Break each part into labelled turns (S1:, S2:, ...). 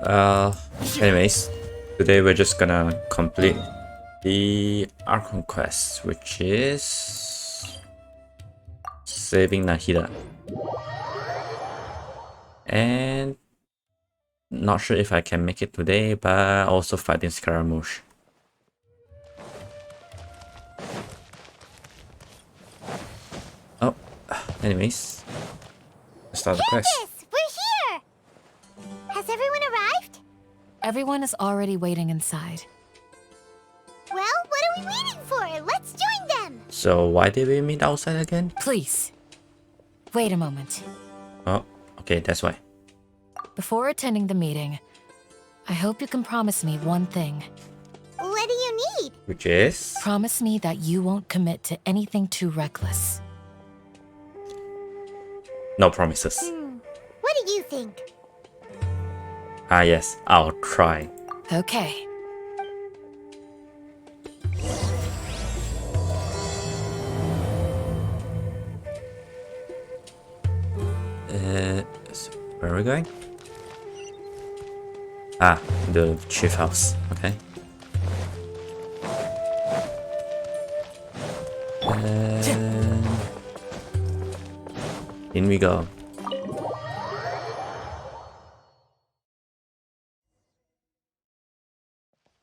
S1: Anyways, today we're just gonna complete the Archon quest, which is saving Nahida. And not sure if I can make it today, but also fighting Scaramouche. Oh, anyways, let's start the quest.
S2: Candace, we're here! Has everyone arrived?
S3: Everyone is already waiting inside.
S2: Well, what are we waiting for? Let's join them!
S1: So why did we meet outside again?
S3: Please, wait a moment.
S1: Oh, okay, that's why.
S3: Before attending the meeting, I hope you can promise me one thing.
S2: What do you need?
S1: Which is?
S3: Promise me that you won't commit to anything too reckless.
S1: No promises.
S2: What do you think?
S1: Ah yes, I'll try.
S3: Okay.
S1: So where are we going? Ah, the chief house. Okay. In we go.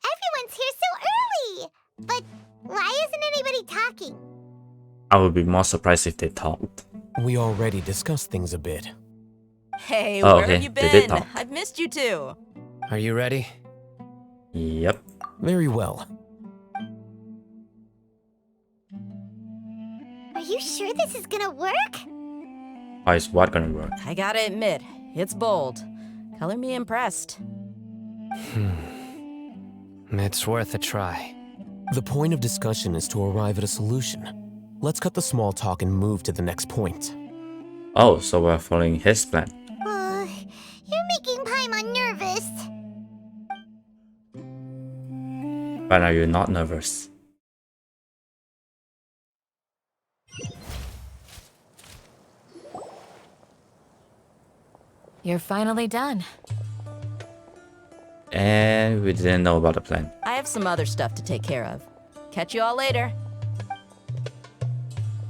S2: Everyone's here so early! But why isn't anybody talking?
S1: I would be more surprised if they talked.
S4: We already discussed things a bit.
S5: Hey,
S1: Oh,
S5: where
S1: okay,
S5: have you
S1: they did
S5: been?
S1: talk.
S5: I've missed you too.
S4: Are you ready?
S1: Yep.
S4: Very well.
S2: Are you sure this is gonna work?
S1: How is what gonna work?
S5: I gotta admit, it's bold. Color me impressed.
S4: It's worth a try. The point of discussion is to arrive at a solution. Let's cut the small talk and move to the next point.
S1: Oh, so we're following his plan.
S2: You're making Paimon nervous.
S1: But are you not nervous?
S3: You're finally done.
S1: And we didn't know about the plan.
S5: I have some other stuff to take care of. Catch you all later.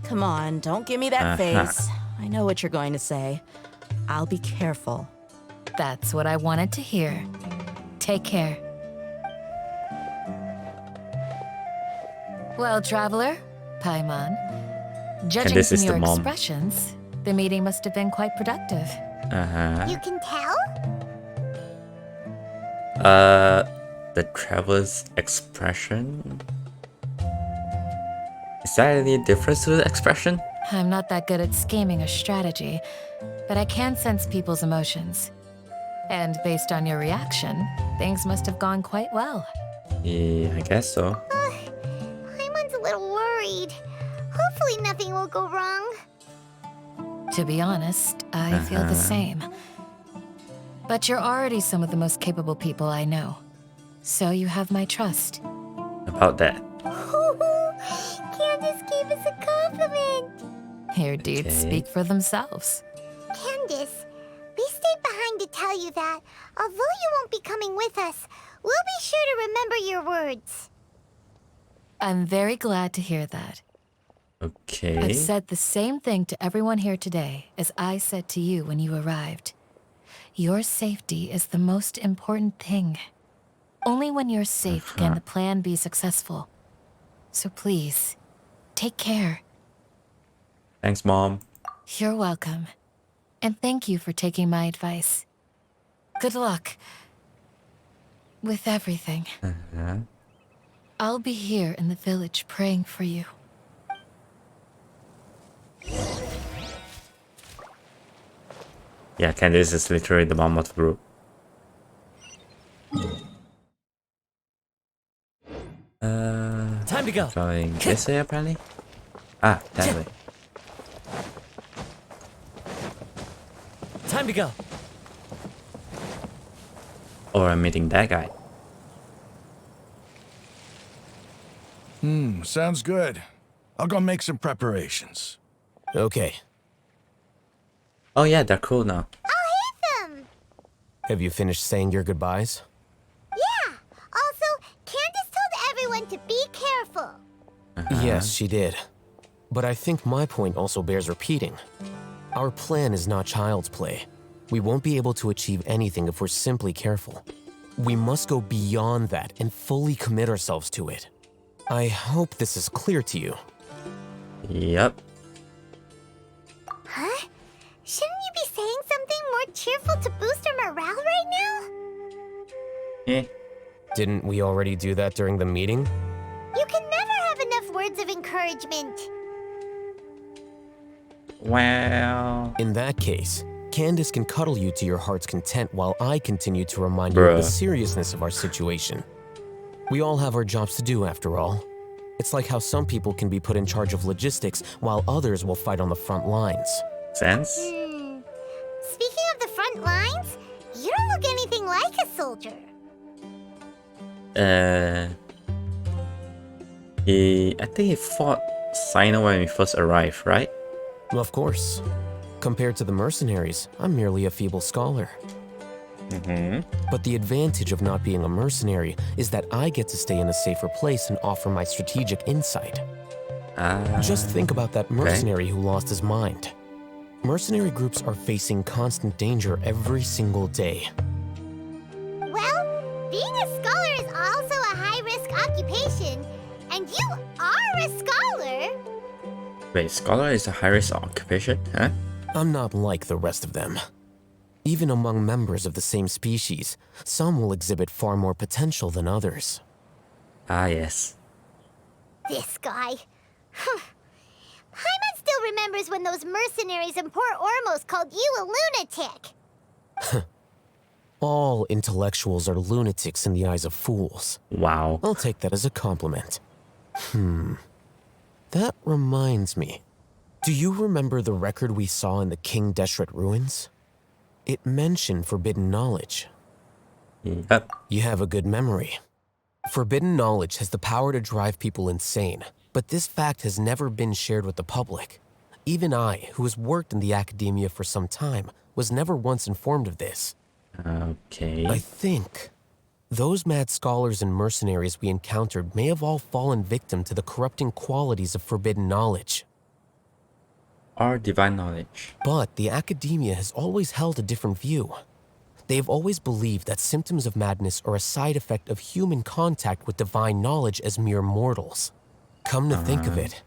S5: Come on, don't give me that face. I know what you're going to say. I'll be careful.
S3: That's what I wanted to hear. Take care. Well, traveler, Paimon, judging
S1: this
S3: from
S1: is the
S3: your
S1: mom.
S3: expressions, the meeting must have been quite productive.
S2: You can tell?
S1: The traveler's expression? Is there any difference to the expression?
S3: I'm not that good at scheming or strategy, but I can sense people's emotions. And based on your reaction, things must have gone quite well.
S1: Yeah, I guess so.
S2: Paimon's a little worried. Hopefully nothing will go wrong.
S3: To be honest, I feel the same. But you're already some of the most capable people I know. So you have my trust.
S1: About that.
S2: Candace gave us a compliment.
S3: Your deeds
S1: Okay.
S3: speak for themselves.
S2: Candace, we stayed behind to tell you that, although you won't be coming with us, we'll be sure to remember your words.
S3: I'm very glad to hear that.
S1: Okay.
S3: I've said the same thing to everyone here today as I said to you when you arrived. Your safety is the most important thing. Only when you're safe can the plan be successful. So please, take care.
S1: Thanks, Mom.
S3: You're welcome. And thank you for taking my advice. Good luck with everything. I'll be here in the village praying for you.
S1: Yeah, Candice is literally the mom of the group.
S4: Time to go.
S1: Going this way apparently? Ah, that way.
S4: Time to go.
S1: Or I'm meeting that guy.
S6: Sounds good. I'll go make some preparations.
S4: Okay.
S1: Oh yeah, they're cool now.
S2: I'll hit them.
S4: Have you finished saying your goodbyes?
S2: Yeah! Also, Candace told everyone to be careful.
S4: Yes, she did. But I think my point also bears repeating. Our plan is not child's play. We won't be able to achieve anything if we're simply careful. We must go beyond that and fully commit ourselves to it. I hope this is clear to you.
S1: Yep.
S2: Huh? Shouldn't you be saying something more cheerful to boost our morale right now?
S1: Eh.
S4: Didn't we already do that during the meeting?
S2: You can never have enough words of encouragement.
S1: Well...
S4: In that case, Candace can cuddle you to your heart's content while I continue to remind you of the seriousness of our situation. We all have our jobs to do after all. It's like how some people can be put in charge of logistics while others will fight on the front lines.
S1: Sense?
S2: Speaking of the front lines, you don't look anything like a soldier.
S1: I think he fought Sino when we first arrived, right?
S4: Of course. Compared to the mercenaries, I'm merely a feeble scholar. But the advantage of not being a mercenary is that I get to stay in a safer place and offer my strategic insight. Just think about that mercenary who lost his mind. Mercenary groups are facing constant danger every single day.
S2: Well, being a scholar is also a high-risk occupation, and you are a scholar.
S1: Wait, scholar is a high-risk occupation, huh?
S4: I'm not like the rest of them. Even among members of the same species, some will exhibit far more potential than others.
S1: Ah, yes.
S2: This guy. Paimon still remembers when those mercenaries in Port Ormos called you a lunatic.
S4: All intellectuals are lunatics in the eyes of fools.
S1: Wow.
S4: I'll take that as a compliment. That reminds me. Do you remember the record we saw in the King Deshret ruins? It mentioned forbidden knowledge.
S1: Yep.
S4: You have a good memory. Forbidden knowledge has the power to drive people insane, but this fact has never been shared with the public. Even I, who has worked in the academia for some time, was never once informed of this.
S1: Okay.
S4: I think those mad scholars and mercenaries we encountered may have all fallen victim to the corrupting qualities of forbidden knowledge.
S1: Or divine knowledge.
S4: But the academia has always held a different view. They have always believed that symptoms of madness are a side effect of human contact with divine knowledge as mere mortals. Come to think of it,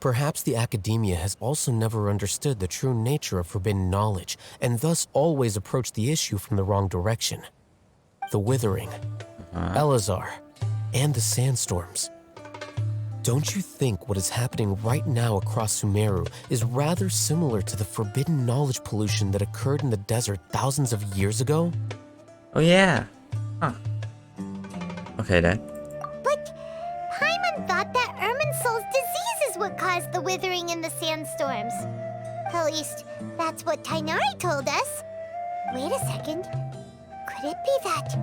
S4: perhaps the academia has also never understood the true nature of forbidden knowledge, and thus always approached the issue from the wrong direction. The Withering, Elazar, and the Sandstorms. Don't you think what is happening right now across Sumeru is rather similar to the forbidden knowledge pollution that occurred in the desert thousands of years ago?
S1: Oh yeah. Huh. Okay then.
S2: But Paimon thought that Irminsul's disease is what caused the withering in the sandstorms. At least, that's what Tainari told us. Wait a second. Could it be that?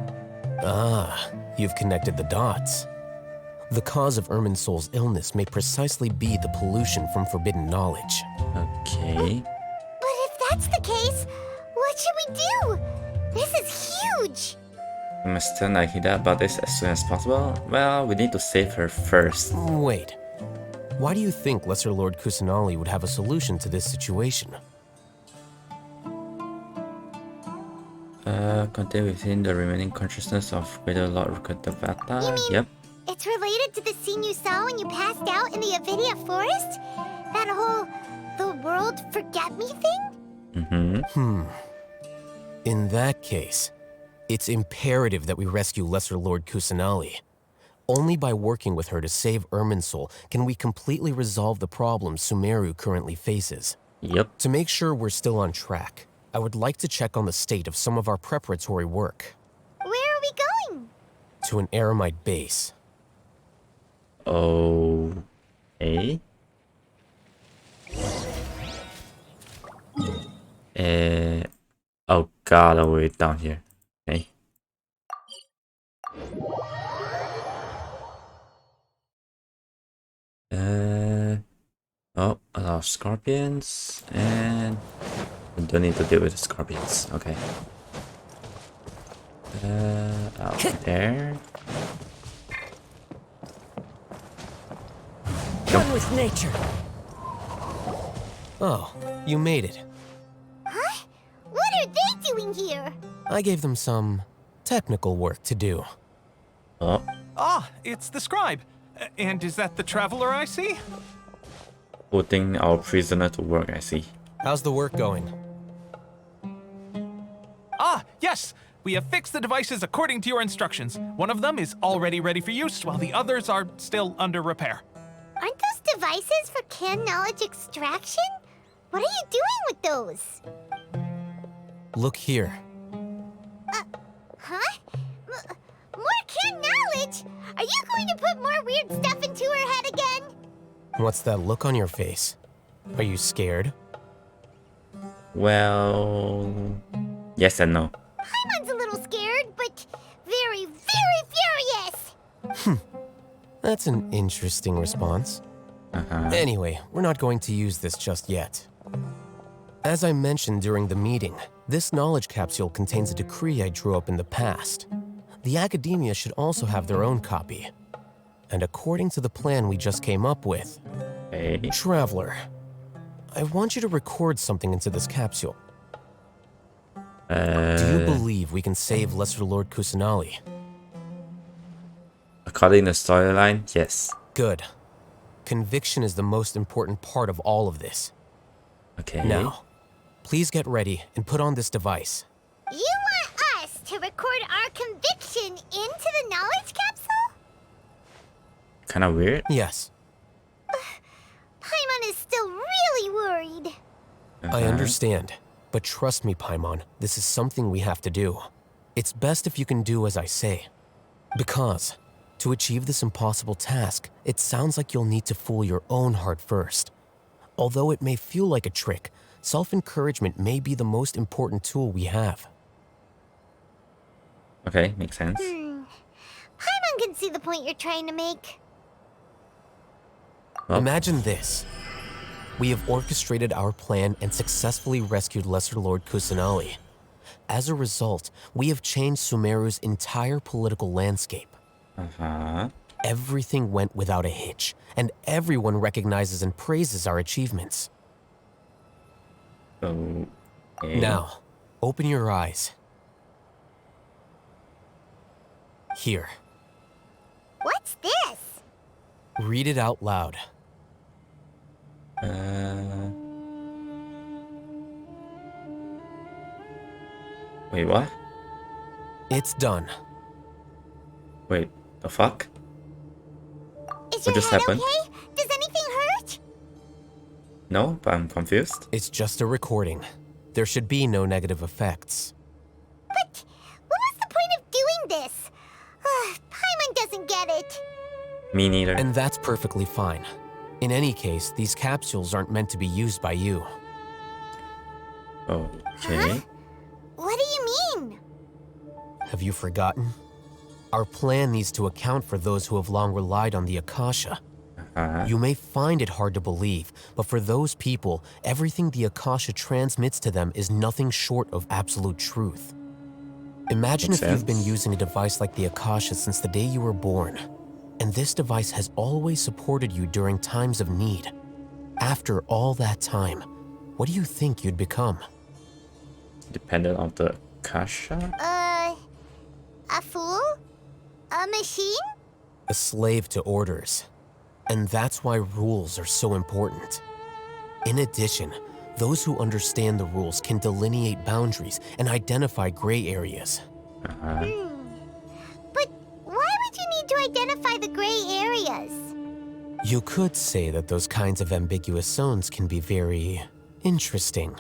S4: Ah, you've connected the dots. The cause of Irminsul's illness may precisely be the pollution from forbidden knowledge.
S1: Okay.
S2: But if that's the case, what should we do? This is huge!
S1: We must tell Nahida about this as soon as possible. Well, we need to save her first.
S4: Wait. Why do you think Lesser Lord Kusanali would have a solution to this situation?
S1: Contain within the remaining consciousness of Greater Lord Rukatavata.
S2: You mean-
S1: Yep.
S2: It's related to the scene you saw when you passed out in the Avidia forest? That whole the world forget me thing?
S4: In that case, it's imperative that we rescue Lesser Lord Kusanali. Only by working with her to save Irminsul can we completely resolve the problems Sumeru currently faces.
S1: Yep.
S4: To make sure we're still on track, I would like to check on the state of some of our preparatory work.
S2: Where are we going?
S4: To an Aramite base.
S1: Okay. Oh god, all the way down here. Okay. Oh, a lot of scorpions, and I don't need to deal with the scorpions. Okay. Out there.
S4: One with nature. Oh, you made it.
S2: Huh? What are they doing here?
S4: I gave them some technical work to do.
S1: Oh,
S7: Ah, it's the scribe. And is that the traveler I see?
S1: putting our prisoner to work, I see.
S4: How's the work going?
S7: Ah, yes! We have fixed the devices according to your instructions. One of them is already ready for use, while the others are still under repair.
S2: Aren't those devices for canned knowledge extraction? What are you doing with those?
S4: Look here.
S2: Huh? More canned knowledge? Are you going to put more weird stuff into her head again?
S4: What's that look on your face? Are you scared?
S1: Well, yes and no.
S2: Paimon's a little scared, but very, very furious.
S4: That's an interesting response. Anyway, we're not going to use this just yet. As I mentioned during the meeting, this knowledge capsule contains a decree I drew up in the past. The academia should also have their own copy. And according to the plan we just came up with,
S1: Hey.
S4: Traveler, I want you to record something into this capsule. Do you believe we can save Lesser Lord Kusanali?
S1: According to the storyline, yes.
S4: Good. Conviction is the most important part of all of this.
S1: Okay.
S4: Now, please get ready and put on this device.
S2: You want us to record our conviction into the knowledge capsule?
S1: Kind of weird.
S4: Yes,
S2: Paimon is still really worried.
S4: I understand. But trust me, Paimon, this is something we have to do. It's best if you can do as I say. Because, to achieve this impossible task, it sounds like you'll need to fool your own heart first. Although it may feel like a trick, self-encouragement may be the most important tool we have.
S1: Okay, makes sense.
S2: Paimon can see the point you're trying to make.
S1: Well,
S4: Imagine this. We have orchestrated our plan and successfully rescued Lesser Lord Kusanali. As a result, we have changed Sumeru's entire political landscape. Everything went without a hitch, and everyone recognizes and praises our achievements.
S1: Okay.
S4: Now, open your eyes. Here,
S2: What's this?
S4: read it out loud.
S1: Wait, what?
S4: It's done.
S1: Wait, the fuck?
S2: Is
S1: What
S2: your
S1: just
S2: head
S1: happened?
S2: okay? Does anything hurt?
S1: No, but I'm confused.
S4: It's just a recording. There should be no negative effects.
S2: But what was the point of doing this? Paimon doesn't get it.
S1: Me neither.
S4: And that's perfectly fine. In any case, these capsules aren't meant to be used by you.
S1: Okay.
S2: What do you mean?
S4: Have you forgotten? Our plan needs to account for those who have long relied on the Akasha. You may find it hard to believe, but for those people, everything the Akasha transmits to them is nothing short of absolute truth. Imagine
S1: Makes
S4: if you've been
S1: sense.
S4: using a device like the Akasha since the day you were born, and this device has always supported you during times of need. After all that time, what do you think you'd become?
S1: Dependent on the Kasha?
S2: A fool? A machine?
S4: A slave to orders. And that's why rules are so important. In addition, those who understand the rules can delineate boundaries and identify gray areas.
S2: But why would you need to identify the gray areas?
S4: You could say that those kinds of ambiguous zones can be very interesting.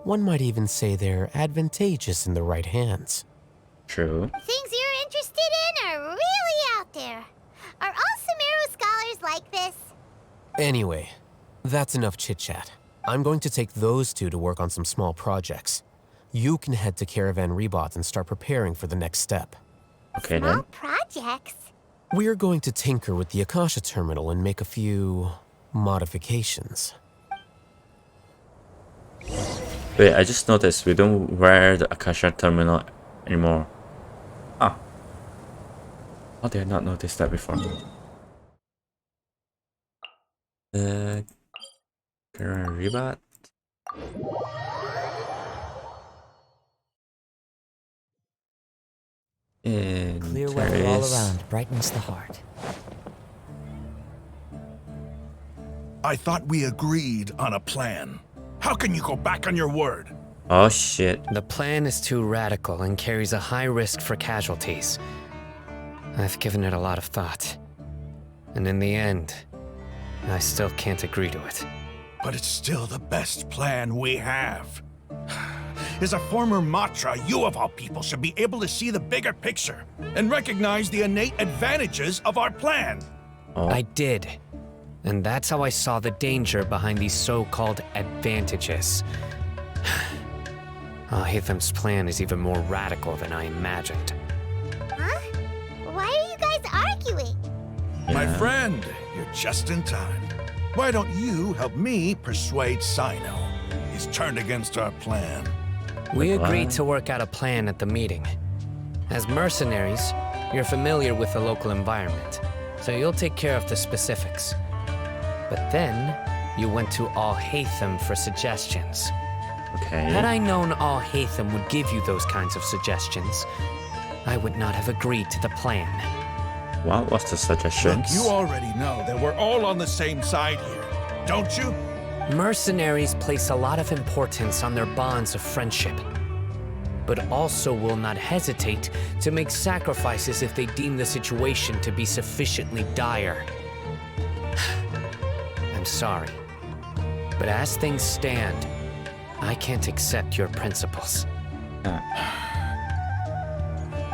S4: One might even say they're advantageous in the right hands.
S1: True.
S2: Things you're interested in are really out there. Are all Sumeru scholars like this?
S4: Anyway, that's enough chit-chat. I'm going to take those two to work on some small projects. You can head to Caravan Rebot and start preparing for the next step.
S1: Okay
S2: Small
S1: then.
S2: projects?
S4: We're going to tinker with the Akasha terminal and make a few modifications.
S1: Wait, I just noticed we don't wear the Akasha terminal anymore. How did I not notice that before? Current rebut. And
S8: Clear
S1: there
S8: weather all
S1: is-
S8: around brightens the heart.
S6: I thought we agreed on a plan. How can you go back on your word?
S1: Oh shit.
S9: The plan is too radical and carries a high risk for casualties. I've given it a lot of thought. And in the end, I still can't agree to it.
S6: But it's still the best plan we have. As a former Matra, you of all people should be able to see the bigger picture and recognize the innate advantages of our plan.
S1: Oh.
S9: I did. And that's how I saw the danger behind these so-called advantages. Hatham's plan is even more radical than I imagined.
S2: Huh? Why are you guys arguing?
S6: My
S1: Yeah.
S6: friend, you're just in time. Why don't you help me persuade Sino? He's turned against our plan.
S9: We
S1: What?
S9: agreed to work out a plan at the meeting. As mercenaries, you're familiar with the local environment, so you'll take care of the specifics. But then, you went to Al-Haytham for suggestions.
S1: Okay.
S9: Had I known Al-Haytham would give you those kinds of suggestions, I would not have agreed to the plan.
S1: What was the
S6: Look,
S1: suggestions?
S6: you already know that we're all on the same side here, don't you?
S9: Mercenaries place a lot of importance on their bonds of friendship, but also will not hesitate to make sacrifices if they deem the situation to be sufficiently dire. I'm sorry, but as things stand, I can't accept your principles.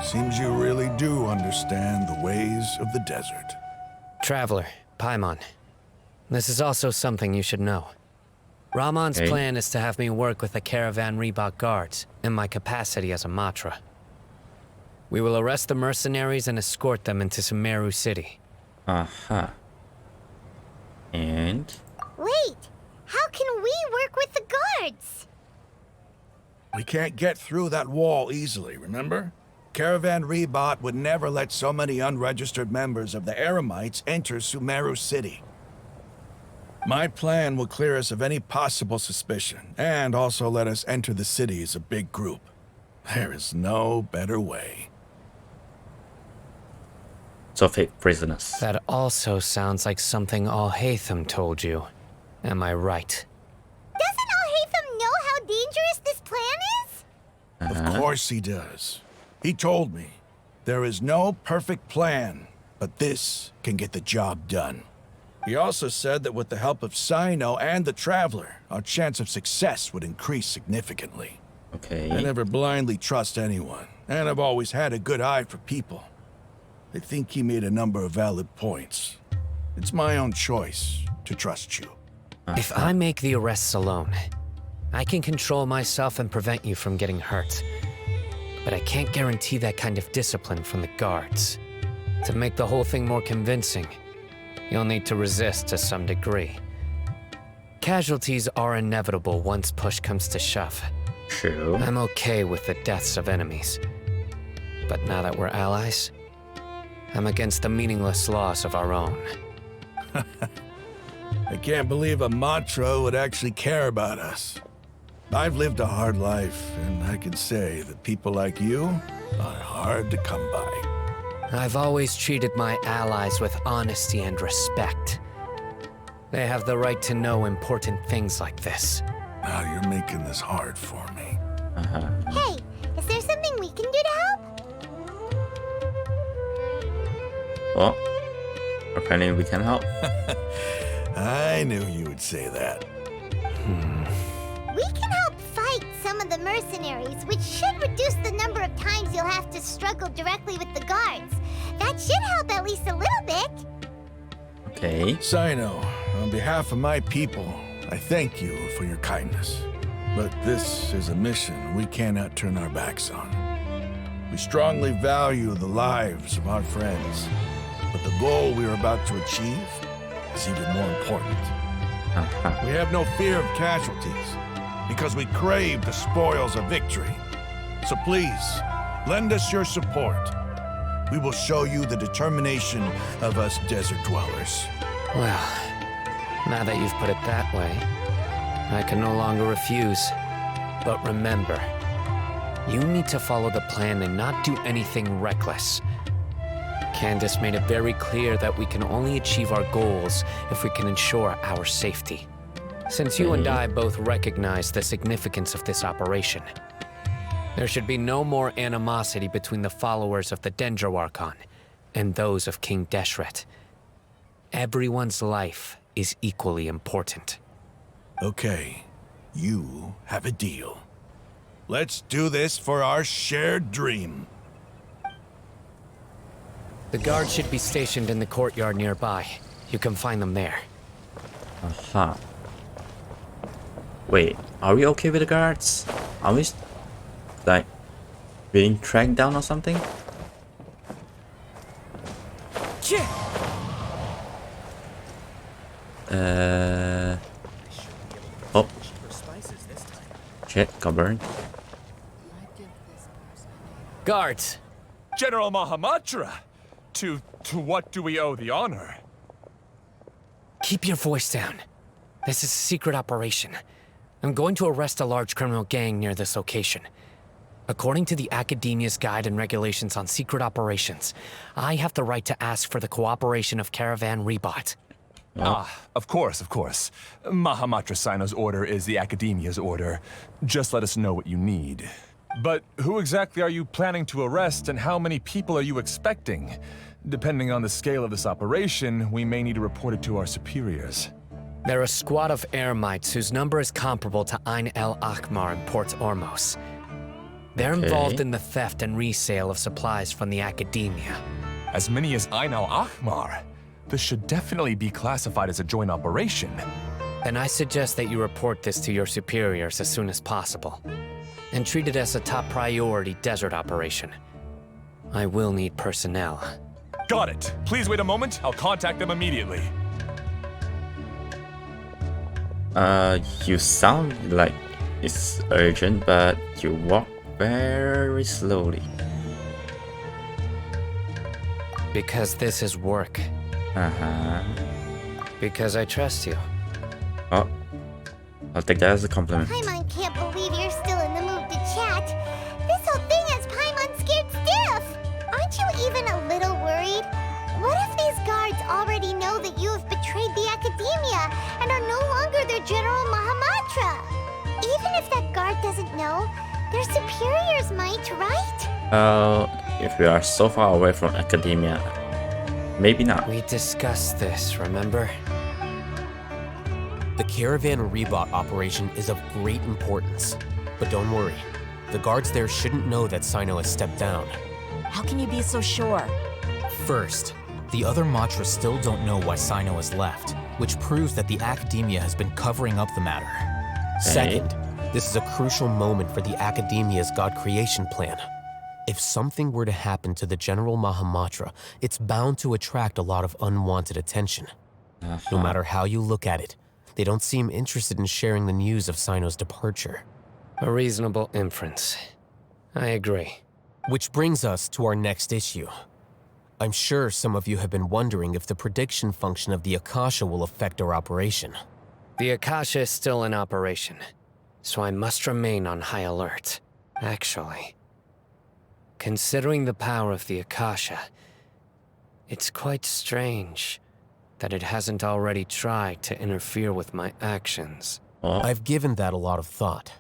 S6: Seems you really do understand the ways of the desert.
S9: Traveler, Paimon, this is also something you should know. Rahman's
S1: Okay.
S9: plan is to have me work with the Caravan Reebok guards in my capacity as a Matra. We will arrest the mercenaries and escort them into Sumeru City.
S1: Uh-huh. And
S2: Wait, how can we work with the guards?
S6: We can't get through that wall easily, remember? Caravan Rebot would never let so many unregistered members of the Eremites enter Sumeru City. My plan will clear us of any possible suspicion, and also let us enter the city as a big group. There is no better way.
S1: so fake prisoners.
S9: That also sounds like something Al-Haytham told you. Am I right?
S2: Doesn't Al-Haytham know how dangerous this plan is?
S6: Of course he does. He told me, there is no perfect plan, but this can get the job done. He also said that with the help of Sino and the Traveler, our chance of success would increase significantly.
S1: Okay.
S6: I never blindly trust anyone, and I've always had a good eye for people. I think he made a number of valid points. It's my own choice to trust you.
S9: If I make the arrests alone, I can control myself and prevent you from getting hurt. But I can't guarantee that kind of discipline from the guards. To make the whole thing more convincing, you'll need to resist to some degree. Casualties are inevitable once push comes to shove.
S1: True.
S9: I'm okay with the deaths of enemies. But now that we're allies, I'm against the meaningless loss of our own.
S6: I can't believe a Matra would actually care about us. I've lived a hard life, and I can say that people like you are hard to come by.
S9: I've always treated my allies with honesty and respect. They have the right to know important things like this.
S6: Now you're making this hard for me.
S2: Hey, is there something we can do to help?
S1: Well, apparently we can help.
S6: I knew you would say that.
S2: We can help fight some of the mercenaries, which should reduce the number of times you'll have to struggle directly with the guards. That should help at least a little bit.
S1: Okay.
S6: Sino, on behalf of my people, I thank you for your kindness. But this is a mission we cannot turn our backs on. We strongly value the lives of our friends, but the goal we are about to achieve is even more important.
S1: Uh-huh.
S6: We have no fear of casualties, because we crave the spoils of victory. So please, lend us your support. We will show you the determination of us desert dwellers.
S9: Well, now that you've put it that way, I can no longer refuse. But remember, you need to follow the plan and not do anything reckless. Candace made it very clear that we can only achieve our goals if we can ensure our safety. Since you and I both recognize the significance of this operation, there should be no more animosity between the followers of the Dendroarchon and those of King Deshret. Everyone's life is equally important.
S6: Okay, you have a deal. Let's do this for our shared dream.
S9: The guards should be stationed in the courtyard nearby. You can find them there.
S1: Aha. Wait, are we okay with the guards? Are we like being tracked down or something? Oh. Shit, got burned.
S9: Guards!
S8: General Mahamatra! To what do we owe the honor?
S9: Keep your voice down. This is a secret operation. I'm going to arrest a large criminal gang near this location. According to the Academia's Guide and Regulations on Secret Operations, I have the right to ask for the cooperation of Caravan Rebot.
S8: Of course. Mahamatra Sino's order is the Academia's order. Just let us know what you need. But who exactly are you planning to arrest, and how many people are you expecting? Depending on the scale of this operation, we may need to report it to our superiors.
S9: They're a squad of Eremites whose number is comparable to Ain El Akmar in Port Ormos. They're involved in the theft and resale of supplies from the Academia.
S8: As many as Ain al Akmar? This should definitely be classified as a joint operation.
S9: Then I suggest that you report this to your superiors as soon as possible, and treat it as a top priority desert operation. I will need personnel.
S8: Got it. Please wait a moment. I'll contact them immediately.
S1: You sound like it's urgent, but you walk very slowly.
S9: Because this is work.
S1: Uh-huh.
S9: Because I trust you.
S1: Oh, I'll take that as a compliment.
S2: Paimon can't believe you're still in the mood to chat. This whole thing has Paimon scared stiff. Aren't you even a little worried? What if these guards already know that you have betrayed the Academia and are no longer their General Mahamatra? Even if that guard doesn't know, their superiors might, right?
S1: If we are so far away from Academia, maybe not.
S9: We discussed this, remember?
S4: The Caravan Rebot operation is of great importance. But don't worry, the guards there shouldn't know that Sino has stepped down.
S5: How can you be so sure?
S10: First, the other Matras still don't know why Sino has left, which proves that the Academia has been covering up the matter.
S4: Second, this is a crucial moment for the Academia's God creation plan. If something were to happen to the General Mahamatra, it's bound to attract a lot of unwanted attention. No matter how you look at it, they don't seem interested in sharing the news of Sino's departure.
S9: A reasonable inference. I agree.
S4: Which brings us to our next issue. I'm sure some of you have been wondering if the prediction function of the Akasha will affect our operation.
S9: The Akasha is still in operation, so I must remain on high alert. Actually, considering the power of the Akasha, it's quite strange that it hasn't already tried to interfere with my actions.
S4: I've given that a lot of thought.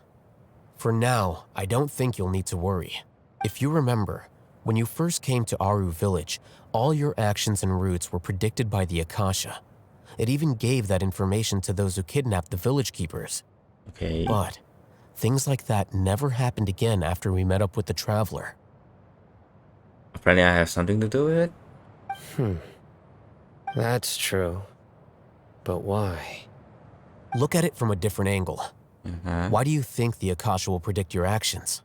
S4: For now, I don't think you'll need to worry. If you remember, when you first came to Aru Village, all your actions and routes were predicted by the Akasha. It even gave that information to those who kidnapped the village keepers.
S1: Okay.
S4: But things like that never happened again after we met up with the Traveler.
S1: Apparently I have something to do with it?
S9: That's true. But why?
S4: Look at it from a different angle. Why do you think the Akasha will predict your actions?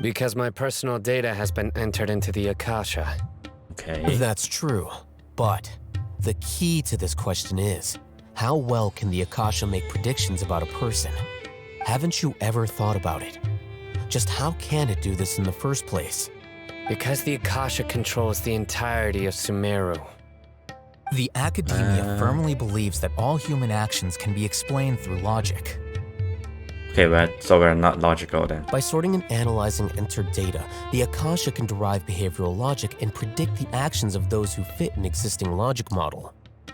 S9: Because my personal data has been entered into the Akasha.
S1: Okay.
S4: That's true, but the key to this question is, how well can the Akasha make predictions about a person? Haven't you ever thought about it? Just how can it do this in the first place?
S9: Because the Akasha controls the entirety of Sumeru.
S10: The academia firmly believes that all human actions can be explained through logic.
S1: Okay, so we're not logical then.
S4: By sorting and analyzing entered data, the Akasha can derive behavioral logic and predict the actions of those who fit an existing logic model.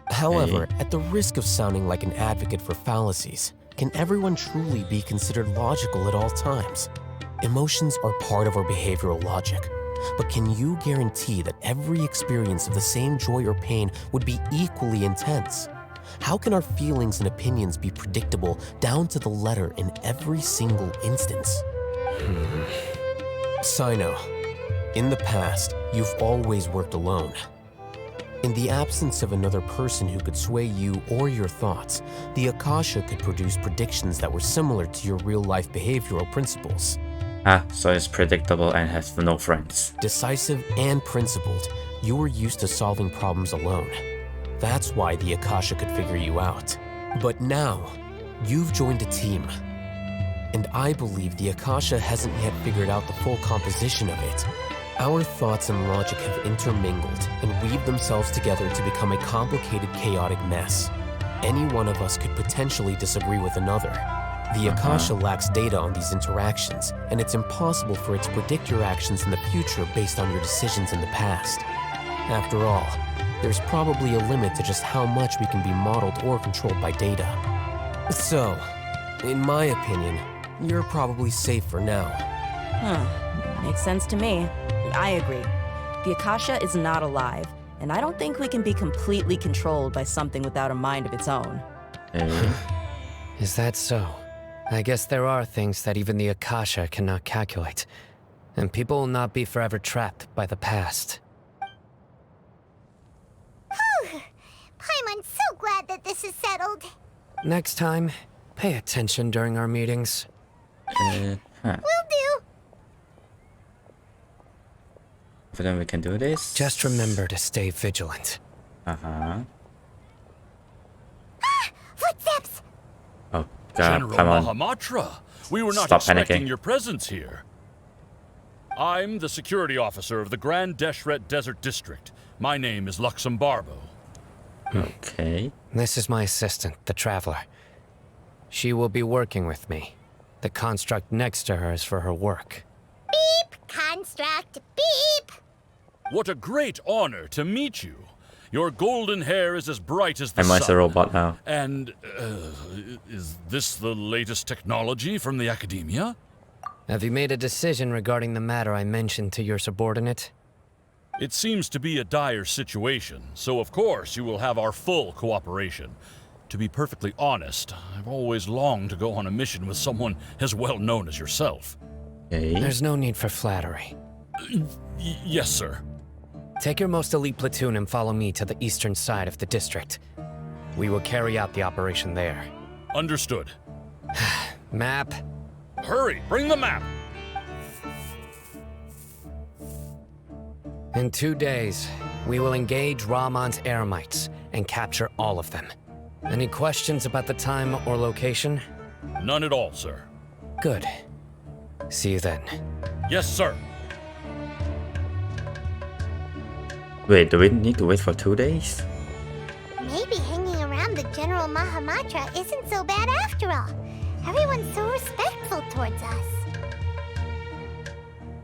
S4: However, at the risk of sounding like an advocate for fallacies, can everyone truly be considered logical at all times? Emotions are part of our behavioral logic, but can you guarantee that every experience of the same joy or pain would be equally intense? How can our feelings and opinions be predictable down to the letter in every single instance? Sino, in the past, you've always worked alone. In the absence of another person who could sway you or your thoughts, the Akasha could produce predictions that were similar to your real-life behavioral principles.
S1: So it's predictable and has no friends.
S4: Decisive and principled, you were used to solving problems alone. That's why the Akasha could figure you out. But now, you've joined a team. And I believe the Akasha hasn't yet figured out the full composition of it. Our thoughts and logic have intermingled and weaved themselves together to become a complicated, chaotic mess. Any one of us could potentially disagree with another. The Akasha lacks data on these interactions, and it's impossible for it to predict your actions in the future based on your decisions in the past. After all, there's probably a limit to just how much we can be modeled or controlled by data. So, in my opinion, you're probably safe for now.
S5: Makes sense to me. I agree. The Akasha is not alive, and I don't think we can be completely controlled by something without a mind of its own.
S9: Is that so? I guess there are things that even the Akasha cannot calculate, and people will not be forever trapped by the past.
S2: Paimon's so glad that this is settled.
S9: Next time, pay attention during our meetings.
S2: Will do.
S1: So then we can do this.
S9: Just remember to stay vigilant.
S2: Footsteps!
S1: Oh god,
S11: General
S1: come on.
S11: Mahamatra, we were not
S1: Stop
S11: expecting
S1: panicking.
S11: your presence here. I'm the security officer of the Grand Deshret Desert District. My name is Luxembarbo.
S1: Okay.
S9: This is my assistant, the Traveler. She will be working with me. The construct next to her is for her work.
S2: Beep! Construct! Beep!
S11: What a great honor to meet you. Your golden hair is as bright as the
S1: Am I a
S11: sun.
S1: robot now?
S11: And, is this the latest technology from the Academia?
S9: Have you made a decision regarding the matter I mentioned to your subordinate?
S11: It seems to be a dire situation, so of course you will have our full cooperation. To be perfectly honest, I've always longed to go on a mission with someone as well known as yourself.
S1: Okay.
S9: There's no need for flattery.
S11: Yes, sir.
S9: Take your most elite platoon and follow me to the eastern side of the district. We will carry out the operation there.
S11: Understood.
S9: Map.
S11: Hurry, bring the map!
S9: In 2 days, we will engage Rahman's Eremites and capture all of them. Any questions about the time or location?
S11: None at all, sir.
S9: Good. See you then.
S11: Yes, sir.
S1: Wait, do we need to wait for 2 days?
S2: Maybe hanging around the General Mahamatra isn't so bad after all. Everyone's so respectful towards us.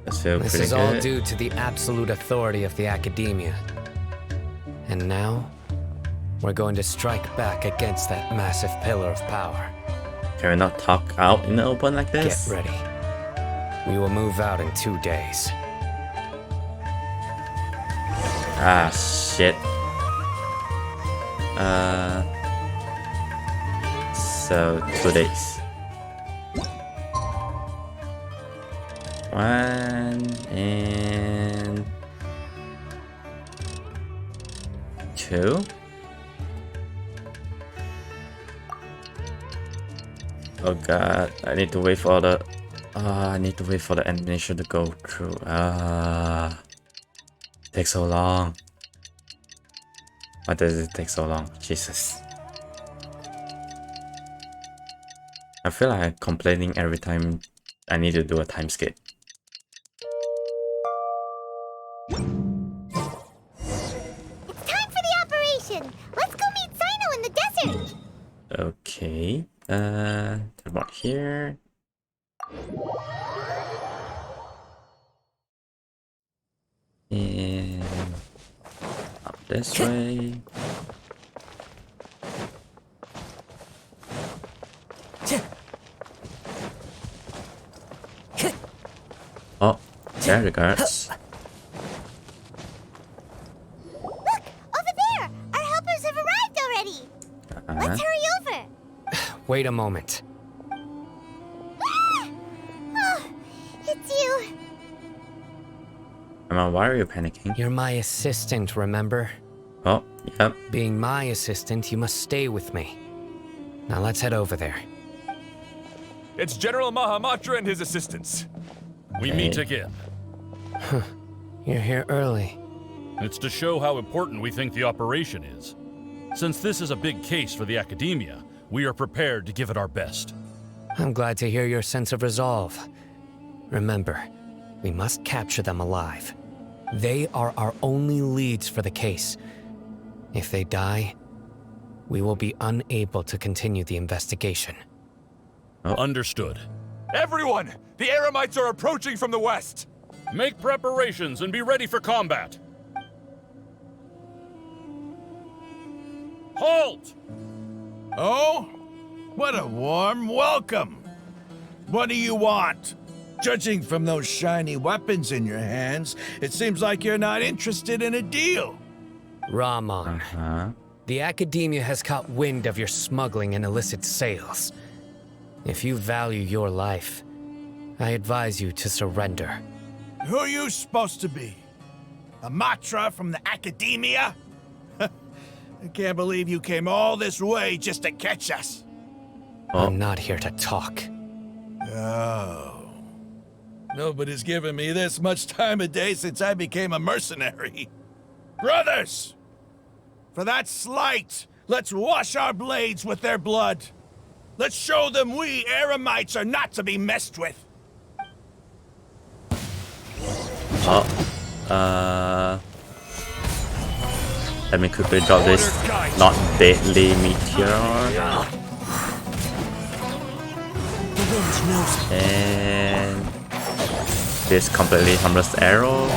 S1: That's feel
S9: This
S1: pretty
S9: is
S1: good.
S9: all due to the absolute authority of the Academia. And now, we're going to strike back against that massive pillar of power.
S1: Can we not talk out in the open like this?
S9: Get ready. We will move out in 2 days.
S1: Ah, shit. So 2 days. 1 and 2. Oh god, I need to wait for the I need to wait for the animation to go through. Takes so long. Why does it take so long? Jesus. I feel like I'm complaining every time I need to do a time skip. Teleport here. And up this way. Oh, there are the guards.
S2: Look! Over there! Our helpers have arrived already! Let's hurry over!
S9: Wait a moment.
S2: Ah! Oh, it's you!
S1: Emma, why are you panicking?
S9: You're my assistant, remember?
S1: Oh, yep.
S9: Being my assistant, you must stay with me. Now let's head over there.
S8: It's General Mahamatra and his assistants.
S11: We meet again.
S9: You're here early.
S11: It's to show how important we think the operation is. Since this is a big case for the Academia, we are prepared to give it our best.
S9: I'm glad to hear your sense of resolve. Remember, we must capture them alive. They are our only leads for the case. If they die, we will be unable to continue the investigation.
S11: Understood.
S8: Everyone! The Eremites are approaching from the west!
S11: Make preparations and be ready for combat. Halt!
S6: Oh? What a warm welcome! What do you want? Judging from those shiny weapons in your hands, it seems like you're not interested in a deal.
S9: Rahman, the Academia has caught wind of your smuggling and illicit sales. If you value your life, I advise you to surrender.
S6: Who are you supposed to be? A Matra from the Academia? I can't believe you came all this way just to catch us.
S9: I'm not here to talk.
S6: Oh. Nobody's given me this much time of day since I became a mercenary. Brothers! For that slight, let's wash our blades with their blood. Let's show them we Eremites are not to be messed with.
S1: Let me quickly drop this not deadly meteor. And this completely harmless arrow.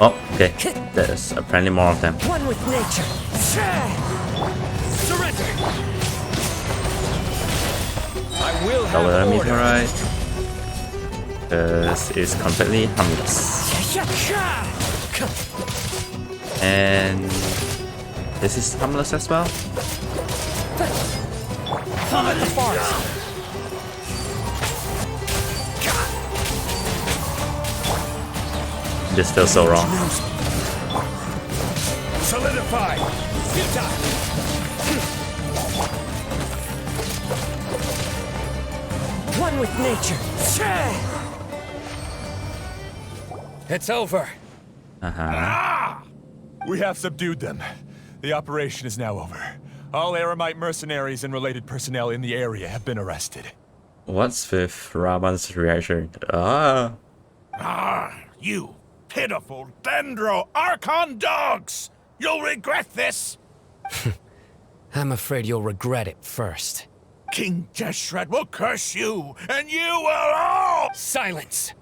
S1: Oh, okay. There's apparently more of them.
S9: One with nature.
S8: Surrender! I will have
S1: Double
S8: order.
S1: meteorite. This is completely harmless. And this is harmless as well.
S9: Follow the forest.
S1: This feels so wrong.
S8: Solidify!
S9: One with nature. It's over.
S8: We have subdued them. The operation is now over. All Eremite mercenaries and related personnel in the area have been arrested.
S1: What's with Raban's reaction?
S6: You pitiful Dendro Archon dogs! You'll regret this!
S9: I'm afraid you'll regret it first.
S6: King Jeshret will curse you, and you will all—
S9: Silence!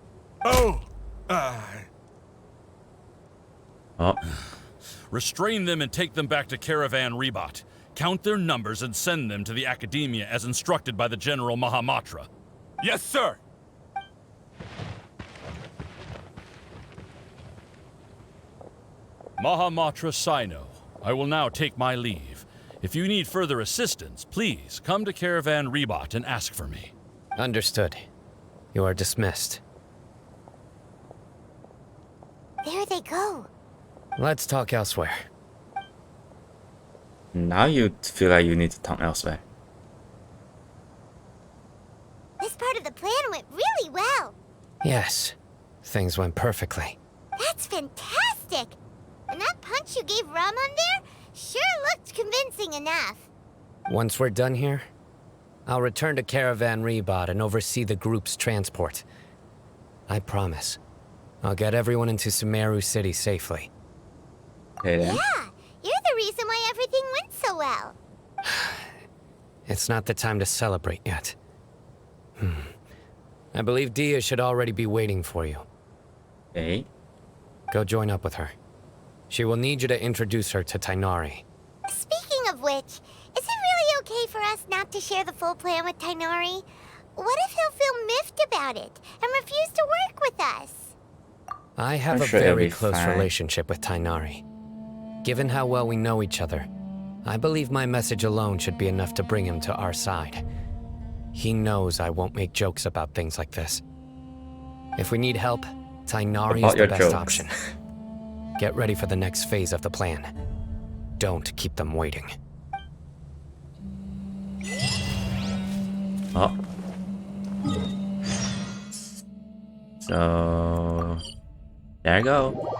S6: Oh,
S11: Restrain them and take them back to Caravan Rebot. Count their numbers and send them to the Academia as instructed by the General Mahamatra.
S8: Yes, sir!
S11: Mahamatra Sino, I will now take my leave. If you need further assistance, please come to Caravan Rebot and ask for me.
S9: Understood. You are dismissed.
S2: There they go.
S9: Let's talk elsewhere.
S1: Now you feel like you need to talk elsewhere.
S2: This part of the plan went really well.
S9: Yes, things went perfectly.
S2: That's fantastic! And that punch you gave Rahman there sure looked convincing enough.
S9: Once we're done here, I'll return to Caravan Rebot and oversee the group's transport. I promise. I'll get everyone into Sumeru City safely.
S1: Okay then.
S2: Yeah, you're the reason why everything went so well.
S9: It's not the time to celebrate yet. I believe Dia should already be waiting for you.
S1: Okay.
S9: Go join up with her. She will need you to introduce her to Tainari.
S2: Speaking of which, is it really okay for us not to share the full plan with Tainari? What if he'll feel miffed about it and refuse to work with us?
S9: I have
S1: I'm
S9: a
S1: sure it'll
S9: very
S1: be
S9: close
S1: fine.
S9: relationship with Tainari. Given how well we know each other, I believe my message alone should be enough to bring him to our side. He knows I won't make jokes about things like this. If we need help, Tainari
S1: About
S9: is
S1: your
S9: the best
S1: jokes.
S9: option. Get ready for the next phase of the plan. Don't keep them waiting.
S1: Oh. So there you go.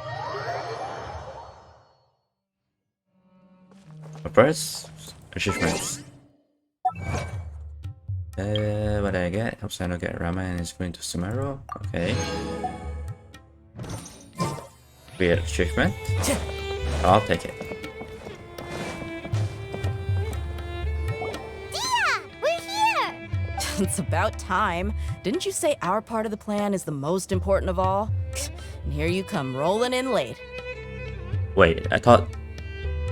S1: First, achievements. What did I get? Help Sino get Rama and is going to Sumeru. Okay. Weird achievement. I'll take it.
S2: Dia, we're here!
S5: It's about time. Didn't you say our part of the plan is the most important of all? And here you come rolling in late.
S1: Wait, I thought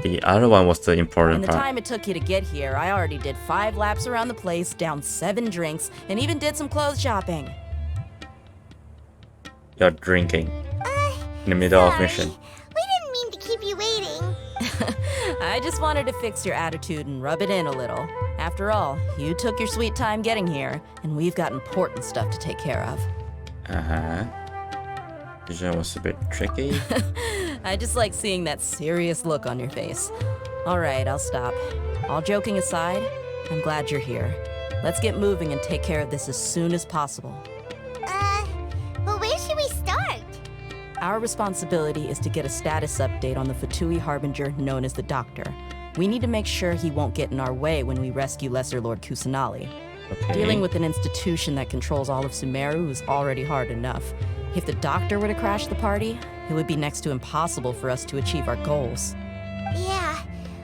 S1: the other one was the
S5: In
S1: important
S5: the
S1: part.
S5: time it took you to get here, I already did 5 laps around the place, downed 7 drinks, and even did some clothes shopping.
S1: You're drinking in the middle of
S2: Sorry.
S1: mission.
S2: We didn't mean to keep you waiting.
S5: I just wanted to fix your attitude and rub it in a little. After all, you took your sweet time getting here, and we've got important stuff to take care of.
S1: Vision was a bit tricky.
S5: I just like seeing that serious look on your face. All right, I'll stop. All joking aside, I'm glad you're here. Let's get moving and take care of this as soon as possible.
S2: But where should we start?
S5: Our responsibility is to get a status update on the Fatui Harbinger known as the Doctor. We need to make sure he won't get in our way when we rescue Lesser Lord Kusanali.
S1: Okay.
S5: Dealing with an institution that controls all of Sumeru is already hard enough. If the Doctor were to crash the party, it would be next to impossible for us to achieve our goals.
S2: Yeah,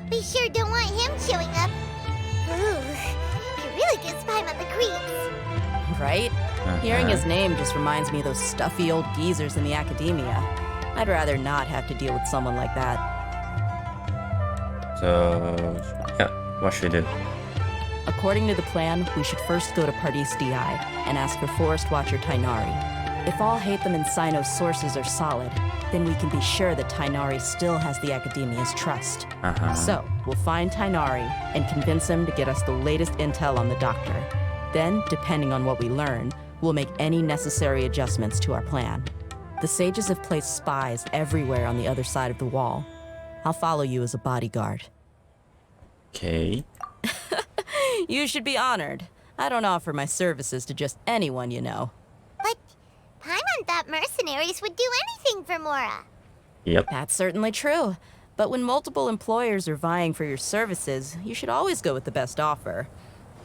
S2: we sure don't want him showing up. Ooh, it really gives Paimon the creeps.
S5: Right? Hearing his name just reminds me of those stuffy old geezers in the academia. I'd rather not have to deal with someone like that.
S1: So yeah, what should we do?
S5: According to the plan, we should first go to Pardis Di and ask for Forest Watcher Tainari. If all Hatham and Sino's sources are solid, then we can be sure that Tainari still has the Academia's trust. So, we'll find Tainari and convince him to get us the latest intel on the Doctor. Then, depending on what we learn, we'll make any necessary adjustments to our plan. The sages have placed spies everywhere on the other side of the wall. I'll follow you as a bodyguard.
S1: Okay.
S5: You should be honored. I don't offer my services to just anyone you know.
S2: But Paimon thought mercenaries would do anything for Mora.
S1: Yep.
S5: That's certainly true. But when multiple employers are vying for your services, you should always go with the best offer.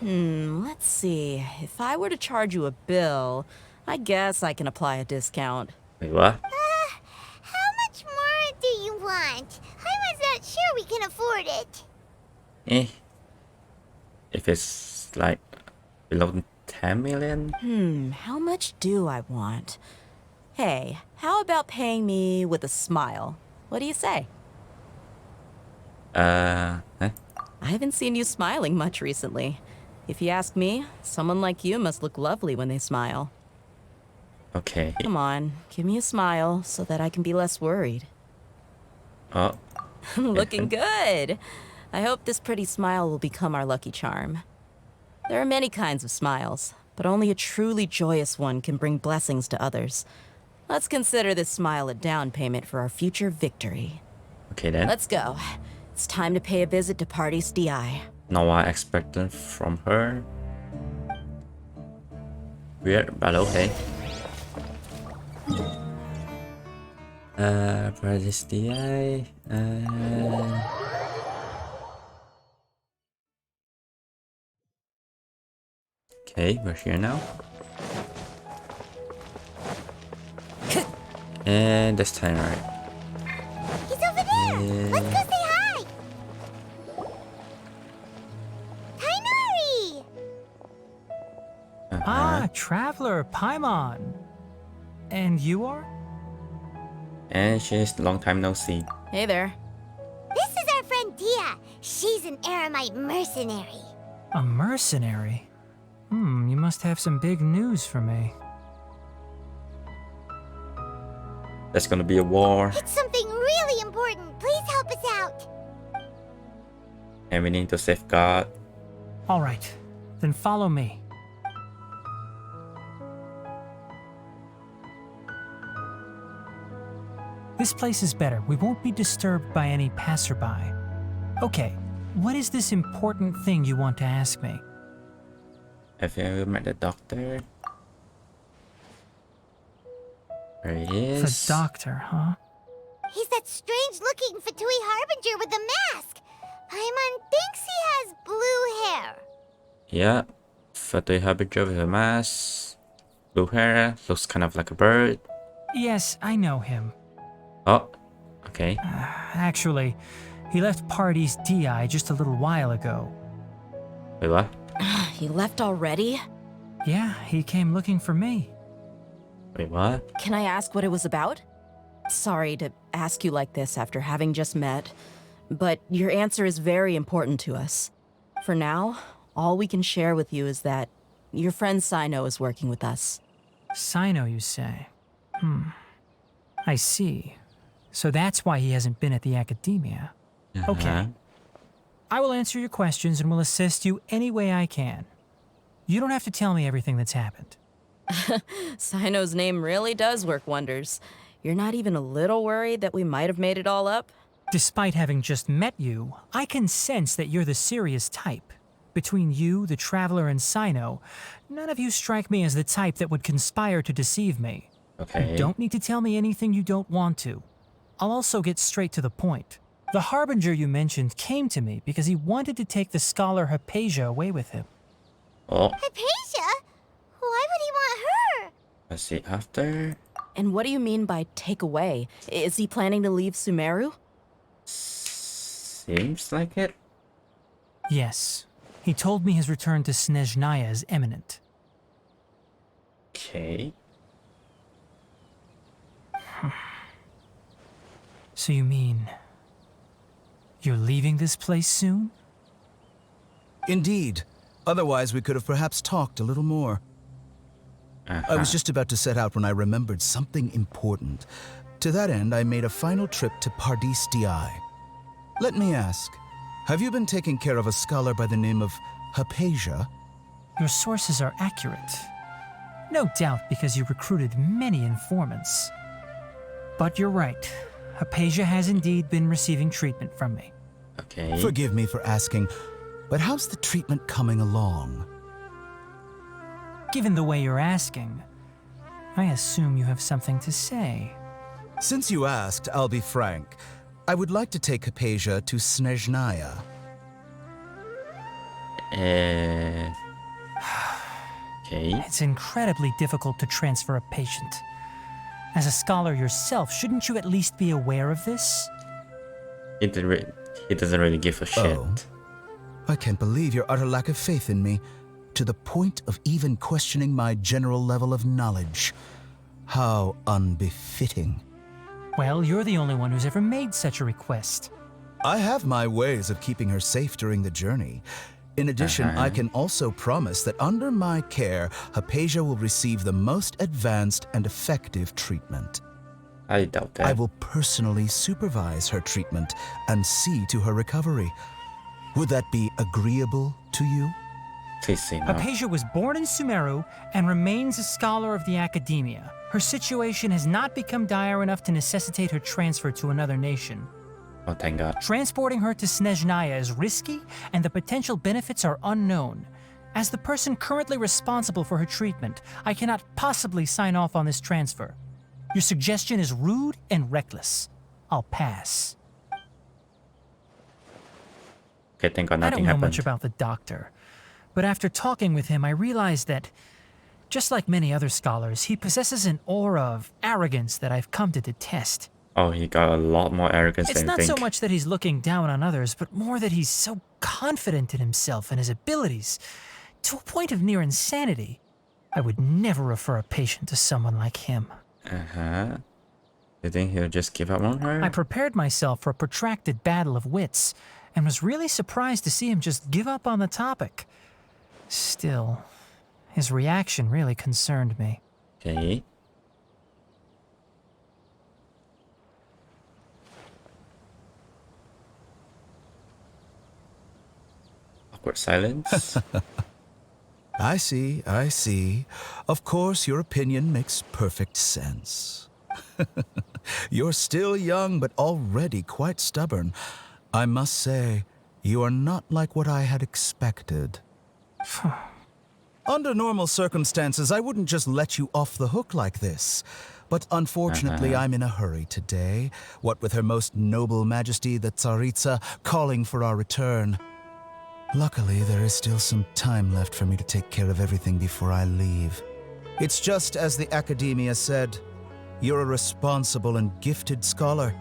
S5: Let's see. If I were to charge you a bill, I guess I can apply a discount.
S1: Wait, what?
S2: How much more do you want? Paimon's not sure we can afford it.
S1: If it's like below 10 million?
S5: How much do I want? Hey, how about paying me with a smile? What do you say?
S1: Huh?
S5: I haven't seen you smiling much recently. If you ask me, someone like you must look lovely when they smile.
S1: Okay.
S5: Come on, give me a smile so that I can be less worried.
S1: Oh.
S5: Looking good. I hope this pretty smile will become our lucky charm. There are many kinds of smiles, but only a truly joyous one can bring blessings to others. Let's consider this smile a down payment for our future victory.
S1: Okay then.
S5: Let's go. It's time to pay a visit to Pardis Di.
S1: Not what I expected from her. Weird, but okay. Pardis Di. Okay, we're here now. And this time, right?
S2: He's over there. Let's go say hi! Tainari!
S12: Ah, Traveler, Paimon. And you are?
S1: And she's long time no see.
S5: Hey there.
S2: This is our friend Tia. She's an Eremite mercenary.
S12: A mercenary? You must have some big news for me.
S1: There's gonna be a war,
S2: It's something really important. Please help us out.
S1: and we need to safeguard.
S12: All right, then follow me. This place is better. We won't be disturbed by any passerby. Okay, what is this important thing you want to ask me?
S1: Have you ever met the doctor? There he
S12: The
S1: is.
S12: doctor, huh?
S2: He's that strange-looking Fatui Harbinger with the mask. Paimon thinks he has blue hair.
S1: Yeah. Fatui Harbinger with a mask. Blue hair. Looks kind of like a bird.
S12: Yes, I know him.
S1: Oh. Okay.
S12: Actually, he left Party's DI just a little while ago.
S1: Wait, what?
S5: He left already?
S12: Yeah, he came looking for me.
S1: Wait, what?
S5: Can I ask what it was about? Sorry to ask you like this after having just met, but your answer is very important to us. For now, all we can share with you is that your friend Sino is working with us.
S12: Sino, you say? I see. So that's why he hasn't been at the academia. Okay. I will answer your questions and will assist you any way I can. You don't have to tell me everything that's happened.
S5: Sino's name really does work wonders. You're not even a little worried that we might have made it all up?
S12: Despite having just met you, I can sense that you're the serious type. Between you, the Traveler, and Sino, none of you strike me as the type that would conspire to deceive me.
S1: Okay.
S12: You don't need to tell me anything you don't want to. I'll also get straight to the point. The Harbinger you mentioned came to me because he wanted to take the scholar Hypatia away with him.
S1: Oh,
S2: Hypatia? Why would he want her?
S1: let's see after.
S5: And what do you mean by take away? Is he planning to leave Sumeru?
S1: Seems like it.
S12: Yes. He told me his return to Snezhnaya is imminent.
S1: Okay.
S12: So you mean... you're leaving this place soon?
S13: Indeed. Otherwise, we could have perhaps talked a little more. I was just about to set out when I remembered something important. To that end, I made a final trip to Pardis Di. Let me ask, have you been taking care of a scholar by the name of Hypatia?
S12: Your sources are accurate. No doubt because you recruited many informants. But you're right. Hypatia has indeed been receiving treatment from me.
S1: Okay.
S13: Forgive me for asking, but how's the treatment coming along?
S12: Given the way you're asking, I assume you have something to say.
S13: Since you asked, I'll be frank. I would like to take Hypatia to Snezhnaya.
S1: Okay.
S12: It's incredibly difficult to transfer a patient. As a scholar yourself, shouldn't you at least be aware of this?
S1: He doesn't really give a shit.
S13: Oh. I can't believe your utter lack of faith in me, to the point of even questioning my general level of knowledge. How unbefitting.
S12: Well, you're the only one who's ever made such a request.
S13: I have my ways of keeping her safe during the journey. In addition, I can also promise that under my care, Hypatia will receive the most advanced and effective treatment.
S1: I doubt that.
S13: I will personally supervise her treatment and see to her recovery. Would that be agreeable to you?
S1: Please say no.
S12: Hypatia was born in Sumeru and remains a scholar of the academia. Her situation has not become dire enough to necessitate her transfer to another nation.
S1: Oh, thank God.
S12: Transporting her to Snezhnaya is risky, and the potential benefits are unknown. As the person currently responsible for her treatment, I cannot possibly sign off on this transfer. Your suggestion is rude and reckless. I'll pass.
S1: Okay, thank God
S12: I
S1: nothing
S12: don't know
S1: happened.
S12: much about the doctor, but after talking with him, I realized that, just like many other scholars, he possesses an aura of arrogance that I've come to detest.
S1: Oh, he got a lot more arrogance
S12: It's
S1: than you
S12: not
S1: think.
S12: so much that he's looking down on others, but more that he's so confident in himself and his abilities, to a point of near insanity. I would never refer a patient to someone like him.
S1: Uh-huh. You think he'll just give up on her?
S12: I prepared myself for a protracted battle of wits, and was really surprised to see him just give up on the topic. Still, his reaction really concerned me.
S1: Okay. Awkward silence.
S13: I see, I see. Of course, your opinion makes perfect sense. You're still young, but already quite stubborn. I must say, you are not like what I had expected. Under normal circumstances, I wouldn't just let you off the hook like this. But unfortunately, I'm in a hurry today, what with Her Most Noble Majesty the Tsaritsa calling for our return. Luckily, there is still some time left for me to take care of everything before I leave. It's just as the Academia said, you're a responsible and gifted scholar.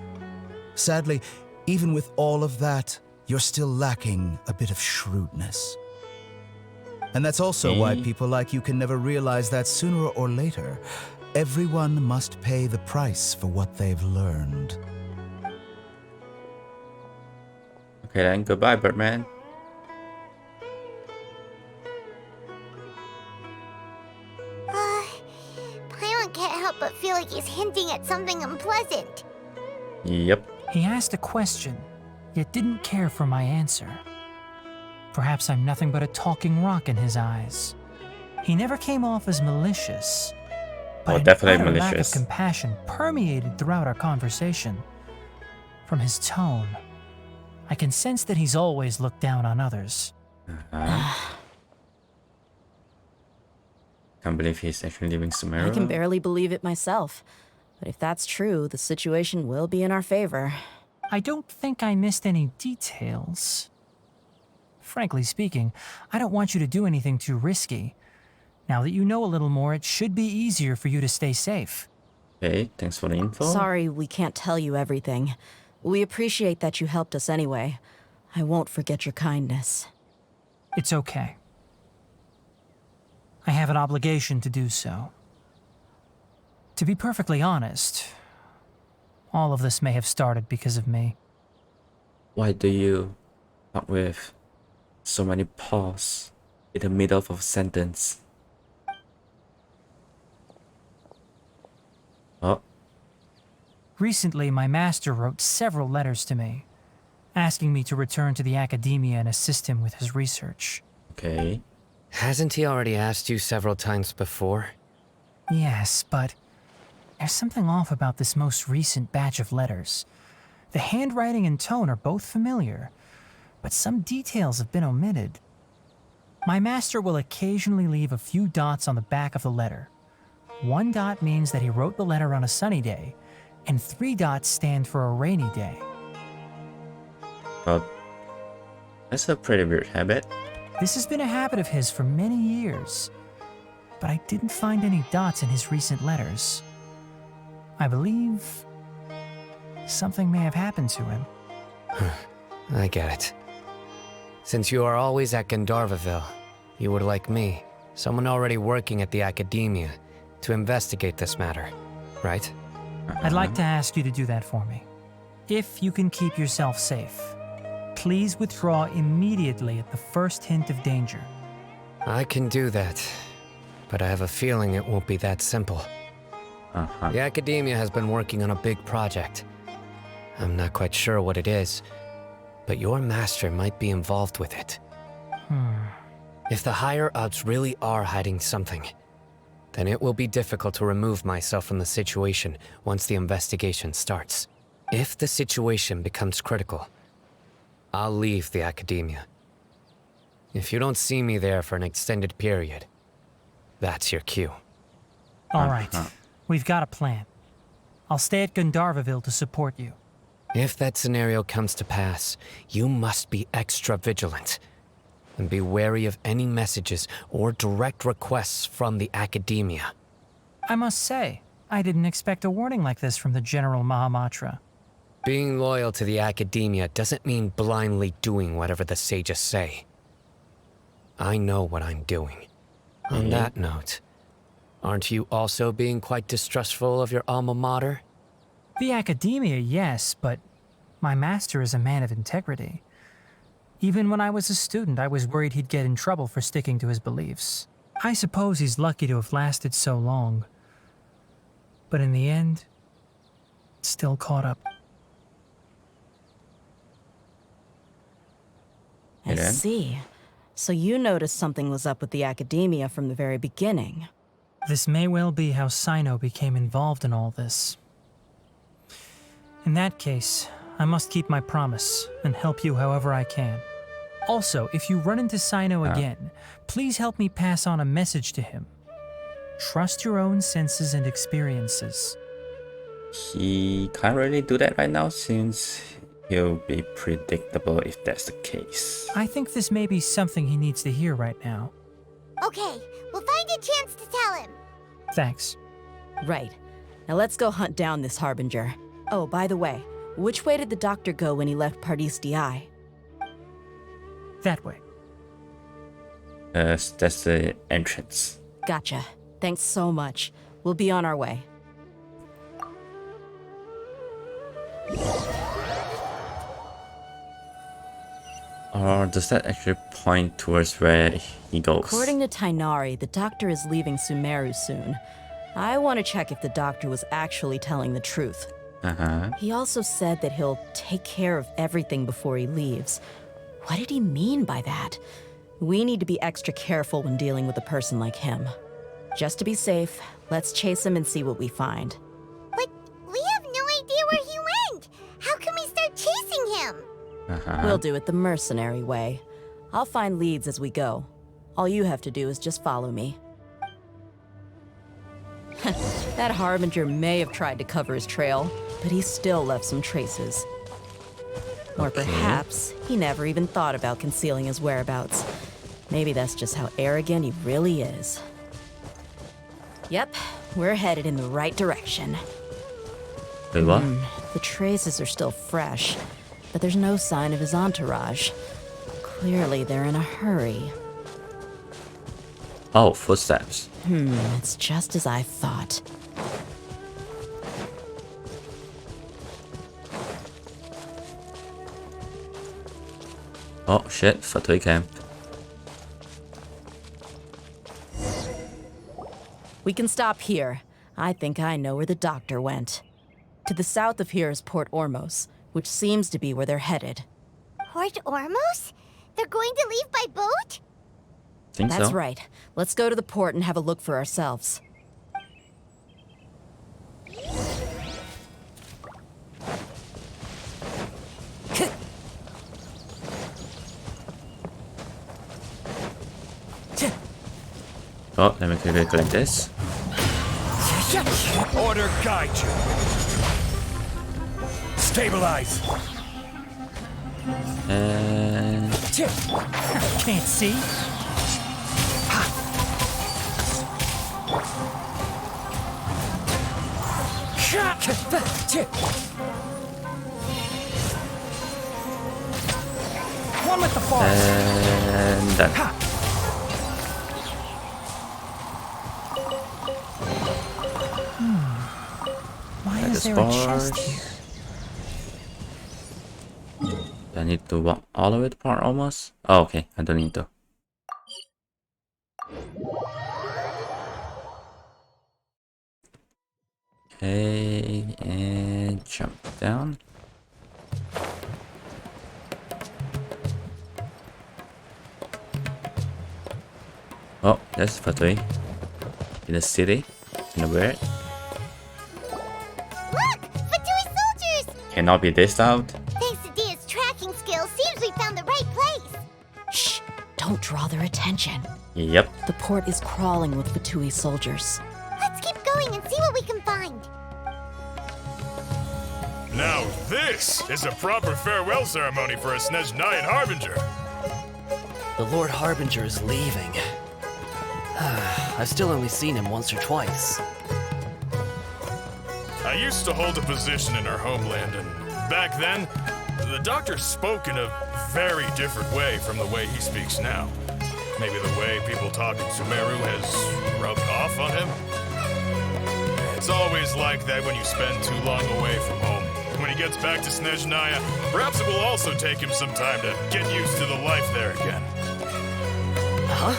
S13: Sadly, even with all of that, you're still lacking a bit of shrewdness. And that's also why people like you can never realize that sooner or later, everyone must pay the price for what they've learned.
S1: Okay then, goodbye, Birdman.
S2: Paimon can't help but feel like he's hinting at something unpleasant.
S1: Yep.
S12: He asked a question, yet didn't care for my answer. Perhaps I'm nothing but a talking rock in his eyes. He never came off as malicious, but
S1: definitely
S12: an utter lack of
S1: malicious.
S12: compassion permeated throughout our conversation. From his tone, I can sense that he's always looked down on others.
S1: Can't believe he's actually leaving Sumeru.
S5: I can barely believe it myself. But if that's true, the situation will be in our favor.
S12: I don't think I missed any details. Frankly speaking, I don't want you to do anything too risky. Now that you know a little more, it should be easier for you to stay safe.
S1: Okay, thanks for the info.
S5: Sorry we can't tell you everything. We appreciate that you helped us anyway. I won't forget your kindness.
S12: It's okay. I have an obligation to do so. To be perfectly honest, all of this may have started because of me.
S1: Why do you come with so many pause in the middle of a sentence? Oh,
S12: Recently, my master wrote several letters to me, asking me to return to the academia and assist him with his research.
S1: okay.
S9: Hasn't he already asked you several times before?
S12: Yes, but there's something off about this most recent batch of letters. The handwriting and tone are both familiar, but some details have been omitted. My master will occasionally leave a few dots on the back of the letter. 1 dot means that he wrote the letter on a sunny day, and 3 dots stand for a rainy day.
S1: Well, that's a pretty weird habit.
S12: This has been a habit of his for many years, but I didn't find any dots in his recent letters. I believe something may have happened to him.
S9: I get it. Since you are always at Gandharvaville, you would like me, someone already working at the academia, to investigate this matter, right?
S12: I'd like to ask you to do that for me. If you can keep yourself safe, please withdraw immediately at the first hint of danger.
S9: I can do that, but I have a feeling it won't be that simple. The academia has been working on a big project. I'm not quite sure what it is, but your master might be involved with it. If the higher-ups really are hiding something, then it will be difficult to remove myself from the situation once the investigation starts. If the situation becomes critical, I'll leave the academia. If you don't see me there for an extended period, that's your cue.
S12: All right, we've got a plan. I'll stay at Gandharvaville to support you.
S9: If that scenario comes to pass, you must be extra vigilant. And be wary of any messages or direct requests from the academia.
S12: I must say, I didn't expect a warning like this from the General Mahamatra.
S9: Being loyal to the academia doesn't mean blindly doing whatever the sages say. I know what I'm doing. On that note, aren't you also being quite distrustful of your alma mater?
S12: The academia, yes, but my master is a man of integrity. Even when I was a student, I was worried he'd get in trouble for sticking to his beliefs. I suppose he's lucky to have lasted so long. But in the end, still caught up.
S5: I see. So you noticed something was up with the academia from the very beginning.
S12: This may well be how Sino became involved in all this. In that case, I must keep my promise and help you however I can. Also, if you run into Sino again, please help me pass on a message to him. Trust your own senses and experiences.
S1: He can't really do that right now since he'll be predictable if that's the case.
S12: I think this may be something he needs to hear right now.
S2: Okay, we'll find a chance to tell him.
S12: Thanks.
S5: Right. Now let's go hunt down this Harbinger. Oh, by the way, which way did the doctor go when he left Pardis DI?
S12: That way.
S1: That's the entrance.
S5: Gotcha. Thanks so much. We'll be on our way.
S1: Or does that actually point towards where he goes?
S5: According to Tainari, the doctor is leaving Sumeru soon. I want to check if the doctor was actually telling the truth. He also said that he'll take care of everything before he leaves. What did he mean by that? We need to be extra careful when dealing with a person like him. Just to be safe, let's chase him and see what we find.
S2: But we have no idea where he went. How can we start chasing him?
S5: We'll do it the mercenary way. I'll find leads as we go. All you have to do is just follow me. That Harbinger may have tried to cover his trail, but he still left some traces. Or perhaps he never even thought about concealing his whereabouts. Maybe that's just how arrogant he really is. Yep, we're headed in the right direction.
S1: Wait, what?
S5: The traces are still fresh, but there's no sign of his entourage. Clearly, they're in a hurry.
S1: Oh, footsteps.
S5: It's just as I thought.
S1: Oh shit, Fatui camp.
S5: We can stop here. I think I know where the doctor went. To the south of here is Port Ormos, which seems to be where they're headed.
S2: Port Ormos? They're going to leave by boat?
S1: Think
S5: That's
S1: so.
S5: right. Let's go to the port and have a look for ourselves.
S1: Oh, let me quickly collect this.
S8: Order guide you. Stabilize.
S1: And
S12: Can't see? One with the force.
S1: and done.
S12: Why
S1: Like
S12: is
S1: the
S12: there a chest
S1: spars.
S12: here?
S1: Do I need to walk all the way to part almost? Oh, okay, I don't need to. Okay, and jump down. Oh, there's Fatui. In the city. In the where?
S2: Look! Fatui soldiers!
S1: Cannot be this out.
S2: Thanks to Dia's tracking skills, seems we found the right place.
S5: Shh! Don't draw their attention.
S1: Yep.
S5: The port is crawling with Fatui soldiers.
S2: Let's keep going and see what we can find.
S14: Now this is a proper farewell ceremony for a Snezhnayan Harbinger.
S15: The Lord Harbinger is leaving. I've still only seen him once or twice.
S14: I used to hold a position in our homeland, and back then, the doctor spoke in a very different way from the way he speaks now. Maybe the way people talk in Sumeru has rubbed off on him? It's always like that when you spend too long away from home. When he gets back to Snezhnaya, perhaps it will also take him some time to get used to the life there again.
S15: Huh?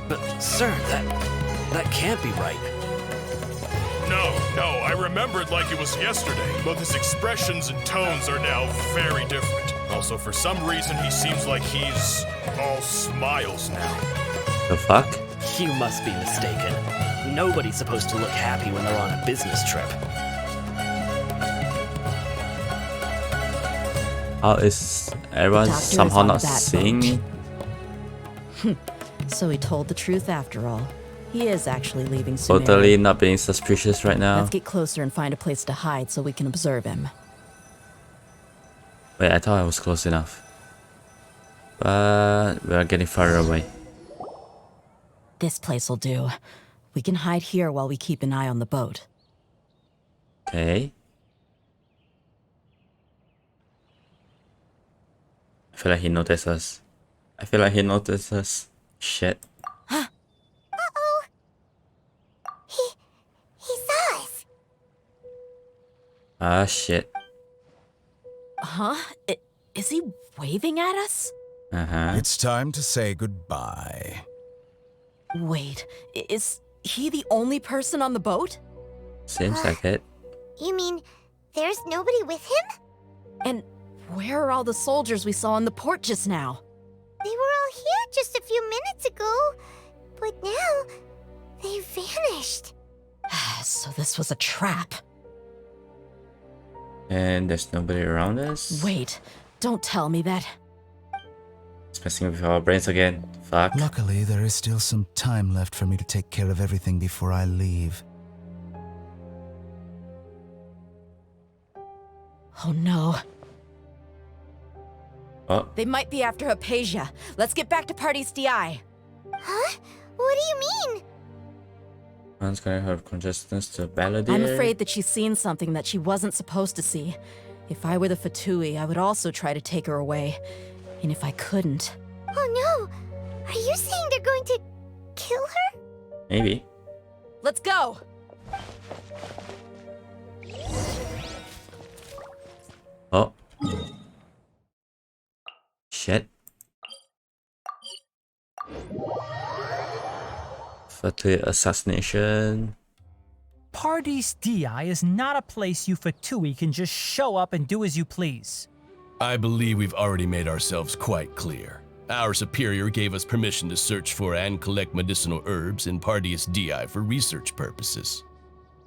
S15: But, sir, that can't be right.
S14: No, I remembered like it was yesterday, but his expressions and tones are now very different. Also, for some reason, he seems like he's all smiles now.
S1: The fuck?
S15: You must be mistaken. Nobody's supposed to look happy when they're on a business trip.
S1: How is everyone
S5: Doctor
S1: somehow
S5: is on
S1: not
S5: that
S1: seeing me?
S5: So he told the truth after all. He is actually leaving Sumeru.
S1: Totally not being suspicious right now.
S5: Let's get closer and find a place to hide so we can observe him.
S1: Wait, I thought I was close enough. But we are getting farther away.
S5: This place will do. We can hide here while we keep an eye on the boat.
S1: Okay. I feel like he noticed us. Shit.
S2: Uh-oh. He saw us.
S1: Ah, shit.
S5: Huh? Is he waving at us?
S1: Uh-huh.
S13: It's time to say goodbye.
S5: Wait, is he the only person on the boat?
S1: Seems like it.
S2: You mean there's nobody with him?
S5: And where are all the soldiers we saw in the port just now?
S2: They were all here just a few minutes ago, but now they vanished.
S5: So this was a trap.
S1: And there's nobody around us?
S5: Wait, don't tell me that.
S1: It's messing with our brains again. Fuck.
S13: Luckily, there is still some time left for me to take care of everything before I leave.
S5: Oh no.
S1: Oh,
S5: They might be after Hypatia. Let's get back to Party's DI.
S2: Huh? What do you mean?
S1: one's gonna have consciousness to Balladeer.
S5: I'm afraid that she's seen something that she wasn't supposed to see. If I were the Fatui, I would also try to take her away. And if I couldn't...
S2: Oh no! Are you saying they're going to kill her?
S1: Maybe.
S5: Let's go!
S1: Oh. Shit. Fatui assassination.
S12: Party's DI is not a place you Fatui can just show up and do as you please.
S16: I believe we've already made ourselves quite clear. Our superior gave us permission to search for and collect medicinal herbs in Party's DI for research purposes.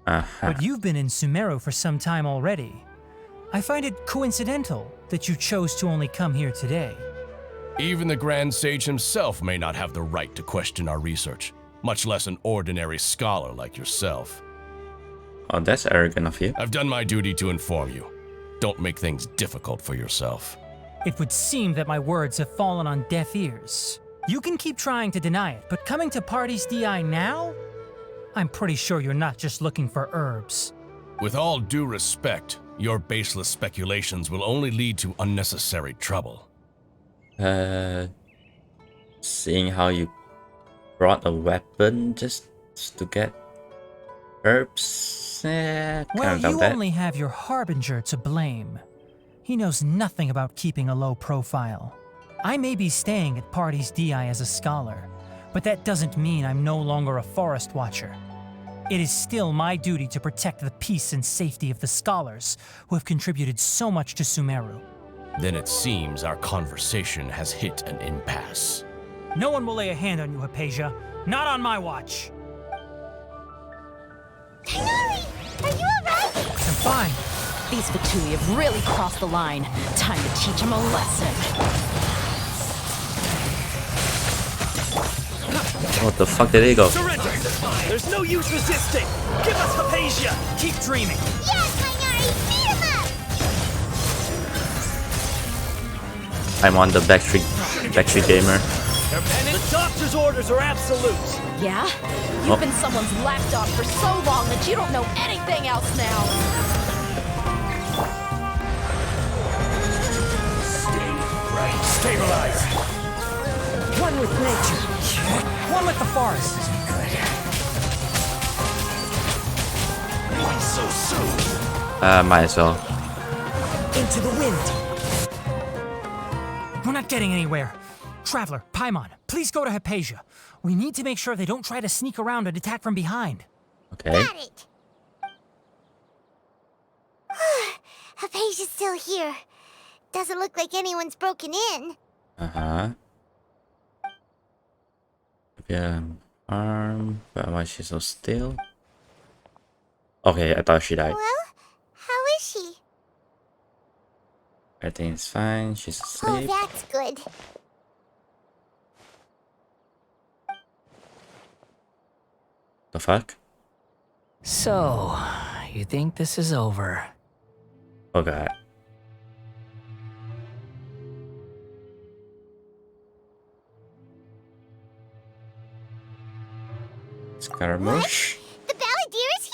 S12: But you've been in Sumeru for some time already. I find it coincidental that you chose to only come here today.
S16: Even the Grand Sage himself may not have the right to question our research, much less an ordinary scholar like yourself.
S1: Oh, that's arrogant of you.
S16: I've done my duty to inform you. Don't make things difficult for yourself.
S12: It would seem that my words have fallen on deaf ears. You can keep trying to deny it, but coming to Party's DI now? I'm pretty sure you're not just looking for herbs.
S16: With all due respect, your baseless speculations will only lead to unnecessary trouble.
S1: Seeing how you brought a weapon just to get herbs,
S12: Well, you only have your Harbinger to blame. He knows nothing about keeping a low profile. I may be staying at Party's DI as a scholar, but that doesn't mean I'm no longer a forest watcher. It is still my duty to protect the peace and safety of the scholars who have contributed so much to Sumeru.
S16: Then it seems our conversation has hit an impasse.
S12: No one will lay a hand on you, Hypatia. Not on my watch.
S2: Tighnari! Are you alright?
S12: I'm fine.
S5: These Fatui have really crossed the line. Time to teach them a lesson.
S1: What the fuck did he go?
S15: Surrender! There's no use resisting! Give us Hypatia!
S12: Keep dreaming.
S2: Yes, Tighnari! Beat him up!
S1: I'm on the Backstreet Gamer.
S15: Their penance? The doctor's orders are absolute.
S5: Yeah? You've been someone's lapdog for so long that you don't know anything else now.
S15: Stay right. Stabilize.
S12: One with nature. One with the forest.
S15: Why so soon?
S1: Might as well.
S12: Into the wind. We're not getting anywhere. Traveler, Paimon, please go to Hypatia. We need to make sure they don't try to sneak around and attack from behind.
S1: Okay.
S2: Got it. Hypatia's still here. Doesn't look like anyone's broken in.
S1: Yeah, arm. But why is she so still? Okay, I thought she died.
S2: Well, how is she?
S1: Everything's fine. She's asleep.
S2: Oh, that's good.
S1: The fuck?
S9: So, you think this is over?
S1: Oh god. Scaramouche.
S2: The Balladeer is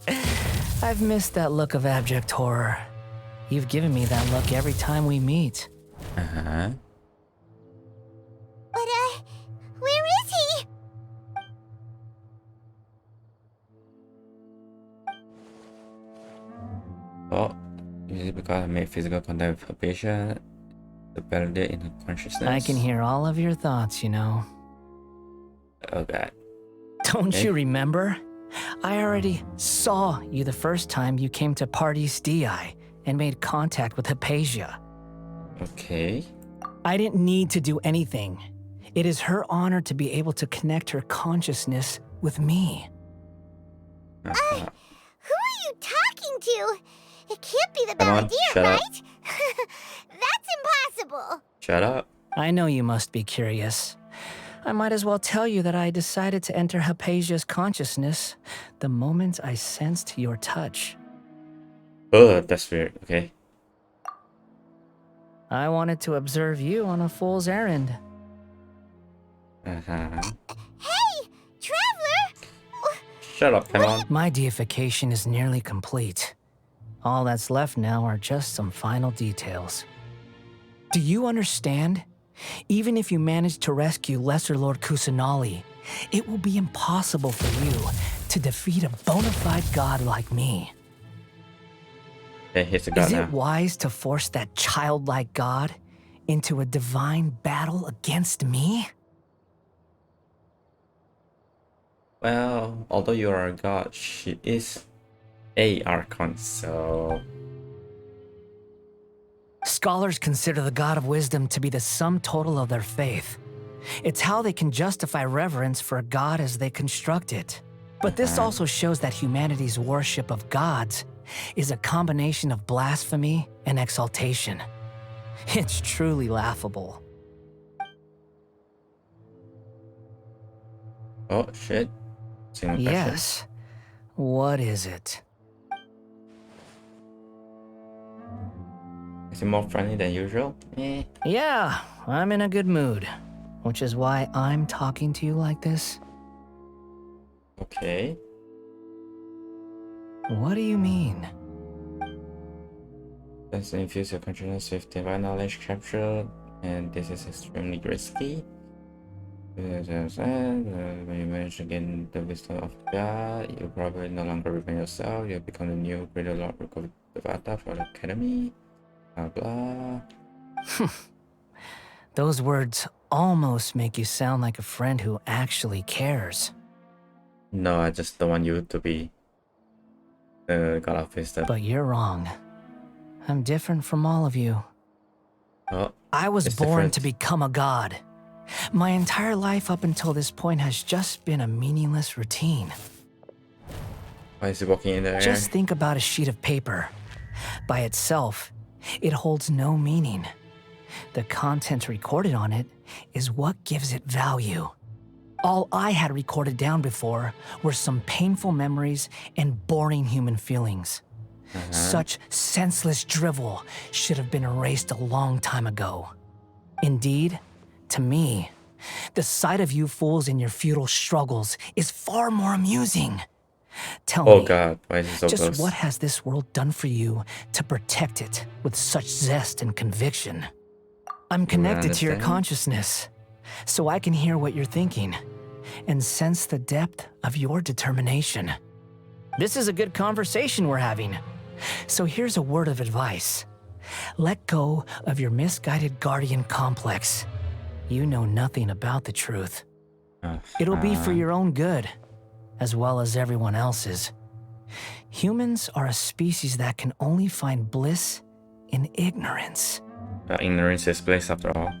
S2: here?
S9: I've missed that look of abject horror. You've given me that look every time we meet.
S1: Uh-huh.
S2: But, where is he?
S1: Oh, usually because I made physical contact with a patient, the Balladeer in her consciousness.
S9: I can hear all of your thoughts, you know.
S1: Oh god.
S9: Don't
S1: Okay.
S9: you remember? I already saw you the first time you came to Parties DI and made contact with Hypatia.
S1: Okay.
S9: I didn't need to do anything. It is her honor to be able to connect her consciousness with me.
S2: Who are you talking to? It can't be the
S1: Come on,
S2: Balladeer,
S1: shut up.
S2: right? That's impossible.
S1: Shut up.
S9: I know you must be curious. I might as well tell you that I decided to enter Hypatia's consciousness the moment I sensed your touch.
S1: Oh, that's weird. Okay.
S9: I wanted to observe you on a fool's errand.
S1: Uh-huh.
S2: Hey, Traveler!
S1: Shut up, come on.
S9: My deification is nearly complete. All that's left now are just some final details. Do you understand? Even if you manage to rescue Lesser Lord Kusanali, it will be impossible for you to defeat a bona fide god like me.
S1: Okay, here's the god
S9: Is
S1: now.
S9: it wise to force that childlike god into a divine battle against me?
S1: Well, although you are a god, she is a archon, so...
S9: Scholars consider the God of Wisdom to be the sum total of their faith. It's how they can justify reverence for a god as they construct it. But this also shows that humanity's worship of gods is a combination of blasphemy and exaltation. It's truly laughable.
S1: Oh, shit. Single question.
S9: Yes. What is it?
S1: Is it more friendly than usual? Eh.
S9: Yeah, I'm in a good mood, which is why I'm talking to you like this.
S1: Okay.
S9: What do you mean?
S1: Let's infuse your consciousness with divine knowledge capture, and this is extremely risky. When you manage to gain the wisdom of God, you probably no longer remain yourself. You become the new greater Lord of Devata for the Academy. Blah blah.
S9: Those words almost make you sound like a friend who actually cares.
S1: No, I just don't want you to be the god of wisdom.
S9: But you're wrong. I'm different from all of you.
S1: Oh,
S9: I was
S1: it's
S9: born
S1: different.
S9: to become a god. My entire life up until this point has just been a meaningless routine.
S1: Why is he walking in the air?
S9: Just think about a sheet of paper. By itself, it holds no meaning. The content recorded on it is what gives it value. All I had recorded down before were some painful memories and boring human feelings.
S12: Such senseless drivel should have been erased a long time ago. Indeed, to me, the sight of you fools in your futile struggles is far more amusing. Tell
S1: Oh
S12: me,
S1: god, why is it so
S12: just
S1: close?
S12: what has this world done for you to protect it with such zest and conviction? I'm connected to your
S1: understand?
S12: consciousness, so I can hear what you're thinking and sense the depth of your determination. This is a good conversation we're having. So here's a word of advice. Let go of your misguided guardian complex. You know nothing about the truth. It'll be for your own good, as well as everyone else's. Humans are a species that can only find bliss in ignorance.
S1: Ignorance is bliss after all.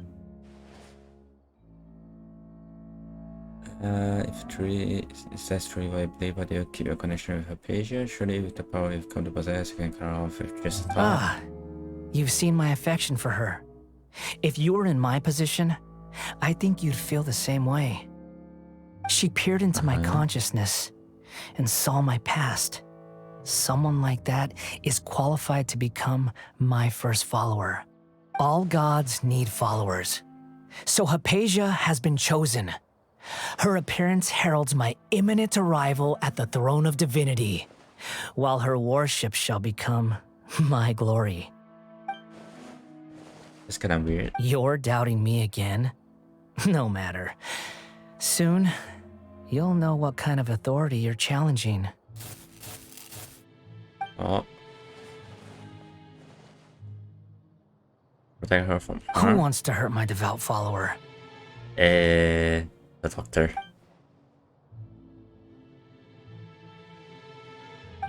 S1: If tree says tree I believe, but you keep your connection with Hypatia, surely with the power you've come to possess, you can cut off if just
S12: Ah, you've seen my affection for her. If you were in my position, I think you'd feel the same way. She peered into my consciousness and saw my past. Someone like that is qualified to become my first follower. All gods need followers. So Hypatia has been chosen. Her appearance heralds my imminent arrival at the throne of divinity, while her worship shall become my glory.
S1: It's kind of weird.
S12: You're doubting me again? No matter. Soon, you'll know what kind of authority you're challenging.
S1: Oh. Protect her from
S12: Who
S1: harm.
S12: wants to hurt my devout follower?
S1: The doctor.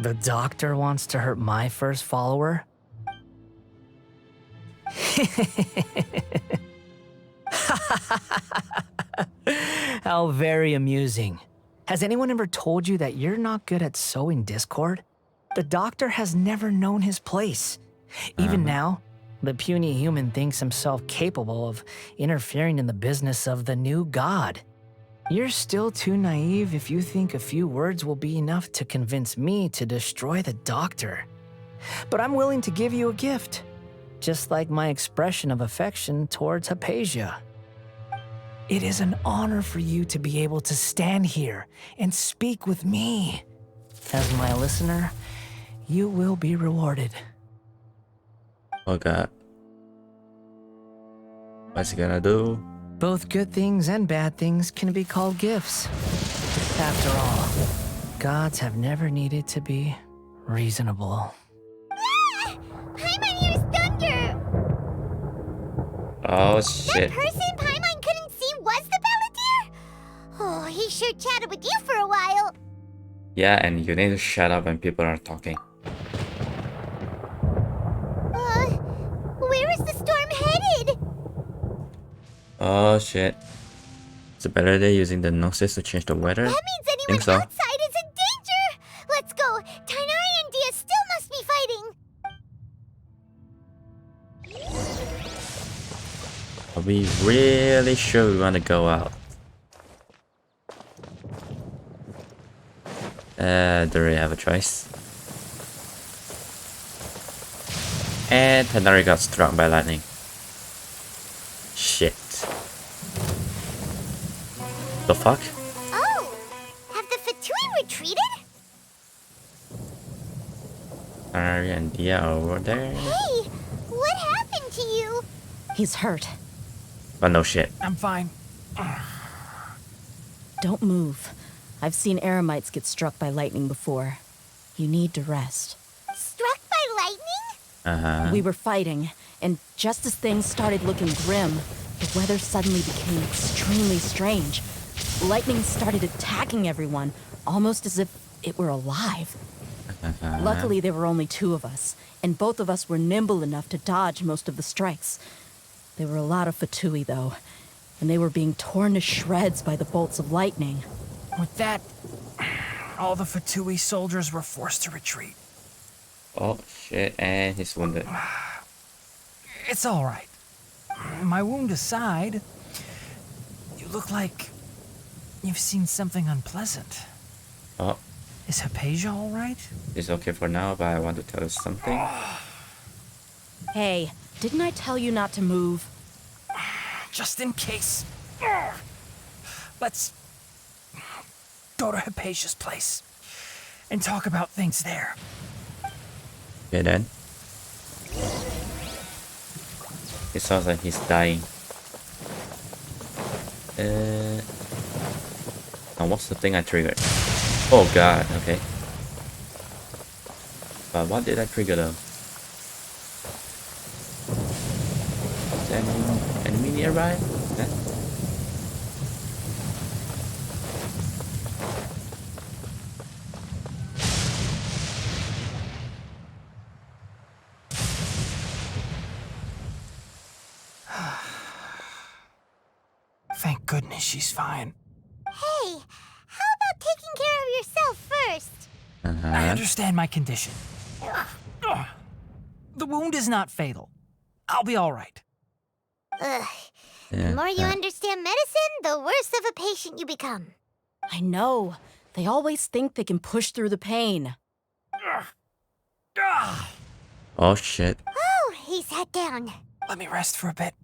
S12: The doctor wants to hurt my first follower? How very amusing. Has anyone ever told you that you're not good at sowing discord? The doctor has never known his place. Even now, the puny human thinks himself capable of interfering in the business of the new god. You're still too naive if you think a few words will be enough to convince me to destroy the doctor. But I'm willing to give you a gift, just like my expression of affection towards Hypatia. It is an honor for you to be able to stand here and speak with me. As my listener, you will be rewarded.
S1: Oh god. What's he gonna do?
S12: Both good things and bad things can be called gifts. After all, gods have never needed to be reasonable.
S2: Paimon hears thunder!
S1: Oh
S2: That
S1: shit.
S2: person Paimon couldn't see was the Balladeer? Oh, he sure chatted with you for a while.
S1: Yeah, and you need to shut up when people are talking.
S2: Where is the storm headed?
S1: Oh shit. It's a better day using the gnosis to change the weather?
S2: That means anyone
S1: Think so.
S2: outside is in danger! Let's go! Tainari and Dia still must be fighting!
S1: Are we really sure we want to go out? Don't really have a choice. And Tanari got struck by lightning. Shit. The fuck?
S2: Oh! Have the Fatui retreated?
S1: Tanari and Dia are over there.
S2: Hey! What happened to you?
S5: He's hurt.
S1: But no shit.
S12: I'm fine.
S5: Don't move. I've seen eremites get struck by lightning before. You need to rest.
S2: Struck by lightning?
S5: We were fighting, and just as things started looking grim, the weather suddenly became extremely strange. Lightning started attacking everyone, almost as if it were alive. Luckily, there were only two of us, and both of us were nimble enough to dodge most of the strikes. There were a lot of Fatui, though, and they were being torn to shreds by the bolts of lightning.
S12: With that, all the Fatui soldiers were forced to retreat.
S1: Oh shit, and he's wounded.
S12: It's all right. My wound aside, you look like you've seen something unpleasant.
S1: Oh.
S12: Is Hypatia all right?
S1: It's okay for now, but I want to tell you something.
S5: Hey, didn't I tell you not to move?
S12: Just in case. Let's go to Hypatia's place and talk about things there.
S1: Okay then. It sounds like he's dying. Now what's the thing I triggered? Oh god, okay. But what did I trigger though? Is there any enemy nearby? Huh?
S12: Thank goodness she's fine.
S2: Hey, how about taking care of yourself first?
S12: I understand my condition. The wound is not fatal. I'll be all right.
S2: Ugh. The more you understand medicine, the worse of a patient you become.
S5: I know. They always think they can push through the pain.
S1: Oh shit.
S2: Oh, he sat down.
S12: Let me rest for a bit.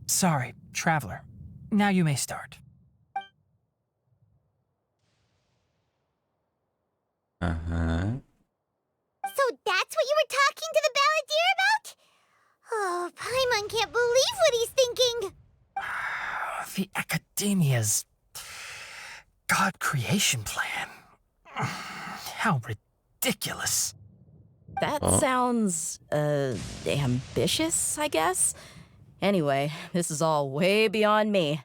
S12: Sorry, traveler. Now you may start.
S1: Uh-huh.
S2: So that's what you were talking to the balladeer about? Oh, Paimon can't believe what he's thinking.
S12: The Academia's God creation plan. How ridiculous.
S5: That sounds, ambitious, I guess? Anyway, this is all way beyond me.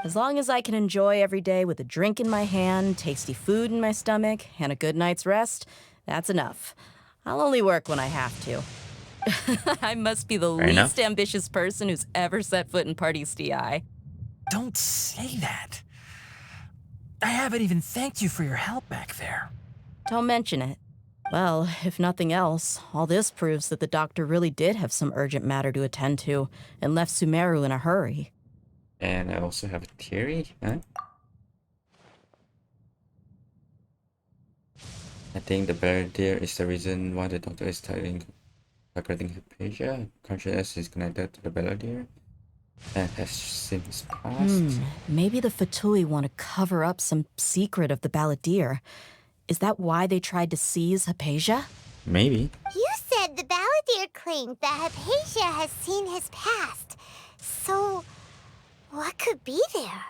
S5: As long as I can enjoy every day with a drink in my hand, tasty food in my stomach, and a good night's rest, that's enough. I'll only work when I have to. I must be the least ambitious person who's ever set foot in Party's DI.
S12: Don't say that. I haven't even thanked you for your help back there.
S5: Don't mention it. Well, if nothing else, all this proves that the doctor really did have some urgent matter to attend to and left Sumeru in a hurry.
S1: And I also have a theory, huh? I think the balladeer is the reason why the doctor is targeting Hypatia. Consciousness is connected to the balladeer and has since passed.
S5: Maybe the Fatui want to cover up some secret of the balladeer. Is that why they tried to seize Hypatia?
S1: Maybe.
S2: You said the balladeer claimed that Hypatia has seen his past. So, what could be there?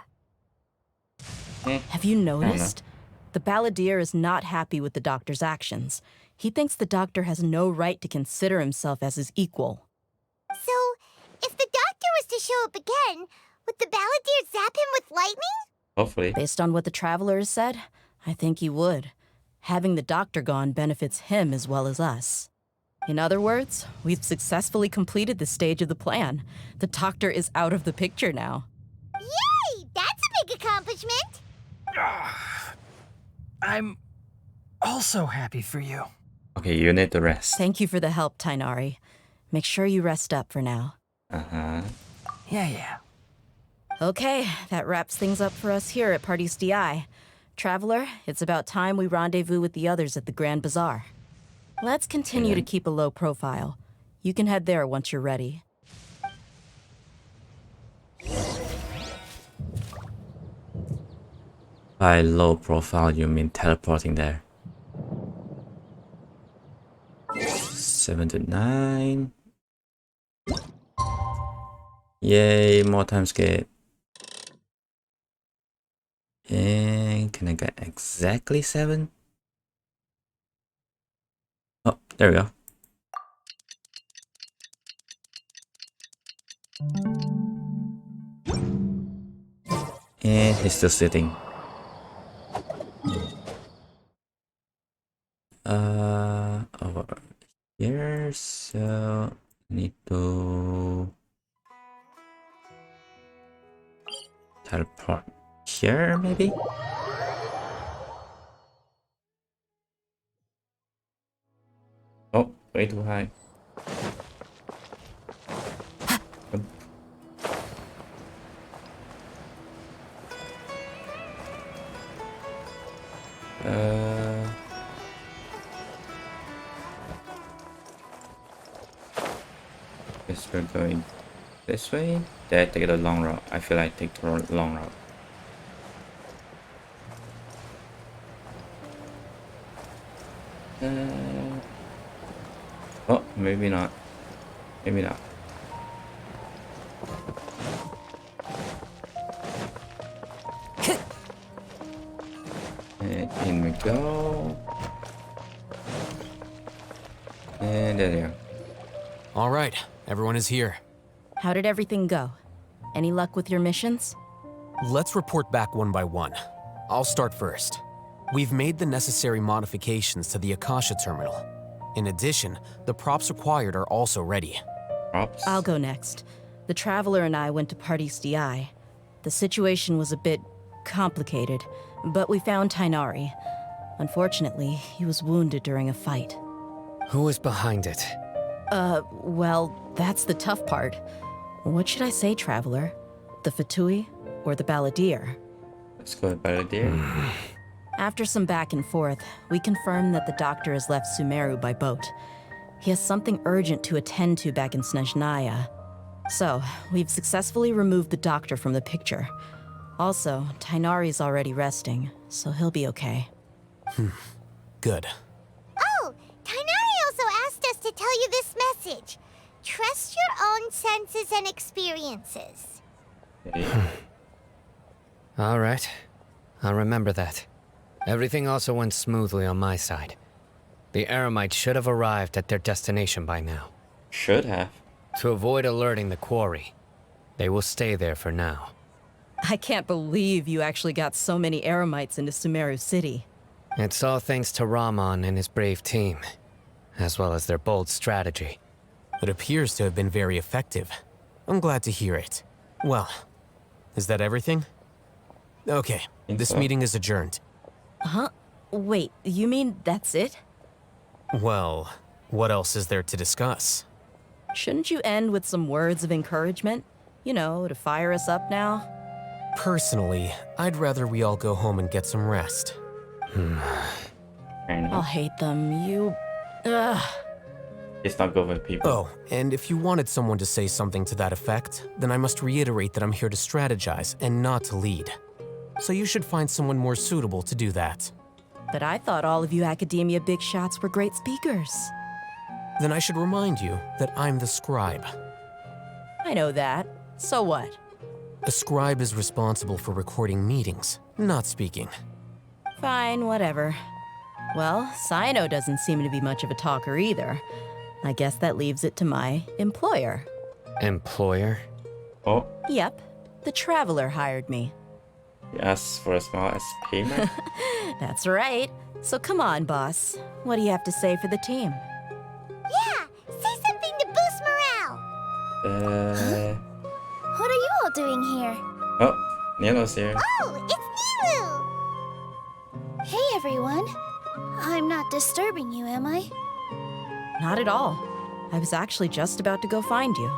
S5: Have you noticed? The balladeer is not happy with the doctor's actions. He thinks the doctor has no right to consider himself as his equal.
S2: So, if the doctor was to show up again, would the balladeer zap him with lightning?
S1: Hopefully.
S5: Based on what the traveler has said, I think he would. Having the doctor gone benefits him as well as us. In other words, we've successfully completed this stage of the plan. The doctor is out of the picture now.
S2: Yay! That's a big accomplishment!
S12: I'm also happy for you.
S1: Okay, you need to rest.
S5: Thank you for the help, Tainari. Make sure you rest up for now.
S1: Uh-huh.
S12: Yeah.
S5: Okay, that wraps things up for us here at Party's DI. Traveler, it's about time we rendezvous with the others at the Grand Bazaar. Let's continue to keep a low profile. You can head there once you're ready.
S1: By low profile, you mean teleporting there. 7 to 9. Yay, more time skip. And can I get exactly 7? Oh, there we go. And he's still sitting. Over here, so need to teleport here, maybe? Oh, way too high. Guess we're going this way. Did I take the long route? I feel like I take the long route. Oh, maybe not. Maybe not. And in we go. And there they are.
S4: All right, everyone is here.
S5: How did everything go? Any luck with your missions?
S4: Let's report back one by one. I'll start first. We've made the necessary modifications to the Akasha terminal. In addition, the props required are also ready.
S1: Props?
S5: I'll go next. The Traveler and I went to Party's DI. The situation was a bit complicated, but we found Tainari. Unfortunately, he was wounded during a fight.
S9: Who is behind it?
S5: Well, that's the tough part. What should I say, Traveler? The Fatui or the Balladeer?
S1: Let's go with Balladeer.
S5: After some back and forth, we confirmed that the doctor has left Sumeru by boat. He has something urgent to attend to back in Snezhnaya. So, we've successfully removed the doctor from the picture. Also, Tainari's already resting, so he'll be okay.
S4: Good.
S2: Oh, Tainari also asked us to tell you this message. Trust your own senses and experiences.
S9: All right. I'll remember that. Everything also went smoothly on my side. The Eremites should have arrived at their destination by now.
S1: Should have.
S9: To avoid alerting the quarry, they will stay there for now.
S5: I can't believe you actually got so many Eremites into Sumeru City.
S9: It's all thanks to Rahman and his brave team, as well as their bold strategy.
S4: It appears to have been very effective. I'm glad to hear it. Well, is that everything? Okay, this meeting is adjourned.
S5: Huh? Wait, you mean that's it?
S4: Well, what else is there to discuss?
S5: Shouldn't you end with some words of encouragement? You know, to fire us up now?
S4: Personally, I'd rather we all go home and get some rest.
S5: I'll hate them. You... Ugh.
S1: It's not good with people.
S4: Oh, and if you wanted someone to say something to that effect, then I must reiterate that I'm here to strategize and not to lead. So you should find someone more suitable to do that.
S5: But I thought all of you academia big shots were great speakers.
S4: Then I should remind you that I'm the scribe.
S5: I know that. So what?
S4: A scribe is responsible for recording meetings, not speaking.
S5: Fine, whatever. Well, Sino doesn't seem to be much of a talker either. I guess that leaves it to my employer.
S9: Employer?
S1: Oh.
S5: Yep. The Traveler hired me.
S1: You asked for a small as payment?
S5: That's right. So come on, boss. What do you have to say for the team?
S2: Yeah, say something to boost morale.
S17: What are you all doing here?
S1: Oh, Nilo's here.
S2: Oh, it's Nilu!
S17: Hey, everyone. I'm not disturbing you, am I?
S5: Not at all. I was actually just about to go find you.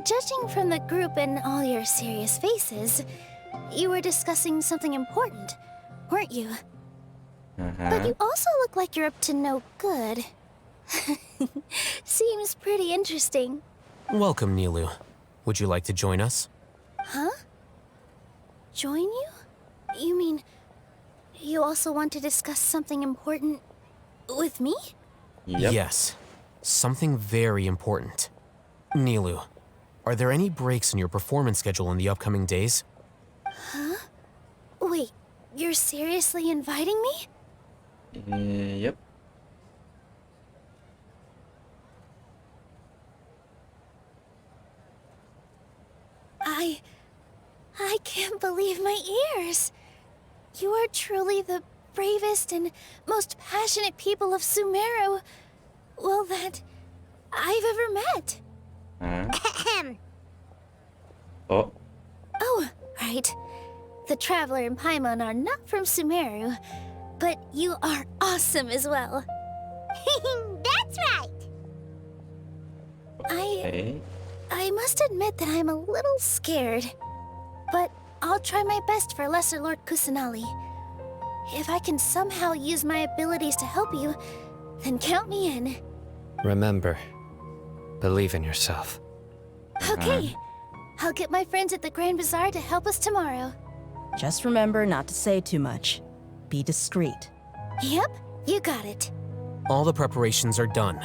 S17: Judging from the group and all your serious faces, you were discussing something important, weren't you? But you also look like you're up to no good. Seems pretty interesting.
S4: Welcome, Nilu. Would you like to join us?
S17: Huh? Join you? You mean you also want to discuss something important with me?
S1: Yep.
S4: Yes, something very important. Nilu, are there any breaks in your performance schedule in the upcoming days?
S17: Huh? Wait, you're seriously inviting me?
S1: Yep.
S17: I can't believe my ears. You are truly the bravest and most passionate people of Sumeru, well, that I've ever met.
S1: Oh.
S17: Oh, right. The Traveler and Paimon are not from Sumeru, but you are awesome as well.
S2: That's right.
S17: I must admit that I'm a little scared, but I'll try my best for Lesser Lord Kusanali. If I can somehow use my abilities to help you, then count me in.
S9: Remember, believe in yourself.
S17: Okay. I'll get my friends at the Grand Bazaar to help us tomorrow.
S5: Just remember not to say too much. Be discreet.
S17: Yep, you got it.
S4: All the preparations are done.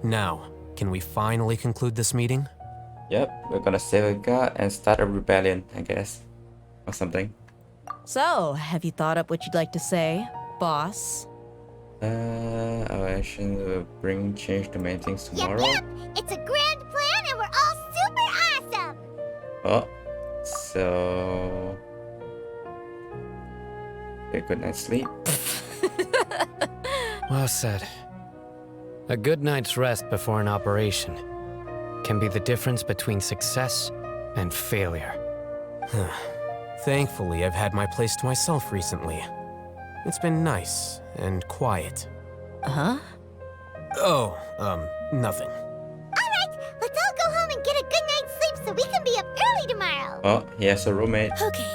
S4: Now, can we finally conclude this meeting?
S1: Yep, we're gonna save a god and start a rebellion, I guess. Or something.
S5: So, have you thought up what you'd like to say, boss?
S1: Our actions will bring change to many things tomorrow.
S2: Yep, it's a grand plan and we're all super awesome!
S1: Oh, so... a good night's sleep.
S9: Well said. A good night's rest before an operation can be the difference between success and failure.
S4: Thankfully, I've had my place to myself recently. It's been nice and quiet.
S5: Huh?
S4: Oh, nothing.
S2: Alright, let's all go home and get a good night's sleep so we can be up early tomorrow!
S1: Oh, he has a roommate.
S17: Okay.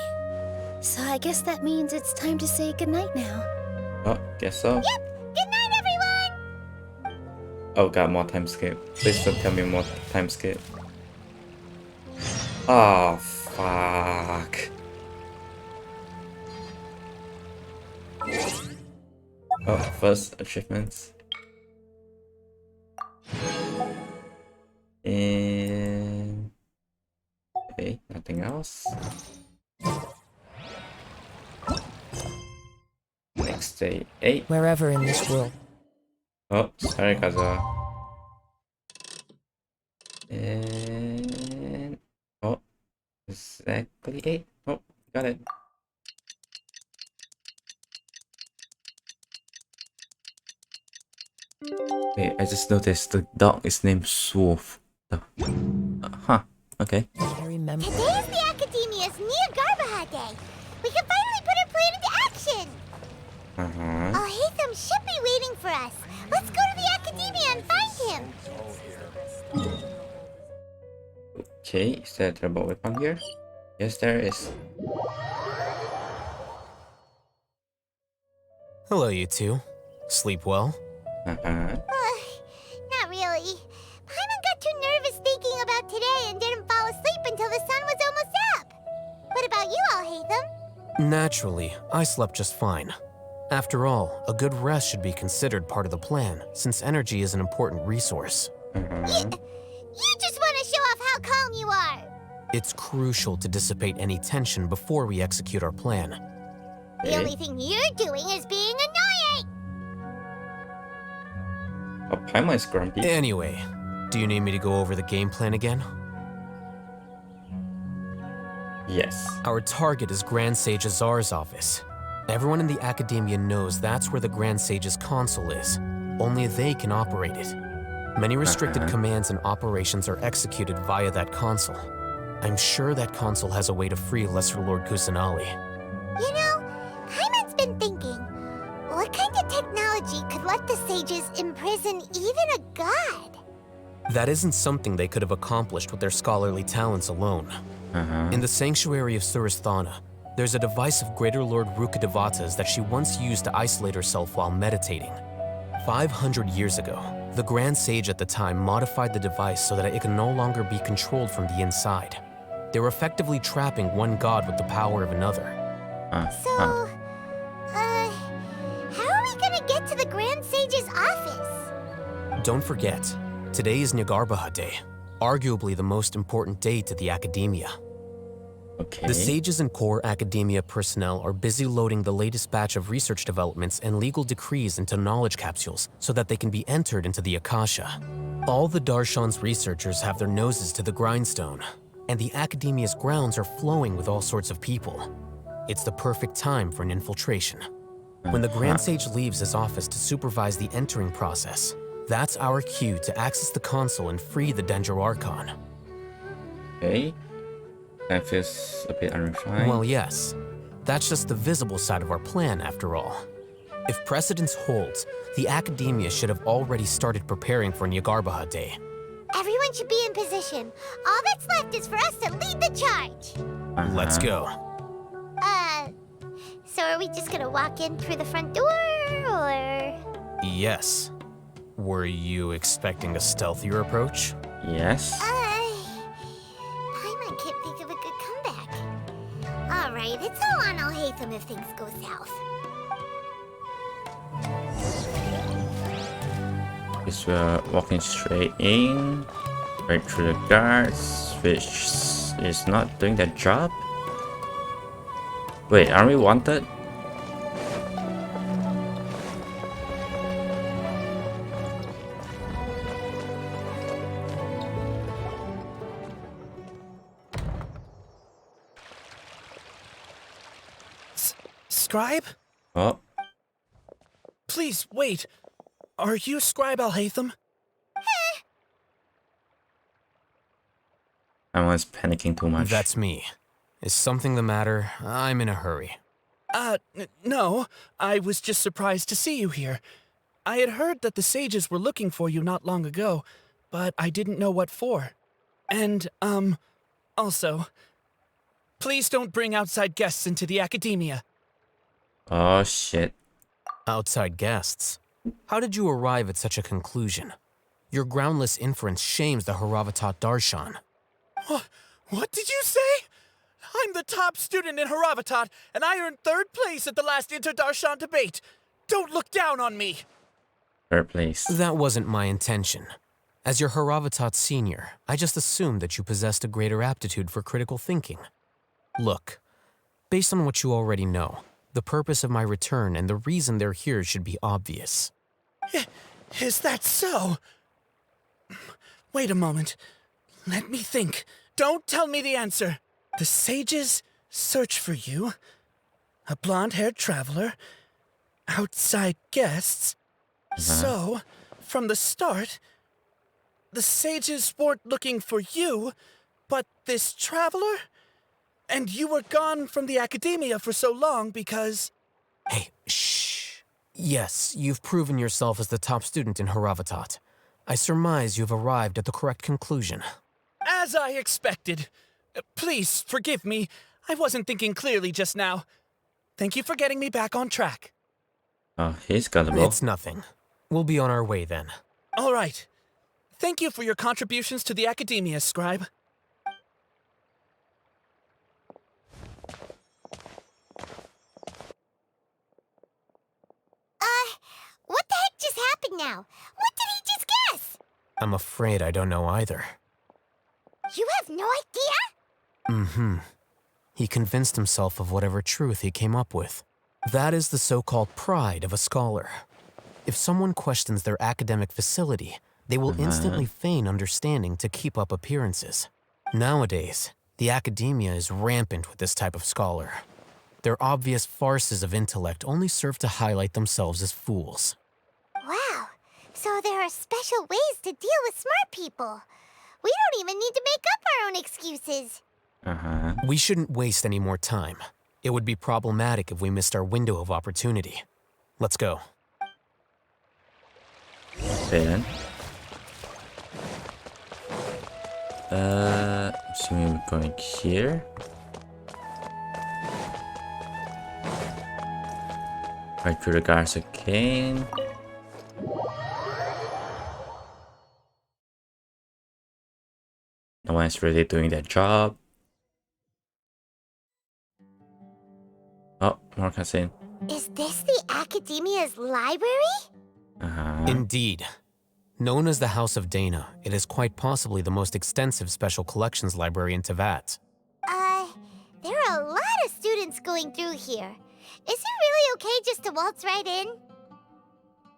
S17: So I guess that means it's time to say goodnight now.
S1: Oh, guess so.
S2: Yep, good night everyone!
S1: Oh god, more time skip. Please don't tell me more time skip. Oh, fuck. Oh, first achievements. And... okay, nothing else. Next day, 8.
S3: Wherever in this world.
S1: Oh, sorry, Kaza. And... oh, exactly 8. Oh, got it. Wait, I just noticed the dog is named Swoof. Huh, okay.
S3: I remember.
S2: Today is the Academia's Neogarbaha Day! We can finally put our plan into action!
S1: Uh-huh.
S2: Alhaitham should be waiting for us. Let's go to the Academia and find him!
S1: Okay, is there a turbo weapon here? Yes, there is.
S4: Hello, you two. Sleep well?
S1: Uh-huh.
S2: Not really. Paimon got too nervous thinking about today and didn't fall asleep until the sun was almost up. What about you, Alhaitham?
S4: Naturally, I slept just fine. After all, a good rest should be considered part of the plan, since energy is an important resource.
S2: You just want to show off how calm you are!
S4: It's crucial to dissipate any tension before we execute our plan.
S2: The only thing you're doing is being annoying!
S1: Oh, Paimon is grumpy.
S4: Anyway, do you need me to go over the game plan again?
S1: Yes.
S4: Our target is Grand Sage Azar's office. Everyone in the Academia knows that's where the Grand Sage's console is. Only they can operate it. Many restricted commands and operations are executed via that console. I'm sure that console has a way to free Lesser Lord Kusanali.
S2: You know, Paimon's been thinking, what kind of technology could let the sages imprison even a god?
S4: That isn't something they could have accomplished with their scholarly talents alone. In the Sanctuary of Suristhana, there's a device of Greater Lord Rukadevata's that she once used to isolate herself while meditating. 500 years ago, the Grand Sage at the time modified the device so that it could no longer be controlled from the inside. They were effectively trapping one god with the power of another.
S2: So, how are we gonna get to the Grand Sage's office?
S4: Don't forget, today is Nyargarbaha Day, arguably the most important day to the Academia.
S1: Okay.
S4: The sages and core Academia personnel are busy loading the latest batch of research developments and legal decrees into knowledge capsules so that they can be entered into the Akasha. All the Darshan's researchers have their noses to the grindstone, and the Academia's grounds are flowing with all sorts of people. It's the perfect time for an infiltration. When the Grand Sage leaves his office to supervise the entering process, that's our cue to access the console and free the Dendro Archon.
S1: Okay. That feels a bit unrefined.
S4: Well, yes. That's just the visible side of our plan, after all. If precedence holds, the Academia should have already started preparing for Nyargarbaha Day.
S2: Everyone should be in position. All that's left is for us to lead the charge.
S4: Let's go.
S2: So are we just gonna walk in through the front door, or...?
S4: Yes. Were you expecting a stealthier approach?
S1: Yes.
S2: Paimon can't think of a good comeback. Alright, it's all on Alhaitham if things go south.
S1: Guess we're walking straight in, right through the guards, which is not doing their job. Wait, aren't we wanted?
S18: Scribe?
S1: Oh,
S18: Please, wait. Are you Scribe Alhaitham?
S1: I was panicking too much.
S4: That's me. Is something the matter? I'm in a hurry.
S18: No. I was just surprised to see you here. I had heard that the sages were looking for you not long ago, but I didn't know what for. And, also, please don't bring outside guests into the academia.
S1: Oh shit.
S4: Outside guests? How did you arrive at such a conclusion? Your groundless inference shames the Haravatat Darshan.
S18: What did you say? I'm the top student in Haravatat, and I earned 3rd place at the last Inter-Darshan debate. Don't look down on me.
S1: Third place.
S4: That wasn't my intention. As your Haravatat senior, I just assumed that you possessed a greater aptitude for critical thinking. Look, based on what you already know, the purpose of my return and the reason they're here should be obvious.
S18: Is that so? Wait a moment. Let me think. Don't tell me the answer. The sages search for you. A blonde-haired traveler. Outside guests. So, from the start, the sages weren't looking for you, but this traveler? And you were gone from the academia for so long because...
S4: Hey, shh. Yes, you've proven yourself as the top student in Haravatat. I surmise you've arrived at the correct conclusion.
S18: As I expected. Please, forgive me. I wasn't thinking clearly just now. Thank you for getting me back on track.
S1: Oh, he's gullible.
S4: It's nothing. We'll be on our way then.
S18: All right. Thank you for your contributions to the academia, Scribe.
S2: What the heck just happened now? What did he just guess?
S4: I'm afraid I don't know either.
S2: You have no idea?
S4: Mm-hmm. He convinced himself of whatever truth he came up with. That is the so-called pride of a scholar. If someone questions their academic facility, they will instantly feign understanding to keep up appearances. Nowadays, the academia is rampant with this type of scholar. Their obvious farces of intellect only serve to highlight themselves as fools.
S2: Wow. So there are special ways to deal with smart people. We don't even need to make up our own excuses.
S4: We shouldn't waste any more time. It would be problematic if we missed our window of opportunity. Let's go.
S1: Then. Assuming we're going here. Right through the guards again. No one's really doing their job. Oh, more cutscene.
S2: Is this the Academia's library?
S4: Indeed. Known as the House of Dana, it is quite possibly the most extensive special collections library in Teyvat.
S2: There are a lot of students going through here. Is it really okay just to waltz right in?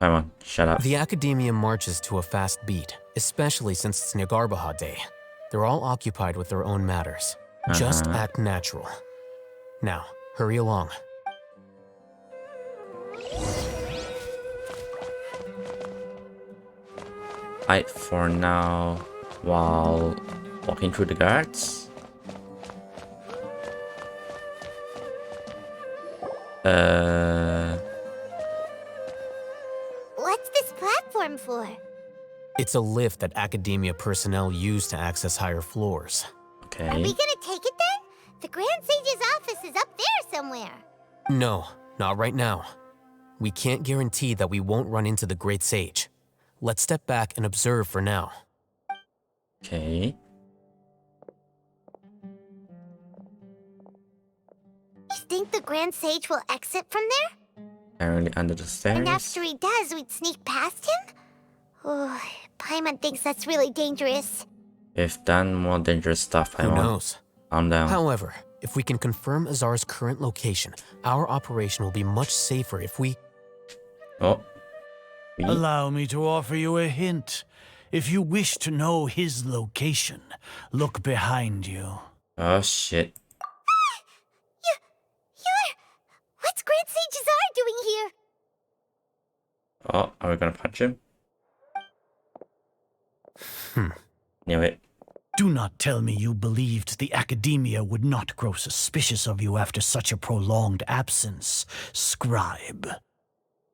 S1: Come on, shut up.
S4: The Academia marches to a fast beat, especially since it's Nagarbaha Day. They're all occupied with their own matters. Just act natural. Now, hurry along.
S1: Hide for now while walking through the guards.
S2: What's this platform for?
S4: It's a lift that Academia personnel use to access higher floors.
S1: Okay.
S2: Are we gonna take it then? The Grand Sage's office is up there somewhere.
S4: No, not right now. We can't guarantee that we won't run into the Great Sage. let's step back and observe for now.
S1: Okay.
S2: You think the Grand Sage will exit from there?
S1: Apparently under the stairs.
S2: And after he does, we'd sneak past him? Oh, Paimon thinks that's really dangerous.
S1: We've done more dangerous stuff,
S4: Who knows?
S1: Calm down.
S4: However, if we can confirm Azar's current location, our operation will be much safer if we...
S1: Oh.
S19: Allow me to offer you a hint. If you wish to know his location, look behind you.
S1: Oh, shit.
S2: What's Grand Sage Azar doing here?
S1: Oh, are we gonna punch him? Knew it.
S19: Do not tell me you believed the Academia would not grow suspicious of you after such a prolonged absence, scribe.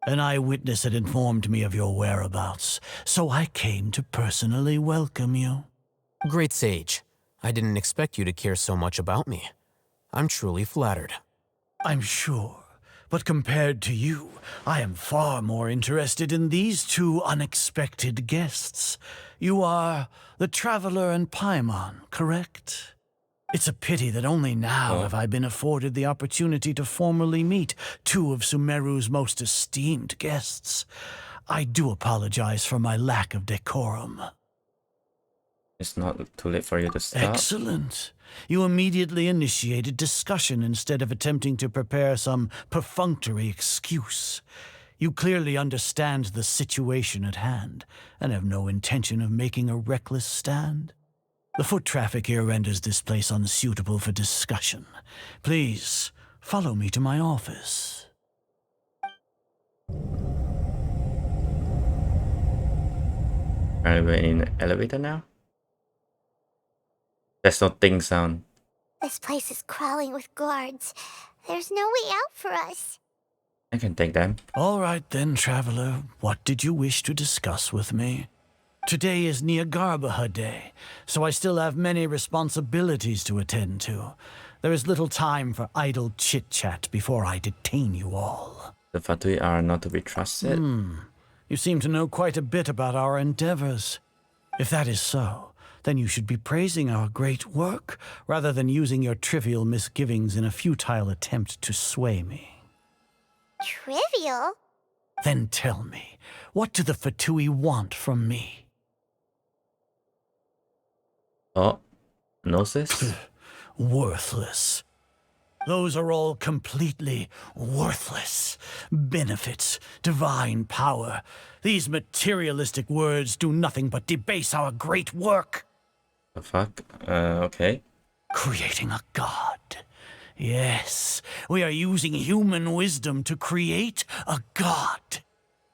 S19: An eyewitness had informed me of your whereabouts, so I came to personally welcome you.
S4: Great Sage, I didn't expect you to care so much about me. I'm truly flattered.
S19: I'm sure, but compared to you, I am far more interested in these two unexpected guests. You are the Traveler and Paimon, correct? It's a pity that only now have I been afforded the opportunity to formally meet two of Sumeru's most esteemed guests. I do apologize for my lack of decorum.
S1: It's not too late for you to stop.
S19: Excellent. You immediately initiated discussion instead of attempting to prepare some perfunctory excuse. You clearly understand the situation at hand and have no intention of making a reckless stand. The foot traffic here renders this place unsuitable for discussion. Please, follow me to my office.
S1: Are we in the elevator now? There's no ding sound.
S2: This place is crawling with guards. There's no way out for us.
S1: I can take them.
S19: All right then, Traveler. What did you wish to discuss with me? Today is Niagarbaha Day, so I still have many responsibilities to attend to. There is little time for idle chit-chat before I detain you all.
S1: The Fatui are not to be trusted.
S19: You seem to know quite a bit about our endeavors. If that is so, then you should be praising our great work, rather than using your trivial misgivings in a futile attempt to sway me.
S2: Trivial?
S19: Then tell me, what do the Fatui want from me?
S1: Oh, Gnosis?
S19: Worthless. Those are all completely worthless. Benefits, divine power. These materialistic words do nothing but debase our great work.
S1: The fuck? Okay.
S19: Creating a god. Yes, we are using human wisdom to create a god.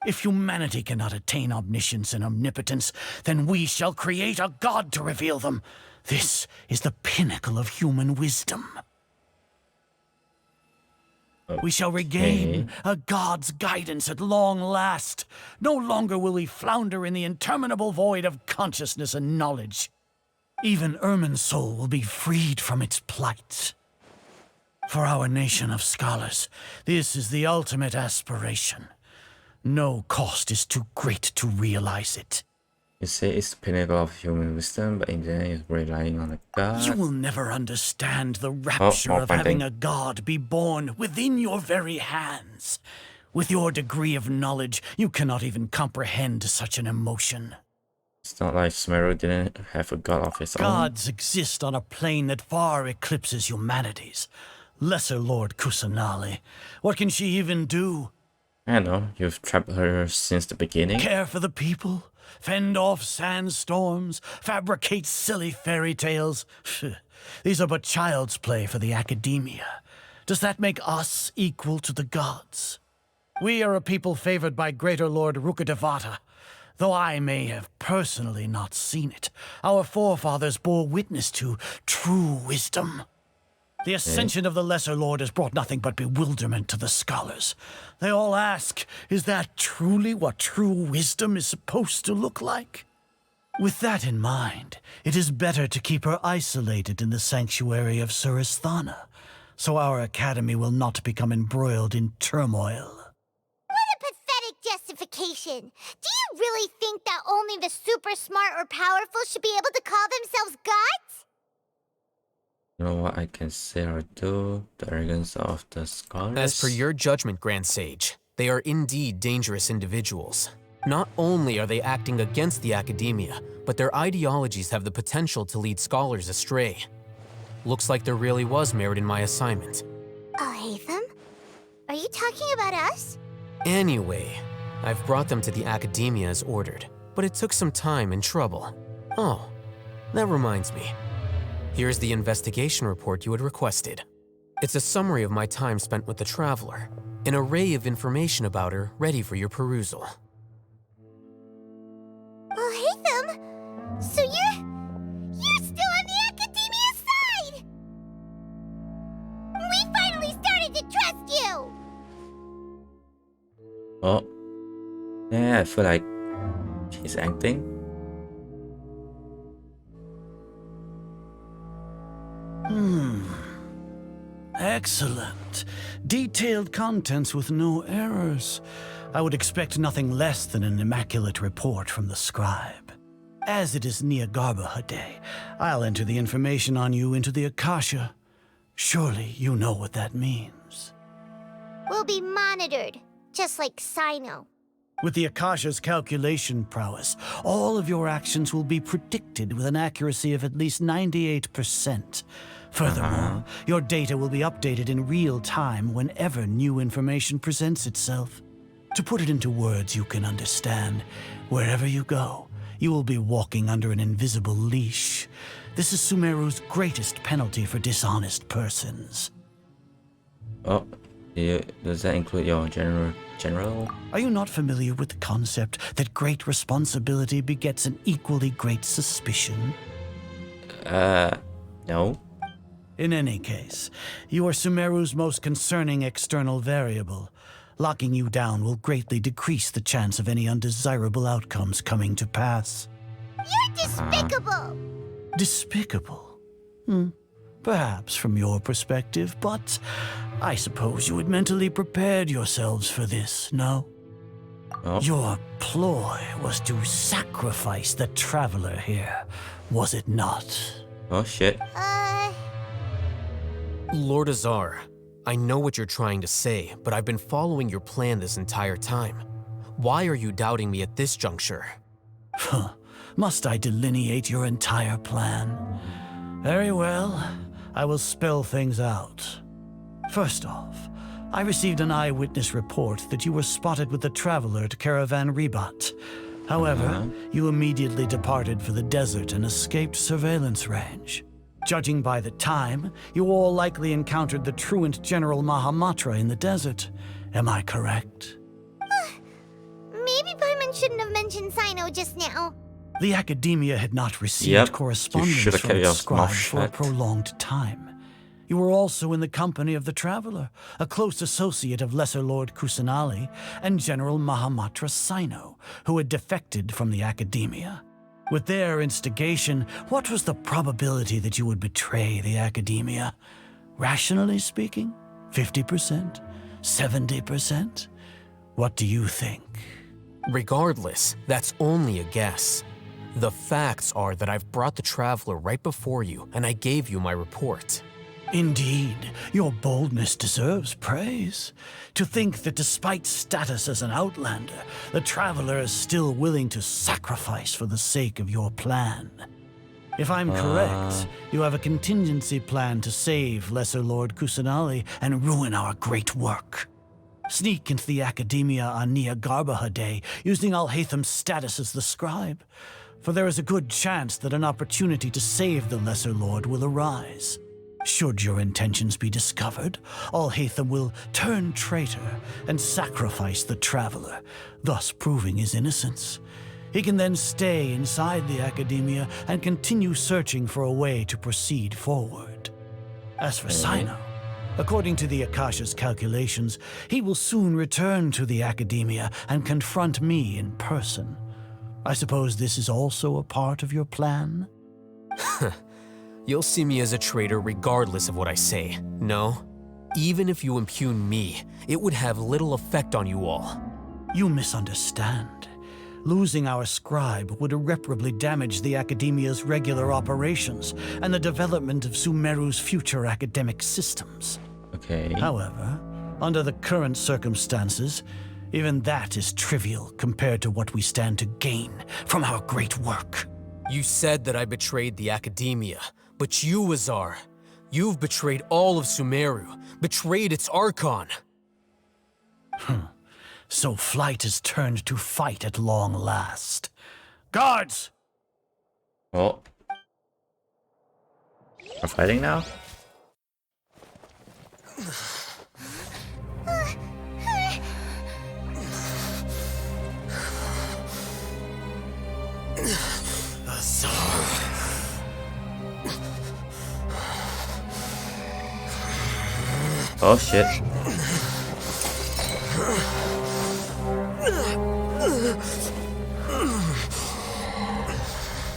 S19: If humanity cannot attain omniscience and omnipotence, then we shall create a god to reveal them. This is the pinnacle of human wisdom. We shall regain a god's guidance at long last. No longer will we flounder in the interminable void of consciousness and knowledge. Even Ermin's soul will be freed from its plight. For our nation of scholars, this is the ultimate aspiration. No cost is too great to realize it.
S1: You say it's the pinnacle of human wisdom, but in the end it's relying on a god.
S19: You will never understand the rapture of having a god be born within your very hands. With your degree of knowledge, you cannot even comprehend such an emotion.
S1: It's not like Sumeru didn't have a god of his own.
S19: Gods exist on a plane that far eclipses humanity's. Lesser Lord Kusanali, what can she even do?
S1: I know, you've trapped her since the beginning.
S19: Care for the people? Fend off sandstorms? Fabricate silly fairy tales? These are but child's play for the Academia. Does that make us equal to the gods? We are a people favored by Greater Lord Rukkhadevata. Though I may have personally not seen it, our forefathers bore witness to true wisdom. The ascension of the Lesser Lord has brought nothing but bewilderment to the scholars. They all ask, is that truly what true wisdom is supposed to look like? With that in mind, it is better to keep her isolated in the sanctuary of Suristhana, so our academy will not become embroiled in turmoil.
S2: What a pathetic justification! classification. Do you really think that only the super smart or powerful should be able to call themselves gods?
S1: You know what I can say or do? The arrogance of the scholars.
S4: As per your judgment, Grand Sage, they are indeed dangerous individuals. Not only are they acting against the academia, but their ideologies have the potential to lead scholars astray. Looks like there really was merit in my assignment.
S2: Alhaitham? Are you talking about us?
S4: Anyway, I've brought them to the academia as ordered, but it took some time and trouble. Oh, that reminds me. Here's the investigation report you had requested. It's a summary of my time spent with the Traveler, an array of information about her ready for your perusal.
S2: Alhaitham? So you're still on the academia side! We finally started to trust you!
S1: Oh. Yeah, I feel like she's acting.
S19: Excellent. Detailed contents with no errors. I would expect nothing less than an immaculate report from the scribe. As it is Niagarbaha Day, I'll enter the information on you into the Akasha. Surely you know what that means.
S2: We'll be monitored, just like Sino.
S19: With the Akasha's calculation prowess, all of your actions will be predicted with an accuracy of at least 98%. Furthermore, your data will be updated in real time whenever new information presents itself. To put it into words you can understand, wherever you go, you will be walking under an invisible leash. This is Sumeru's greatest penalty for dishonest persons.
S1: Oh, does that include your general?
S19: Are you not familiar with the concept that great responsibility begets an equally great suspicion?
S1: No.
S19: In any case, you are Sumeru's most concerning external variable. Locking you down will greatly decrease the chance of any undesirable outcomes coming to pass.
S2: You're despicable!
S19: Despicable? Perhaps from your perspective, but I suppose you had mentally prepared yourselves for this, no?
S1: Oh.
S19: Your ploy was to sacrifice the Traveler here, was it not?
S1: Oh shit.
S4: Lord Azar, I know what you're trying to say, but I've been following your plan this entire time. Why are you doubting me at this juncture?
S19: Must I delineate your entire plan? Very well, I will spell things out. First off, I received an eyewitness report that you were spotted with the Traveler to Caravan Rebat. However, you immediately departed for the desert and escaped surveillance range. Judging by the time, you all likely encountered the truant General Mahamatra in the desert. Am I correct?
S2: Maybe Paimon shouldn't have mentioned Sino just now.
S19: The Academia had not received correspondence from its scribe for a
S1: shut.
S19: prolonged time. You were also in the company of the Traveler, a close associate of Lesser Lord Kusanali and General Mahamatra Sino, who had defected from the Academia. With their instigation, what was the probability that you would betray the Academia? Rationally speaking, 50%? 70%? What do you think?
S4: Regardless, that's only a guess. The facts are that I've brought the Traveler right before you, and I gave you my report.
S19: Indeed, your boldness deserves praise. To think that despite status as an outlander, the Traveler is still willing to sacrifice for the sake of your plan. If I'm correct, you have a contingency plan to save Lesser Lord Kusanali and ruin our great work. Sneak into the Academia on Niagarbaha Day using Alhaitham's status as the scribe, for there is a good chance that an opportunity to save the Lesser Lord will arise. Should your intentions be discovered, Alhaitham will turn traitor and sacrifice the Traveler, thus proving his innocence. He can then stay inside the Academia and continue searching for a way to proceed forward. As for Sino, according to the Akasha's calculations, he will soon return to the Academia and confront me in person. I suppose this is also a part of your plan?
S4: You'll see me as a traitor regardless of what I say, no? Even if you impugn me, it would have little effect on you all.
S19: You misunderstand. Losing our scribe would irreparably damage the Academia's regular operations and the development of Sumeru's future academic systems.
S1: Okay.
S19: However, under the current circumstances, even that is trivial compared to what we stand to gain from our great work.
S4: You said that I betrayed the Academia, but you, Azar, you've betrayed all of Sumeru, betrayed its Archon.
S19: So flight is turned to fight at long last. Guards!
S1: Oh. We're fighting now? Oh shit.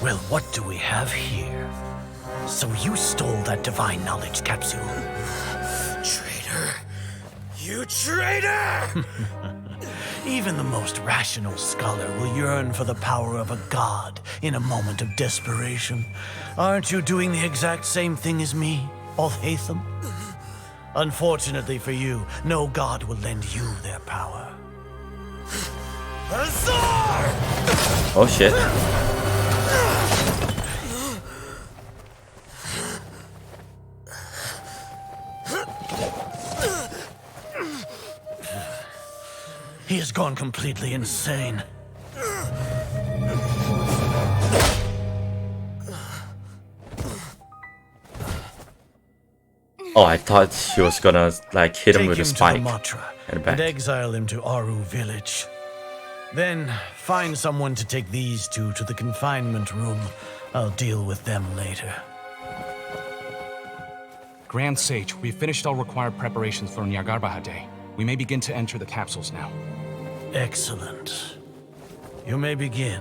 S19: Well, what do we have here? So you stole that divine knowledge capsule. Traitor! You traitor! Even the most rational scholar will yearn for the power of a god in a moment of desperation. Aren't you doing the exact same thing as me, Alhaitham? Unfortunately for you, no god will lend you their power. Azar!
S1: Oh shit.
S19: He has gone completely insane.
S1: Oh, I thought she was gonna like hit him with a spike.
S19: Take him to the Matra
S1: at the back.
S19: and exile him to Aru village. Then find someone to take these two to the confinement room. I'll deal with them later.
S20: Grand Sage, we've finished all required preparations for Nyargarbaha Day. We may begin to enter the capsules now.
S19: Excellent. You may begin.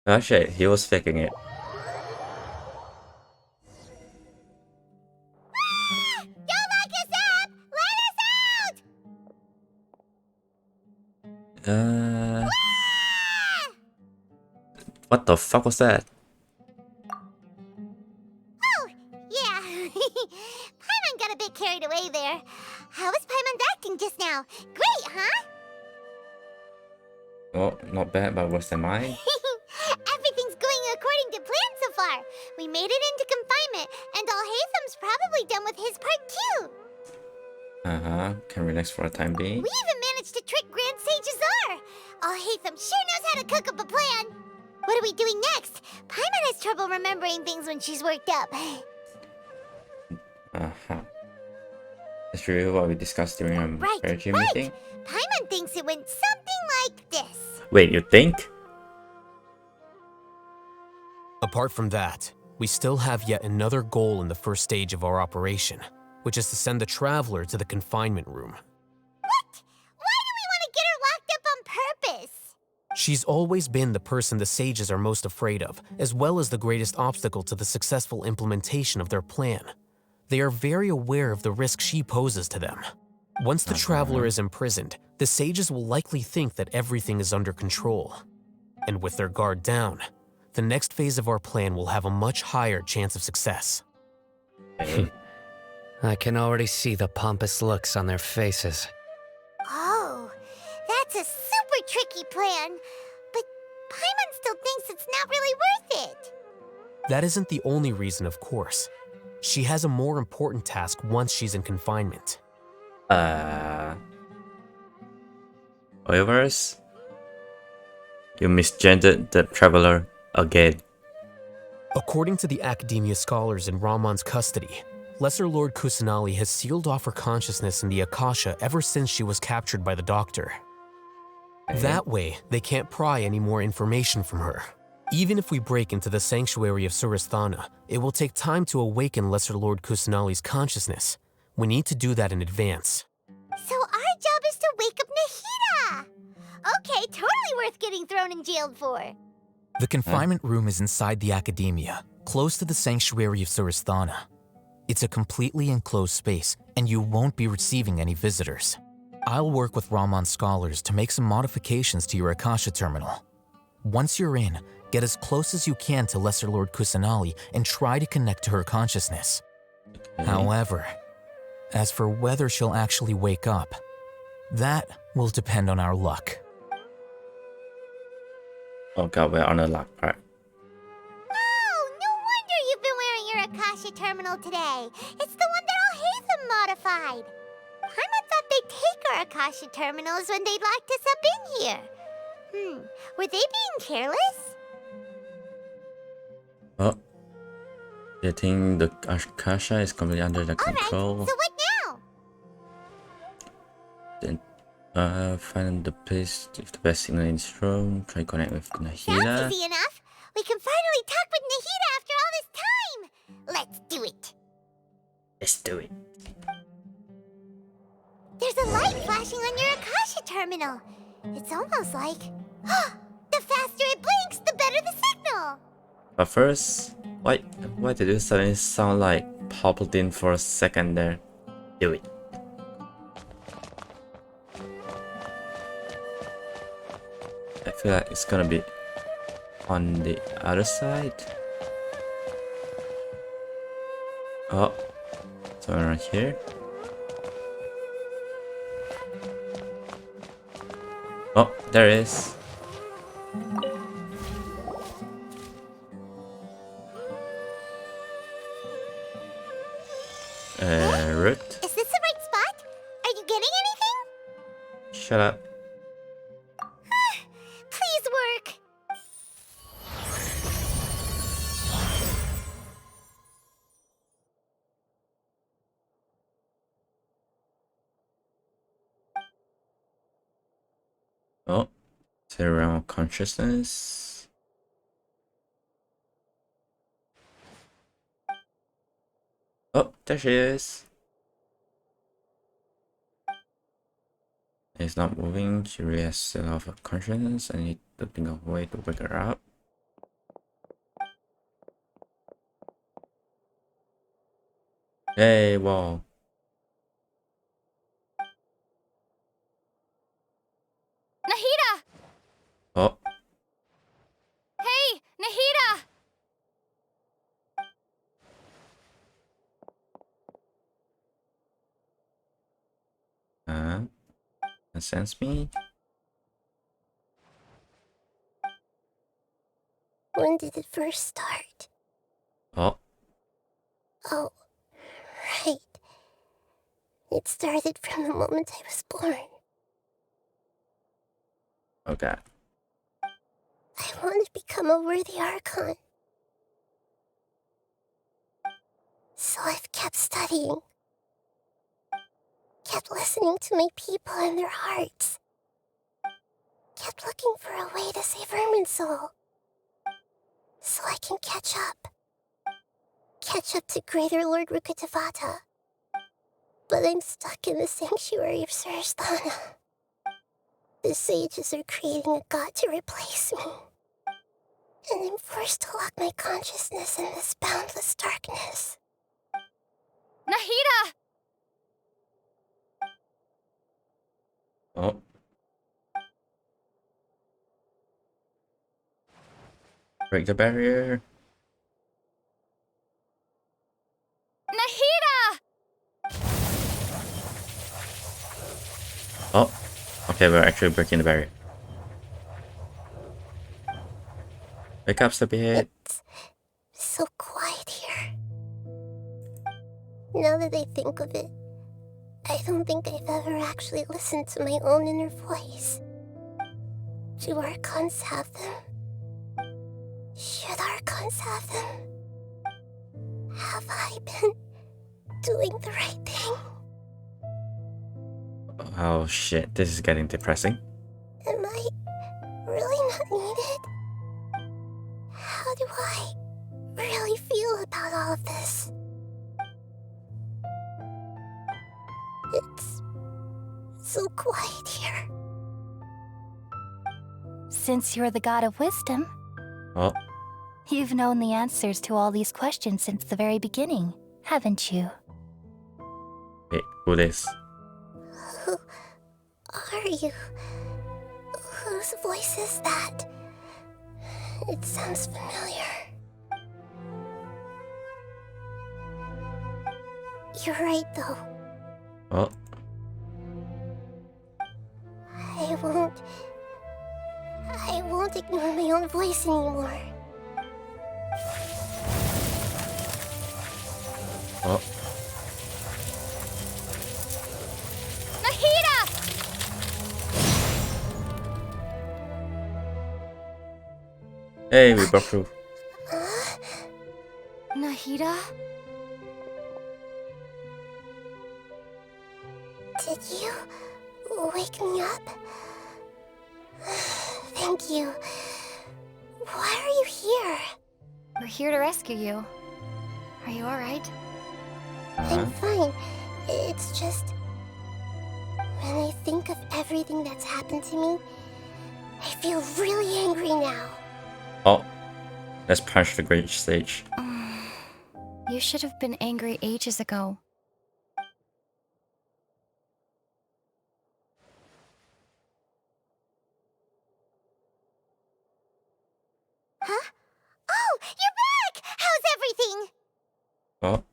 S1: Oh shit, he was faking it. What the fuck was that?
S2: Oh, yeah. Paimon got a bit carried away there. How is Paimon acting just now? Great, huh?
S1: Oh, not bad, but worse than mine.
S2: Everything's going according to plan so far. We made it into confinement, and Alhaitham's probably done with his part too.
S1: Can relax for a time being.
S2: We even managed to trick Grand Sage Azar. Alhaitham sure knows how to cook up a plan. What are we doing next? Paimon has trouble remembering things when she's worked up.
S1: Let's review what we discussed during our strategy meeting.
S2: Paimon thinks it went something like this.
S1: Wait, you think?
S4: Apart from that, we still have yet another goal in the first stage of our operation, which is to send the Traveler to the confinement room.
S2: What? Why do we want to get her locked up on purpose?
S4: She's always been the person the sages are most afraid of, as well as the greatest obstacle to the successful implementation of their plan. They are very aware of the risk she poses to them. Once the Traveler is imprisoned, the sages will likely think that everything is under control. And with their guard down, the next phase of our plan will have a much higher chance of success.
S9: I can already see the pompous looks on their faces.
S2: Oh, that's a super tricky plan. But Paimon still thinks it's not really worth it.
S4: That isn't the only reason, of course. She has a more important task once she's in confinement.
S1: Oilverse? You misgendered the Traveler again.
S4: According to the Academia scholars in Ramon's custody, Lesser Lord Kusanali has sealed off her consciousness in the Akasha ever since she was captured by the Doctor. That way, they can't pry any more information from her. Even if we break into the sanctuary of Surasthana, it will take time to awaken Lesser Lord Kusanali's consciousness. We need to do that in advance.
S2: So our job is to wake up Nahida. Okay, totally worth getting thrown in jail for.
S10: The confinement room is inside the academia, close to the sanctuary of Surasthana. It's a completely enclosed space, and you won't be receiving any visitors. I'll work with Raman scholars to make some modifications to your Akasha terminal. Once you're in, get as close as you can to Lesser Lord Kusanali and try to connect to her consciousness. However, as for whether she'll actually wake up, that will depend on our luck.
S1: Oh god, we're on the luck part.
S2: Oh, no wonder you've been wearing your Akasha terminal today. It's the one that Al-Haytham modified. Paimon thought they'd take our Akasha terminals when they locked us up in here. Were they being careless?
S1: Oh. You think the Akasha is completely under the control?
S2: Alright, so what now?
S1: Then, find the place with the best signal in this room. Try connect with Nahida.
S2: Sounds easy enough. We can finally talk with Nahida after all this time. Let's do it.
S1: Let's do it.
S2: There's a light flashing on your Akasha terminal. It's almost like... the faster it blinks, the better the signal.
S1: But first, why did you suddenly sound like Palpatine for a second there? Do it. I feel like it's gonna be on the other side. Oh, so right here. Oh, there it is. Root.
S2: Is this the right spot? Are you getting anything?
S1: Shut up.
S2: Please work.
S1: Oh, it's the realm of consciousness. Oh, there she is. It's not moving. She really has still have a consciousness. I need to think of a way to wake her up. Hey, whoa.
S17: Nahida!
S1: Oh,
S17: Hey, Nahida!
S1: that sense me.
S2: When did it first start?
S1: Oh,
S2: Oh, right. It started from the moment I was born.
S1: okay.
S2: I want to become a worthy Archon. So I've kept studying. Kept listening to my people and their hearts. Kept looking for a way to save Irminsul. So I can catch up. Catch up to Greater Lord Rukkhadevata. But I'm stuck in the sanctuary of Surasthana. The sages are creating a god to replace me. And I'm forced to lock my consciousness in this boundless darkness.
S17: Nahida!
S1: Oh. Break the barrier.
S17: Nahida!
S1: Oh, okay, we're actually breaking the barrier. Wake up, sleepyhead.
S2: It's so quiet here. Now that I think of it, I don't think I've ever actually listened to my own inner voice. Do Archons have them? Should Archons have them? Have I been doing the right thing?
S1: Oh shit, this is getting depressing.
S2: Am I really not needed? How do I really feel about all of this? It's so quiet here.
S17: Since you're the god of wisdom,
S1: Oh,
S17: you've known the answers to all these questions since the very beginning, haven't you?
S1: wait, who this?
S2: Who are you? Whose voice is that? It sounds familiar. You're right, though.
S1: Oh,
S2: I won't ignore my own voice anymore.
S1: oh.
S17: Nahida!
S1: Hey, we broke through.
S17: Nahida?
S2: Did you wake me up? Thank you. Why are you here?
S17: We're here to rescue you. Are you alright?
S2: I'm fine. It's just... when I think of everything that's happened to me, I feel really angry now.
S1: Oh, let's punch the great stage.
S17: You should have been angry ages ago.
S2: Huh? Oh, you're back! How's everything?
S1: Oh,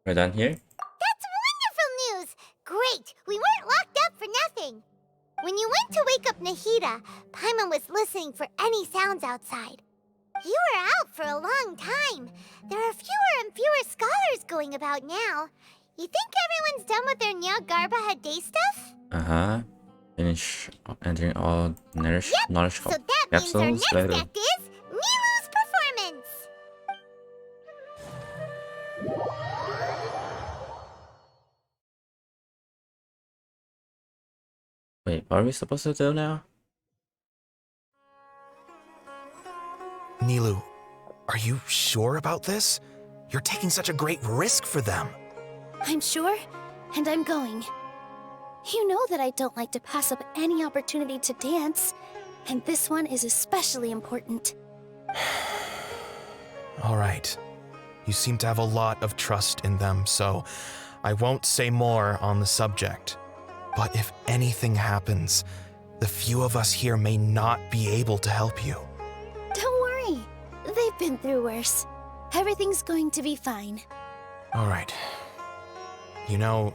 S1: we're done here?
S2: That's wonderful news! Great! We weren't locked up for nothing. When you went to wake up Nahida, Paimon was listening for any sounds outside. You were out for a long time. There are fewer and fewer scholars going about now. You think everyone's done with their Nyagarbaha day stuff?
S1: Uh-huh. Finish entering all knowledge
S2: So that means our
S1: capsules
S2: next
S1: later.
S2: act is Nilu's performance!
S1: Wait, what are we supposed to do now?
S10: Nilu, are you sure about this? You're taking such a great risk for them.
S17: I'm sure, and I'm going. You know that I don't like to pass up any opportunity to dance, and this one is especially important.
S10: All right. You seem to have a lot of trust in them, so I won't say more on the subject. But if anything happens, the few of us here may not be able to help you.
S17: Don't worry. They've been through worse. Everything's going to be fine.
S10: All right. You know,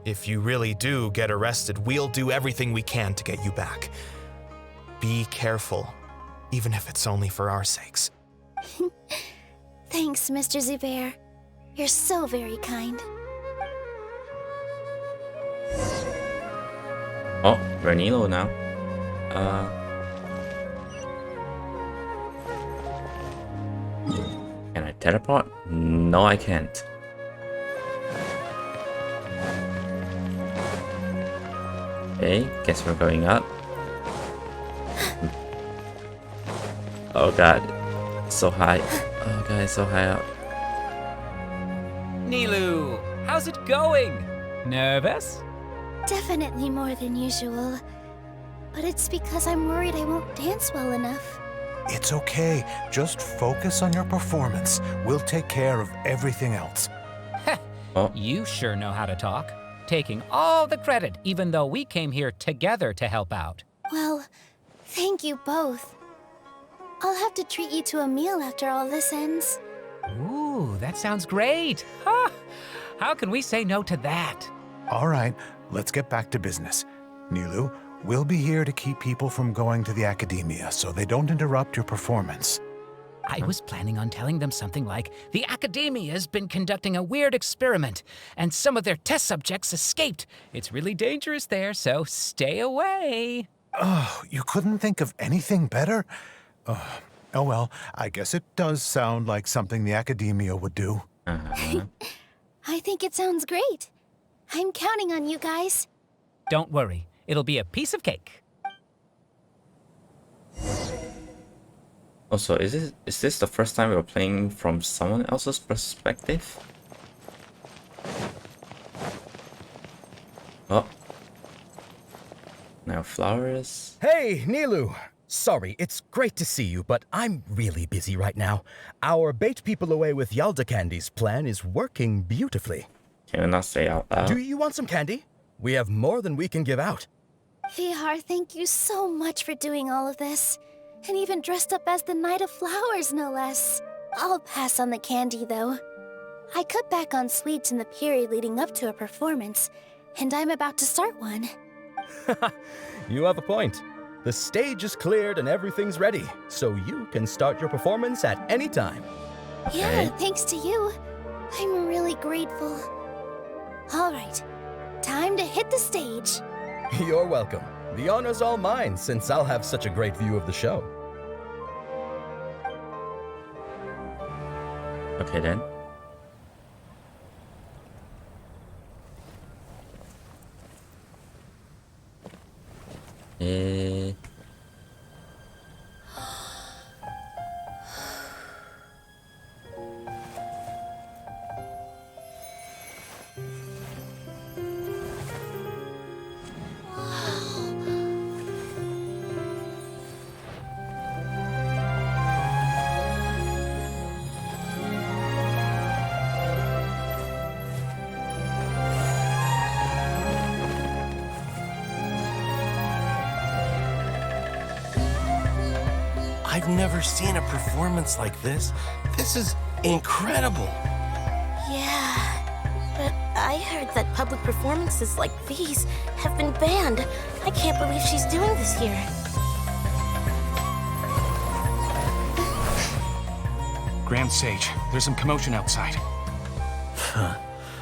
S10: if you really do get arrested, we'll do everything we can to get you back. Be careful, even if it's only for our sakes.
S17: Thanks, Mr. Zubair. You're so very kind.
S1: Oh, we're Nilo now. Can I teleport? No, I can't. Okay, guess we're going up. Oh god, so high. Oh god, it's so high up.
S21: Nilu, how's it going? Nervous?
S17: Definitely more than usual. But it's because I'm worried I won't dance well enough.
S22: It's okay. Just focus on your performance. We'll take care of everything else.
S21: You sure know how to talk. Taking all the credit, even though we came here together to help out.
S17: Well, thank you both. I'll have to treat you to a meal after all this ends.
S21: Ooh, that sounds great. Ha! How can we say no to that?
S22: All right, let's get back to business. Nilu, we'll be here to keep people from going to the academia so they don't interrupt your performance.
S21: I was planning on telling them something like, the academia's been conducting a weird experiment, and some of their test subjects escaped. It's really dangerous there, so stay away.
S22: Oh, you couldn't think of anything better? Oh well, I guess it does sound like something the academia would do.
S17: I think it sounds great. I'm counting on you guys.
S21: Don't worry, it'll be a piece of cake.
S1: Also, is this the first time we're playing from someone else's perspective? Oh. Now flowers.
S23: Hey, Nilu.
S6: Sorry, it's great to see you, but I'm really busy right now. Our bait people away with Yalda candies plan is working beautifully.
S1: Can you not say out loud?
S6: Do you want some candy? We have more than we can give out.
S17: Vihar, thank you so much for doing all of this. And even dressed up as the Knight of Flowers, no less. I'll pass on the candy, though. I cut back on sweets in the period leading up to a performance, and I'm about to start one.
S6: You have a point. The stage is cleared and everything's ready, so you can start your performance at any time.
S17: Yeah, thanks to you. I'm really grateful. All right, time to hit the stage.
S6: You're welcome. The honor's all mine, since I'll have such a great view of the show.
S1: Okay then.
S7: I've never seen a performance like this. This is incredible.
S23: Yeah, but I heard that public performances like these have been banned. I can't believe she's doing this here.
S20: Grand Sage, there's some commotion outside.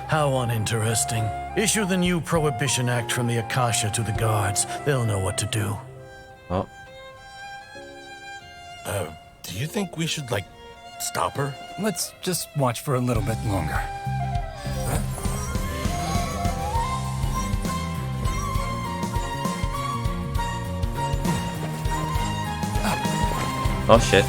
S19: How uninteresting. Issue the new Prohibition Act from the Akasha to the guards. They'll know what to do.
S1: Oh.
S7: Do you think we should, stop her?
S24: Let's just watch for a little bit longer.
S1: Oh shit.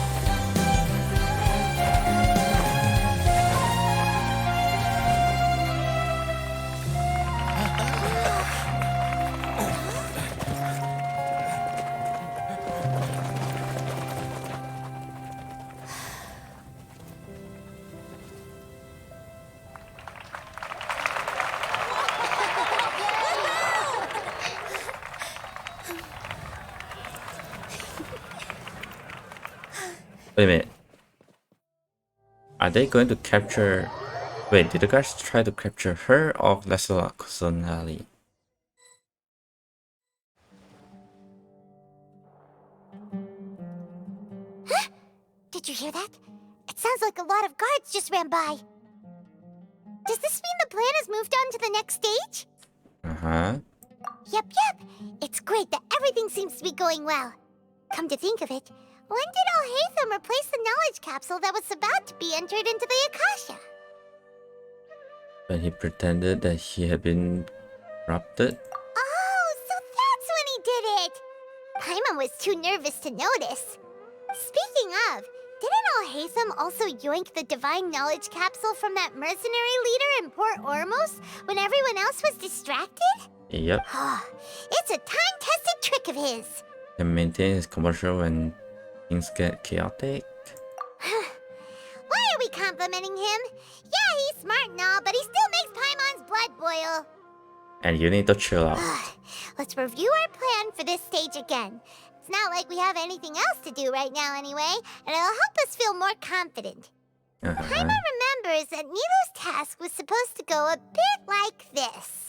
S1: Wait a minute. Are they going to capture... Wait, did the guards try to capture her or Leslie Sonali?
S2: Huh? Did you hear that? It sounds like a lot of guards just ran by. Does this mean the plan has moved on to the next stage?
S1: Uh-huh.
S2: Yep. It's great that everything seems to be going well. Come to think of it, when did Alhaitham replace the knowledge capsule that was about to be entered into the Akasha?
S1: When he pretended that he had been corrupted?
S2: Oh, so that's when he did it! Paimon was too nervous to notice. Speaking of, didn't Alhaitham also yoink the divine knowledge capsule from that mercenary leader in Port Ormos when everyone else was distracted?
S1: Yep.
S2: It's a time-tested trick of his.
S1: Can maintain his composure when things get chaotic.
S2: Why are we complimenting him? Yeah, he's smart and all, but he still makes Paimon's blood boil.
S1: And you need to chill out.
S2: Let's review our plan for this stage again. It's not like we have anything else to do right now anyway, and it'll help us feel more confident. Paimon remembers that Nilu's task was supposed to go a bit like this.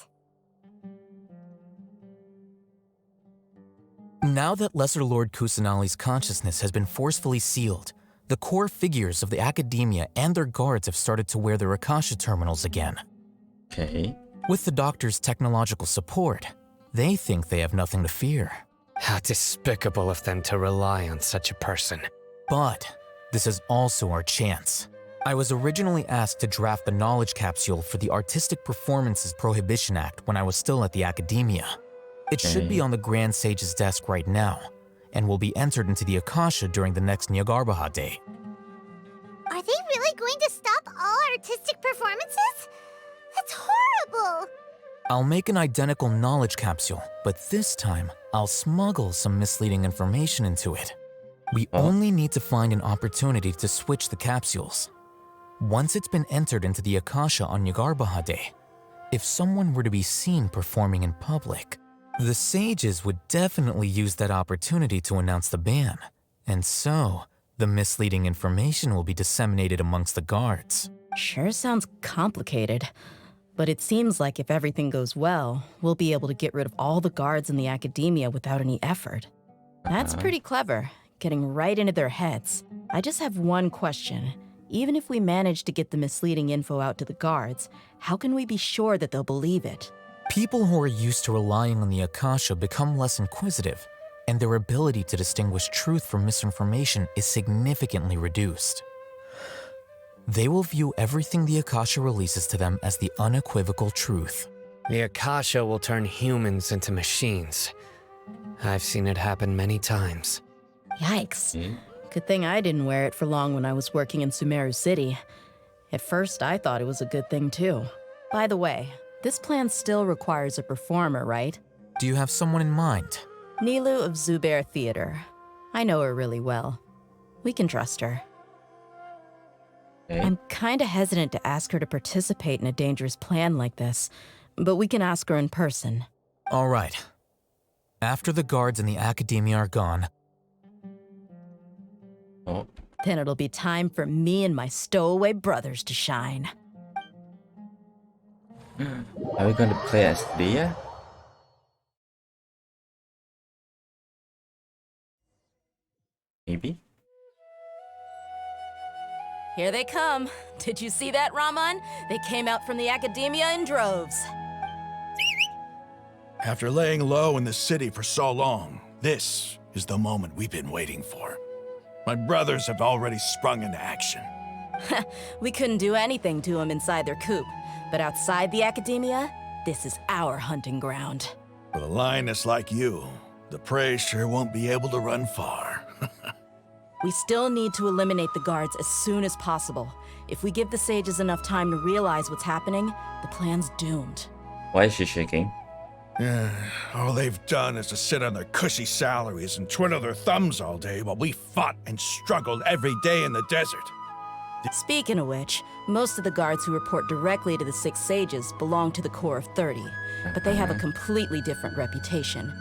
S10: Now that Lesser Lord Kusanali's consciousness has been forcefully sealed, the core figures of the academia and their guards have started to wear their Akasha terminals again.
S1: Okay.
S10: With the doctor's technological support, they think they have nothing to fear.
S9: How despicable of them to rely on such a person.
S10: But this is also our chance. I was originally asked to draft the knowledge capsule for the Artistic Performances Prohibition Act when I was still at the academia. It should be on the Grand Sage's desk right now, and will be entered into the Akasha during the next Nyargarbaha Day.
S2: Are they really going to stop all artistic performances? That's horrible!
S10: I'll make an identical knowledge capsule, but this time, I'll smuggle some misleading information into it. We only need to find an opportunity to switch the capsules. Once it's been entered into the Akasha on Yagarbaha Day, if someone were to be seen performing in public, the sages would definitely use that opportunity to announce the ban, and so the misleading information will be disseminated amongst the guards.
S5: Sure sounds complicated, but it seems like if everything goes well, we'll be able to get rid of all the guards in the academia without any effort. That's pretty clever, getting right into their heads. I just have one question. Even if we manage to get the misleading info out to the guards, how can we be sure that they'll believe it?
S10: People who are used to relying on the Akasha become less inquisitive, and their ability to distinguish truth from misinformation is significantly reduced. They will view everything the Akasha releases to them as the unequivocal truth.
S9: The Akasha will turn humans into machines. I've seen it happen many times.
S5: Yikes. Good thing I didn't wear it for long when I was working in Sumeru City. At first, I thought it was a good thing too. By the way, this plan still requires a performer, right?
S10: Do you have someone in mind?
S5: Nilu of Zubair Theater. I know her really well. We can trust her. I'm kinda hesitant to ask her to participate in a dangerous plan like this, but we can ask her in person.
S10: All right. After the guards in the academia are gone,
S5: then it'll be time for me and my stowaway brothers to shine.
S1: Are we going to play as Dia? Maybe?
S5: Here they come. Did you see that, Raman? They came out from the academia in droves.
S19: After laying low in the city for so long, this is the moment we've been waiting for. My brothers have already sprung into action.
S5: We couldn't do anything to them inside their coop, but outside the academia, this is our hunting ground.
S19: With a lioness like you, the prey sure won't be able to run far.
S5: We still need to eliminate the guards as soon as possible. If we give the sages enough time to realize what's happening, the plan's doomed.
S1: Why is she shaking?
S19: All they've done is to sit on their cushy salaries and twiddle their thumbs all day while we fought and struggled every day in the desert.
S5: Speaking of which, most of the guards who report directly to the Six Sages belong to the Corps of 30, but they have a completely different reputation.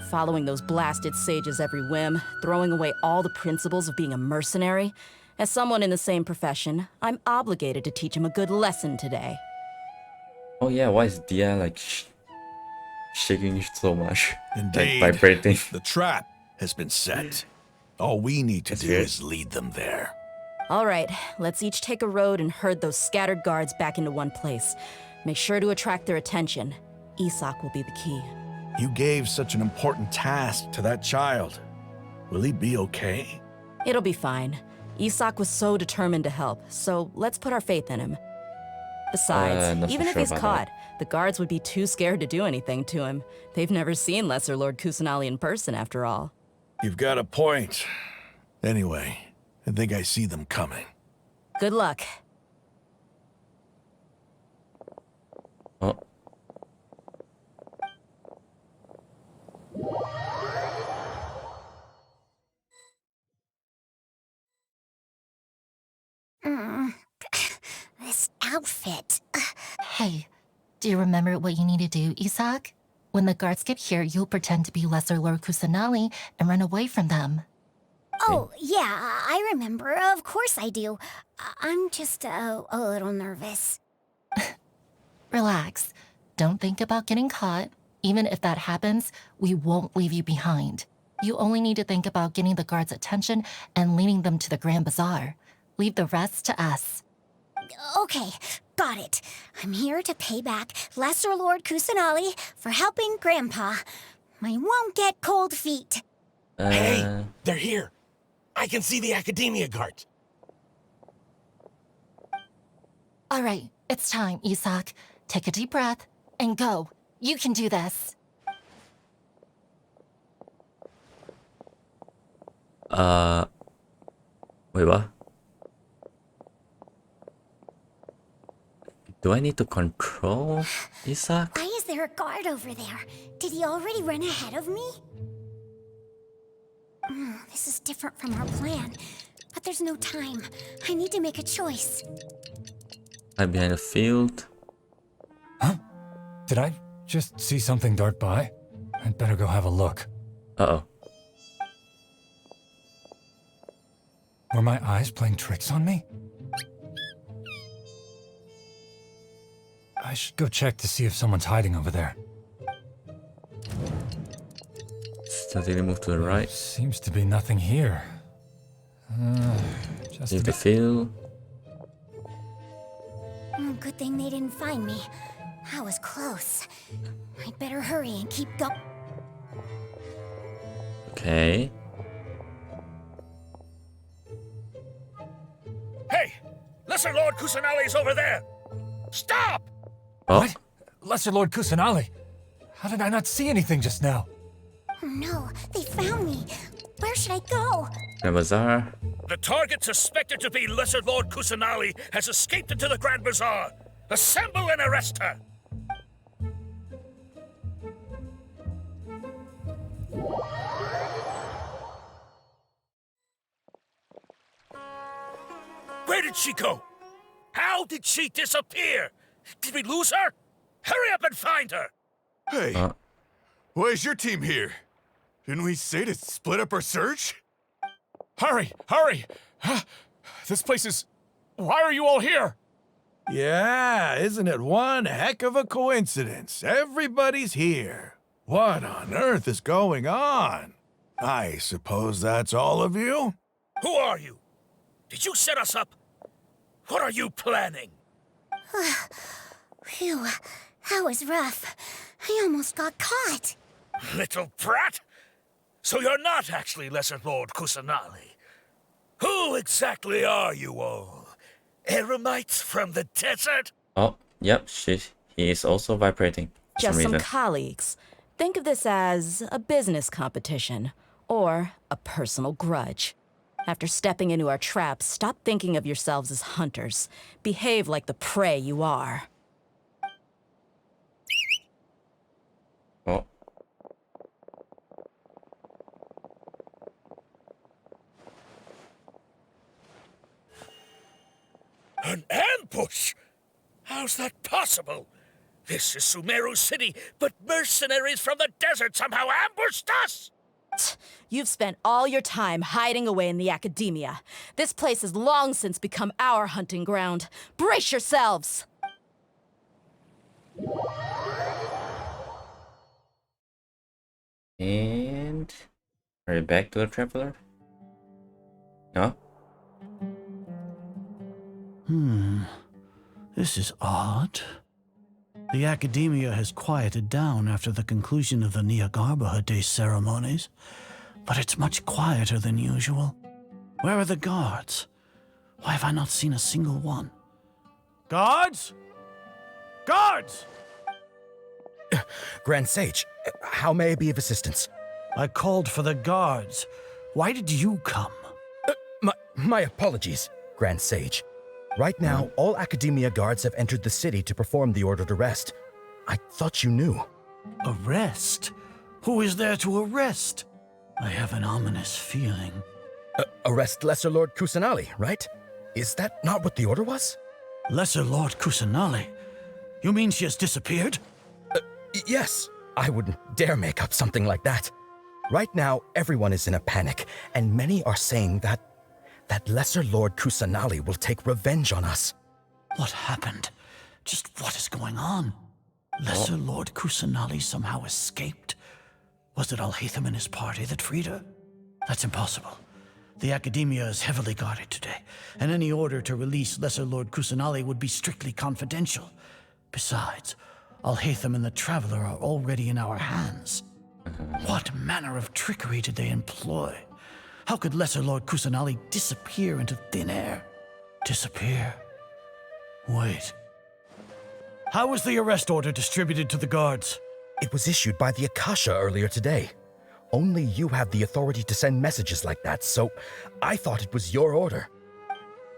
S5: Following those blasted sages every whim, throwing away all the principles of being a mercenary. As someone in the same profession, I'm obligated to teach him a good lesson today.
S1: Oh yeah, why is Dia like shaking so much?
S19: Indeed,
S1: like vibrating.
S19: The trap has been set. All we need to do is lead them there.
S5: All right, let's each take a road and herd those scattered guards back into one place. Make sure to attract their attention. Isak will be the key.
S19: You gave such an important task to that child. Will he be okay?
S5: It'll be fine. Isak was so determined to help, so let's put our faith in him. Besides, even if he's caught, the guards would be too scared to do anything to him. They've never seen Lesser Lord Kusanali in person, after all.
S19: You've got a point. Anyway, I think I see them coming.
S5: Good luck.
S1: Oh.
S2: This outfit.
S3: Hey, do you remember what you need to do, Isak? When the guards get here, you'll pretend to be Lesser Lord Kusanali and run away from them.
S2: Oh, yeah, I remember. Of course I do. I'm just a little nervous.
S3: Relax. Don't think about getting caught. Even if that happens, we won't leave you behind. You only need to think about getting the guards' attention and leading them to the Grand Bazaar. Leave the rest to us.
S2: Okay, got it. I'm here to pay back Lesser Lord Kusanali for helping Grandpa. I won't get cold feet.
S7: Hey, they're here. I can see the academia guards.
S3: All right, it's time, Isak. Take a deep breath and go. You can do this.
S1: Wait, what? Do I need to control Isak?
S2: Why is there a guard over there? Did he already run ahead of me? This is different from our plan. But there's no time. I need to make a choice.
S1: I'm behind the field.
S24: Huh? Did I just see something dart by? I'd better go have a look.
S1: Uh-oh.
S24: Were my eyes playing tricks on me? I should go check to see if someone's hiding over there.
S1: Starting to move to the right.
S24: Seems to be nothing here. Just
S1: Leave the field.
S2: Good thing they didn't find me. I was close. I'd better hurry and keep going.
S1: Okay.
S8: Hey! Lesser Lord Kusanali's over there! Stop!
S1: Oh.
S24: What? Lesser Lord Kusanali? How did I not see anything just now?
S2: Oh no, they found me. Where should I go?
S1: The bazaar.
S8: The target suspected to be Lesser Lord Kusanali has escaped into the Grand Bazaar. Assemble and arrest her! Where did she go? How did she disappear? Did we lose her? Hurry up and find her!
S11: Hey, why is your team here? Didn't we say to split up our search?
S24: Hurry! Hurry! This place is... Why are you all here?
S13: Yeah, isn't it one heck of a coincidence? Everybody's here. What on earth is going on? I suppose that's all of you?
S8: Who are you? Did you set us up? What are you planning?
S2: Phew, that was rough. I almost got caught.
S8: Little brat! So you're not actually Lesser Lord Kusanali. Who exactly are you all? Eremites from the desert?
S1: Oh, yep, he is also vibrating. For
S5: Just some
S1: reason.
S5: colleagues. Think of this as a business competition or a personal grudge. After stepping into our traps, stop thinking of yourselves as hunters. Behave like the prey you are.
S1: Oh.
S8: An ambush? How's that possible? This is Sumeru City, but mercenaries from the desert somehow ambushed us!
S5: You've spent all your time hiding away in the academia. This place has long since become our hunting ground. Brace yourselves!
S1: And are you back to the traveler? No?
S19: This is odd. The academia has quieted down after the conclusion of the Nyagarbha Day ceremonies, but it's much quieter than usual. Where are the guards? Why have I not seen a single one? Guards? Guards!
S6: Grand Sage, how may I be of assistance?
S19: I called for the guards. Why did you come?
S6: My apologies, Grand Sage. Right now, all Academia guards have entered the city to perform the ordered arrest. I thought you knew.
S19: Arrest? Who is there to arrest? I have an ominous feeling.
S6: Arrest Lesser Lord Kusanali, right? Is that not what the order was?
S19: Lesser Lord Kusanali? You mean she has disappeared?
S6: Yes. I wouldn't dare make up something like that. Right now, everyone is in a panic, and many are saying that Lesser Lord Kusanali will take revenge on us.
S19: What happened? Just what is going on? Lesser Lord Kusanali somehow escaped? Was it Alhaitham and his party that freed her? That's impossible. The Academia is heavily guarded today, and any order to release Lesser Lord Kusanali would be strictly confidential. Besides, Alhaitham and the Traveler are already in our hands. What manner of trickery did they employ? How could Lesser Lord Kusanali disappear into thin air? Disappear? Wait. How was the arrest order distributed to the guards?
S6: It was issued by the Akasha earlier today. Only you have the authority to send messages like that, so I thought it was your order.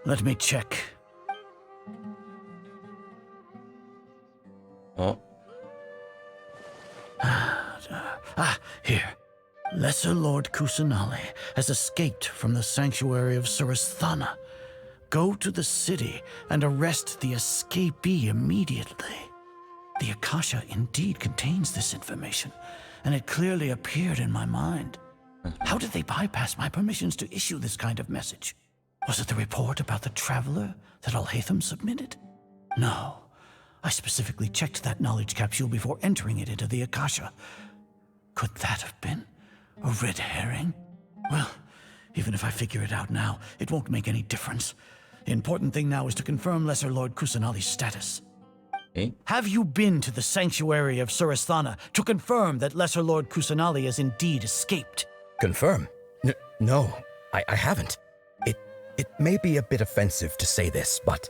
S19: Let me check.
S1: Oh.
S19: Lesser Lord Kusanali has escaped from the sanctuary of Surasthana. Go to the city and arrest the escapee immediately. The Akasha indeed contains this information, and it clearly appeared in my mind. How did they bypass my permissions to issue this kind of message? Was it the report about the traveler that Alhaitham submitted? No. I specifically checked that knowledge capsule before entering it into the Akasha. Could that have been a red herring? Well, even if I figure it out now, it won't make any difference. The important thing now is to confirm Lesser Lord Kusanali's status.
S1: Okay.
S19: Have you been to the sanctuary of Surasthana to confirm that Lesser Lord Kusanali has indeed escaped?
S6: Confirm? No, I haven't. It may be a bit offensive to say this, but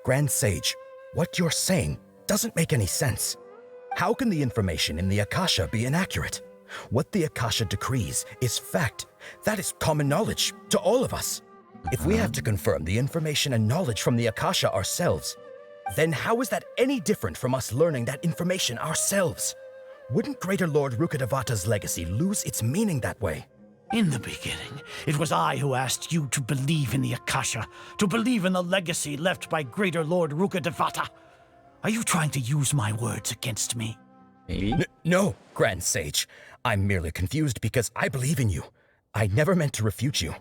S6: Grand Sage, what you're saying doesn't make any sense. How can the information in the Akasha be inaccurate? What the Akasha decrees is fact. That is common knowledge to all of us. If we have to confirm the information and knowledge from the Akasha ourselves, then how is that any different from us learning that information ourselves? Wouldn't Greater Lord Rukkhadevata's legacy lose its meaning that way?
S19: In the beginning, it was I who asked you to believe in the Akasha, to believe in the legacy left by Greater Lord Rukkhadevata. Are you trying to use my words against me?
S1: Maybe.
S6: No, Grand Sage. I'm merely confused because I believe in you. I never meant to refute you.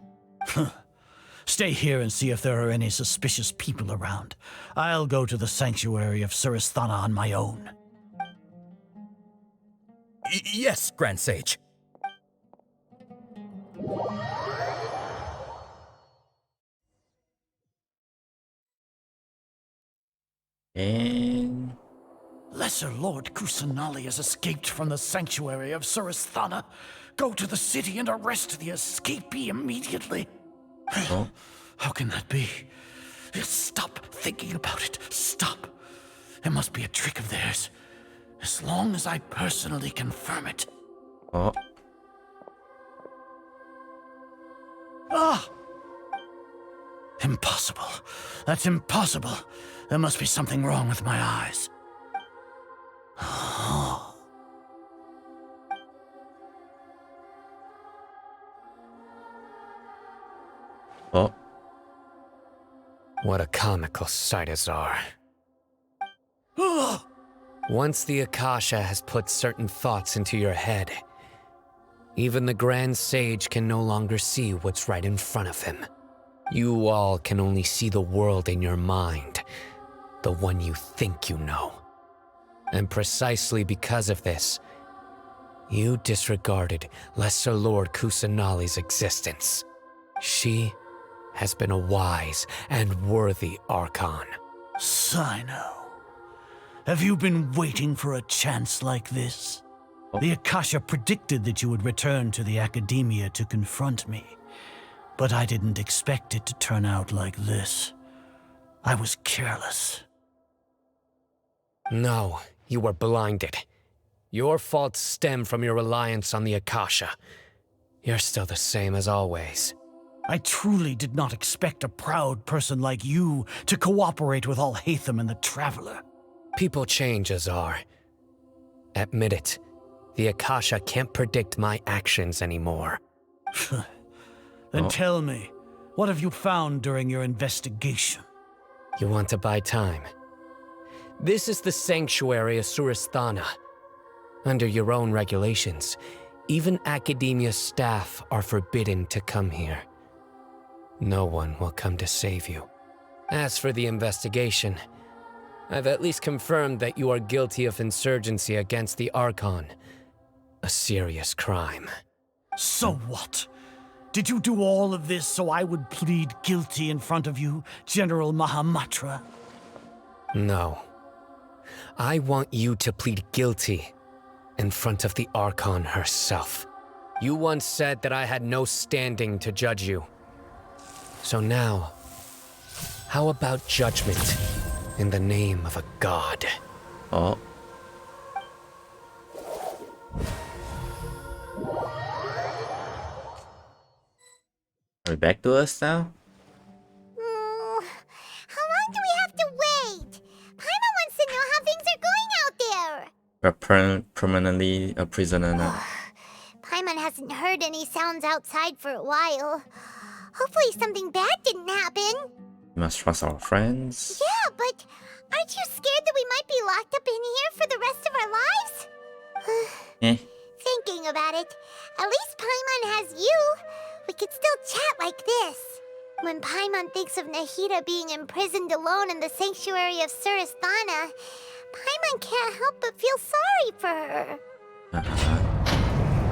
S19: Stay here and see if there are any suspicious people around. I'll go to the sanctuary of Surasthana on my own.
S6: Yes, Grand Sage.
S1: And
S19: Lesser Lord Kusanali has escaped from the sanctuary of Surasthana. Go to the city and arrest the escapee immediately.
S1: Oh.
S19: How can that be? Stop thinking about it. Stop. It must be a trick of theirs. As long as I personally confirm it.
S1: Oh.
S19: Ah! Impossible. That's impossible. There must be something wrong with my eyes.
S1: Oh.
S9: What a comical sight, Azar. Once the Akasha has put certain thoughts into your head, even the Grand Sage can no longer see what's right in front of him. You all can only see the world in your mind, the one you think you know. And precisely because of this, you disregarded Lesser Lord Kusanali's existence. She has been a wise and worthy Archon.
S19: Sino, have you been waiting for a chance like this? The Akasha predicted that you would return to the Academia to confront me, but I didn't expect it to turn out like this. I was careless.
S9: No, you were blinded. Your faults stem from your reliance on the Akasha. You're still the same as always.
S19: I truly did not expect a proud person like you to cooperate with Alhaitham and the Traveler.
S9: People change, Azar. Admit it. The Akasha can't predict my actions anymore.
S19: Then tell me, what have you found during your investigation?
S9: You want to buy time? This is the sanctuary of Surasthana. Under your own regulations, even Academia staff are forbidden to come here. No one will come to save you. As for the investigation, I've at least confirmed that you are guilty of insurgency against the Archon. A serious crime.
S19: So what? Did you do all of this so I would plead guilty in front of you, General Mahamatra?
S9: No. I want you to plead guilty in front of the Archon herself. You once said that I had no standing to judge you. So now, how about judgment in the name of a god?
S1: Oh. Are we back to us now?
S2: How long do we have to wait? Paimon wants to know how things are going out there.
S1: We're permanently a prisoner now.
S2: Paimon hasn't haven't heard any sounds outside for a while. Hopefully something bad didn't happen.
S1: We must trust our friends.
S2: Yeah, but aren't you scared that we might be locked up in here for the rest of our lives?
S1: Eh.
S2: Thinking about it, at least Paimon has you. We could still chat like this. When Paimon thinks of Nahida being imprisoned alone in the sanctuary of Surasthana, Paimon can't help but feel sorry for her.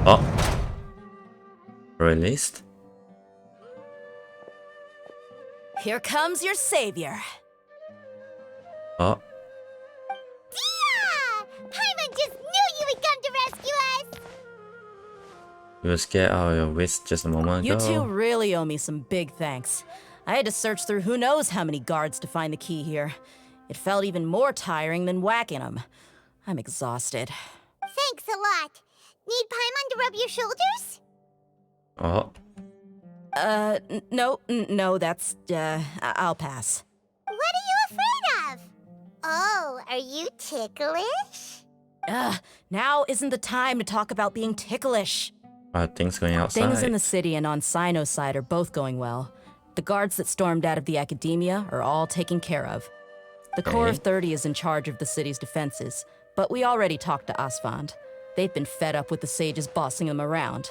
S1: Oh. Released?
S5: Here comes your savior.
S1: Oh.
S2: Dia! Paimon just knew you would come to rescue us!
S1: You were scared out of your wits just a moment
S5: You
S1: ago.
S5: two really owe me some big thanks. I had to search through who knows how many guards to find the key here. It felt even more tiring than whacking them. I'm exhausted.
S2: Thanks a lot. Need Paimon to rub your shoulders?
S1: Oh.
S5: No, that's, I'll pass.
S2: What are you afraid of? Oh, are you ticklish?
S5: Now isn't the time to talk about being ticklish.
S1: Are things going outside?
S5: Things in the city and on Sino's side are both going well. The guards that stormed out of the academia are all taken care of. The Corps of 30 is in charge of the city's defenses, but we already talked to Asfand. They've been fed up with the sages bossing them around.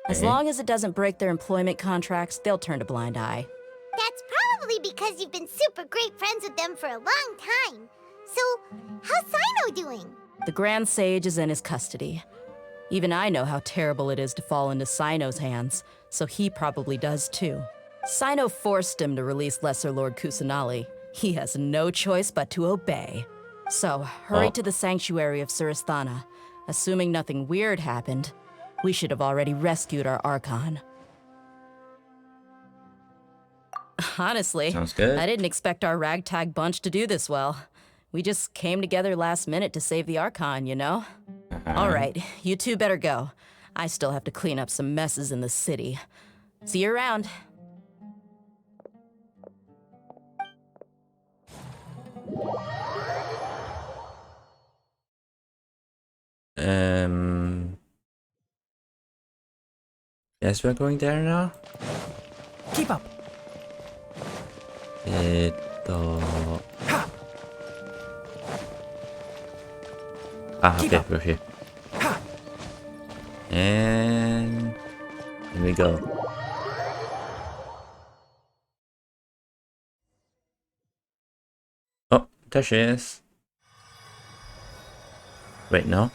S5: As long as it doesn't break their employment contracts, they'll turn a blind eye.
S2: That's probably because you've been super great friends with them for a long time. So, how's Sino doing?
S5: The Grand Sage is in his custody. Even I know how terrible it is to fall into Sino's hands, so he probably does too. Sino forced him to release Lesser Lord Kusanali. He has no choice but to obey. So, hurry to the sanctuary of Surasthana. Assuming nothing weird happened, we should have already rescued our Archon. Honestly,
S1: sounds good.
S5: I didn't expect our ragtag bunch to do this well. We just came together last minute to save the Archon, you know? All right, you two better go. I still have to clean up some messes in the city. See you around.
S1: Yes, we're going there now.
S18: Keep up.
S1: Okay, we're here. And here we go. Oh, there she is. Wait, no.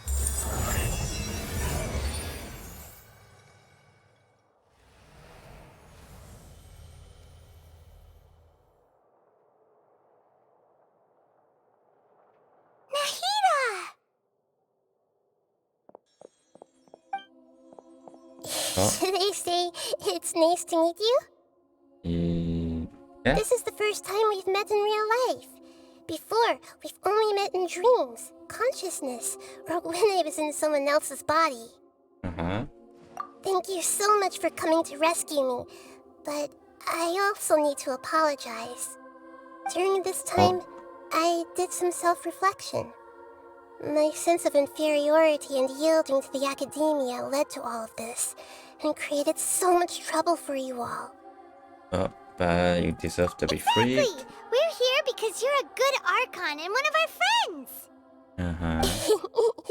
S2: Should I say it's nice to meet you?
S1: Yeah.
S2: This is the first time we've met in real life. Before, we've only met in dreams, consciousness, or when I was in someone else's body. Thank you so much for coming to rescue me, but I also need to apologize. During this time, I did some self-reflection. My sense of inferiority and yielding to the academia led to all of this, and created so much trouble for you all.
S1: But you deserve to be free.
S2: Exactly! We're here because you're a good Archon and one of our friends!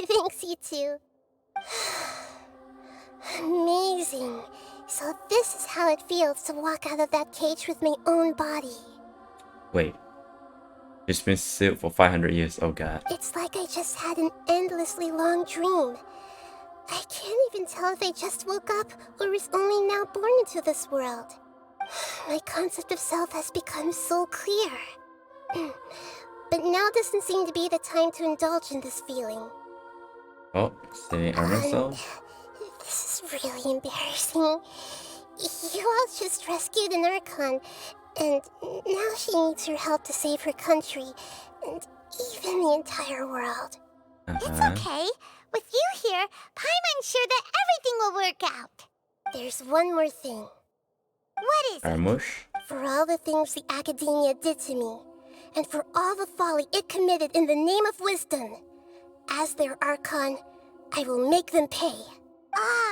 S2: Thanks, you two. Amazing. So this is how it feels to walk out of that cage with my own body.
S1: Wait. It's been sealed for 500 years, oh god.
S2: It's like I just had an endlessly long dream. I can't even tell if I just woke up or was only now born into this world. My concept of self has become so clear. But now doesn't seem to be the time to indulge in this feeling.
S1: Oh, saving armor soul.
S2: This is really embarrassing. You all just rescued an Archon, and now she needs your help to save her country, and even the entire world. It's okay. With you here, Paimon's sure that everything will work out. There's one more thing. What is it?
S1: Armush?
S2: For all the things the Academia did to me, and for all the folly it committed in the name of wisdom, as their Archon, I will make them pay.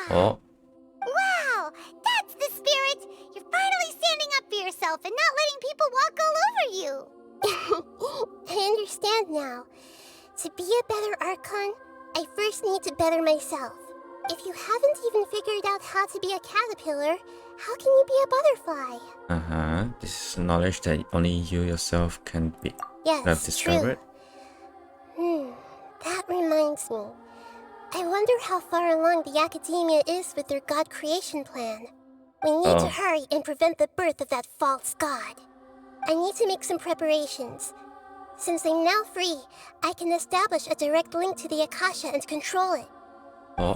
S1: Oh.
S2: for yourself and not letting people walk all over you. I understand now. To be a better Archon, I first need to better myself. If you haven't even figured out how to be a caterpillar, how can you be a butterfly?
S1: This is knowledge that only you yourself can be.
S2: Yes,
S1: have discovered.
S2: That reminds me. I wonder how far along the Academia is with their god creation plan. We need to hurry and prevent the birth of that false god. I need to make some preparations. Since I'm now free, I can establish a direct link to the Akasha and control it.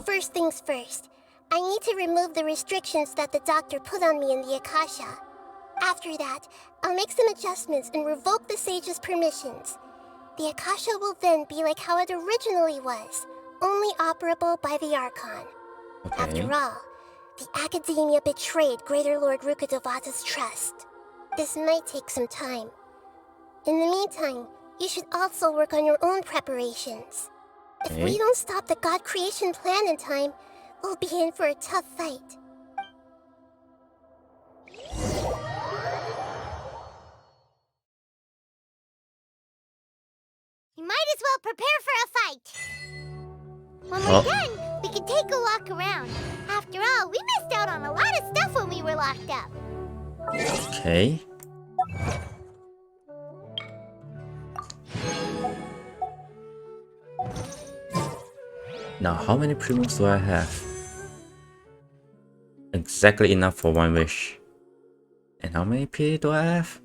S2: First things first, I need to remove the restrictions that the doctor put on me in the Akasha. After that, I'll make some adjustments and revoke the sage's permissions. The Akasha will then be like how it originally was, only operable by the Archon. After all, the Academia betrayed Greater Lord Rukkhadevata's trust. This might take some time. In the meantime, you should also work on your own preparations. If we don't stop the god creation plan in time, we'll be in for a tough fight. You might as well prepare for a fight. When we're done, we can take a walk around. After all, we missed out on a lot of stuff when we were locked up.
S1: Okay. Now, how many primos do I have? Exactly enough for one wish. And how many P do I have?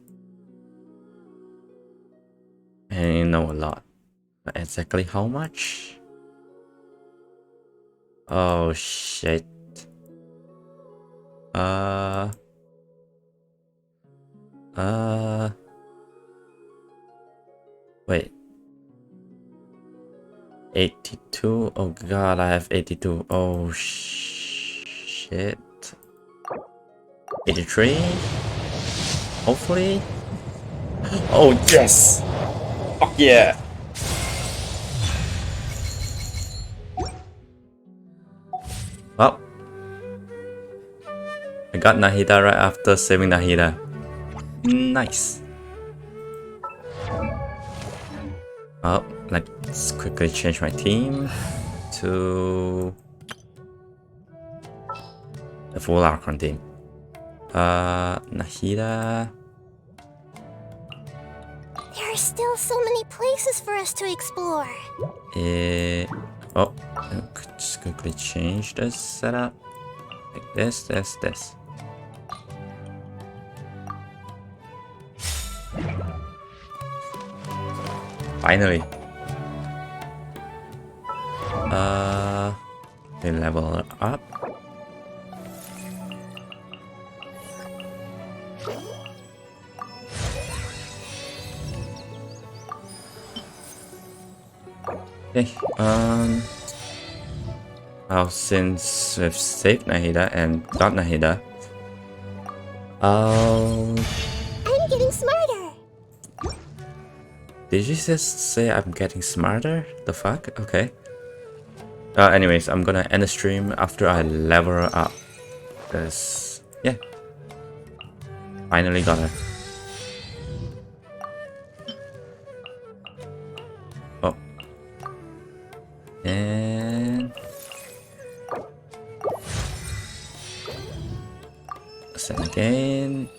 S1: And you know a lot. But exactly how much? Oh shit. Wait. 82. Oh god, I have 82. Oh shit. 83. Hopefully. Oh yes. Fuck yeah. Well, I got Nahida right after saving Nahida. Nice. Oh, let's quickly change my team to the full Archon team. Nahida.
S2: There are still so many places for us to explore.
S1: Oh, just quickly change the setup. Like this. Finally. They level up. Okay, now since we've saved Nahida and got Nahida,
S2: I'm getting smarter.
S1: Did you just say I'm getting smarter? The fuck? Okay. Anyways, I'm gonna end the stream after I level her up. Cause, yeah. Finally got her. Oh. And... send again.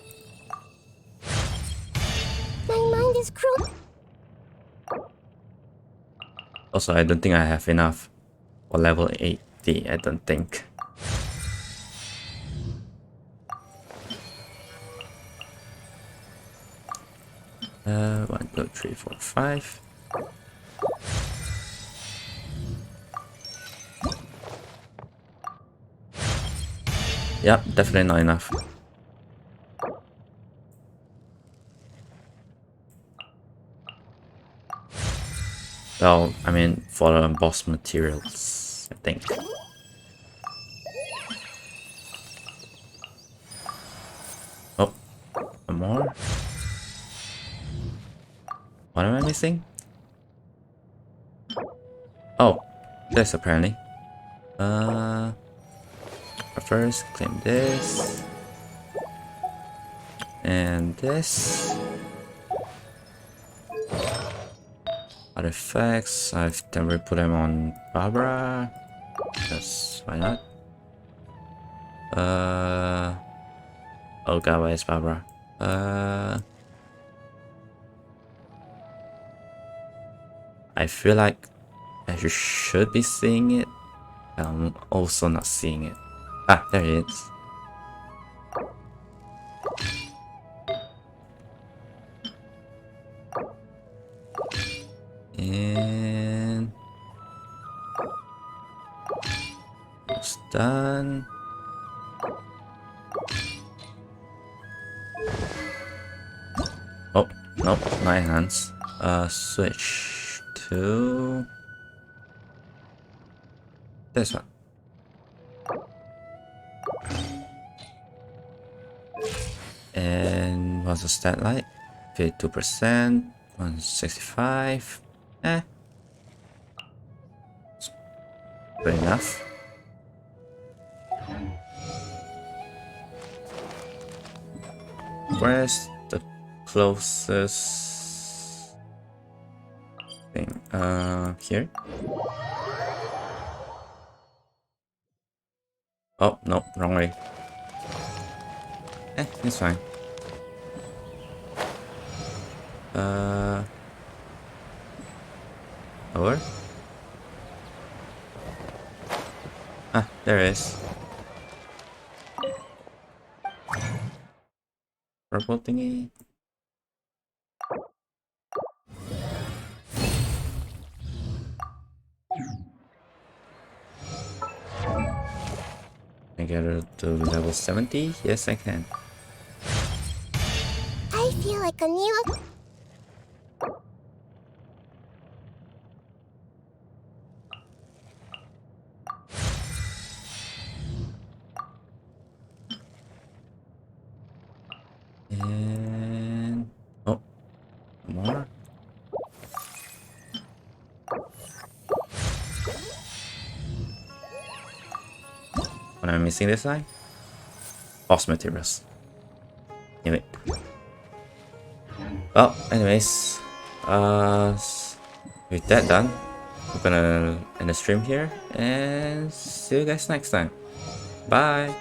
S2: My mind is cruel.
S1: Also, I don't think I have enough for level 80, I don't think. One, two, three, four, five. Yep, definitely not enough. Well, I mean, for the boss materials, I think. Oh, one more. What am I missing? Oh, this apparently. First, claim this. And this. Artifacts, I've never put them on Barbara. That's why not? Oh god, where's Barbara? I feel like I should be seeing it. I'm also not seeing it. Ah, there it is. And it's done. Oh, nope, not enhance. Switch to this one. And what's the stat like? 52%, 165. Good enough. Where's the closest thing? Here? Oh, no, wrong way. It's fine. Over? Ah, there it is. Purple thingy. I get her to level 70? Yes, I can.
S2: I feel like a new...
S1: And... oh, more. What am I missing this time? Boss materials. Damn it. Well, anyways, with that done, we're gonna end the stream here and see you guys next time. Bye.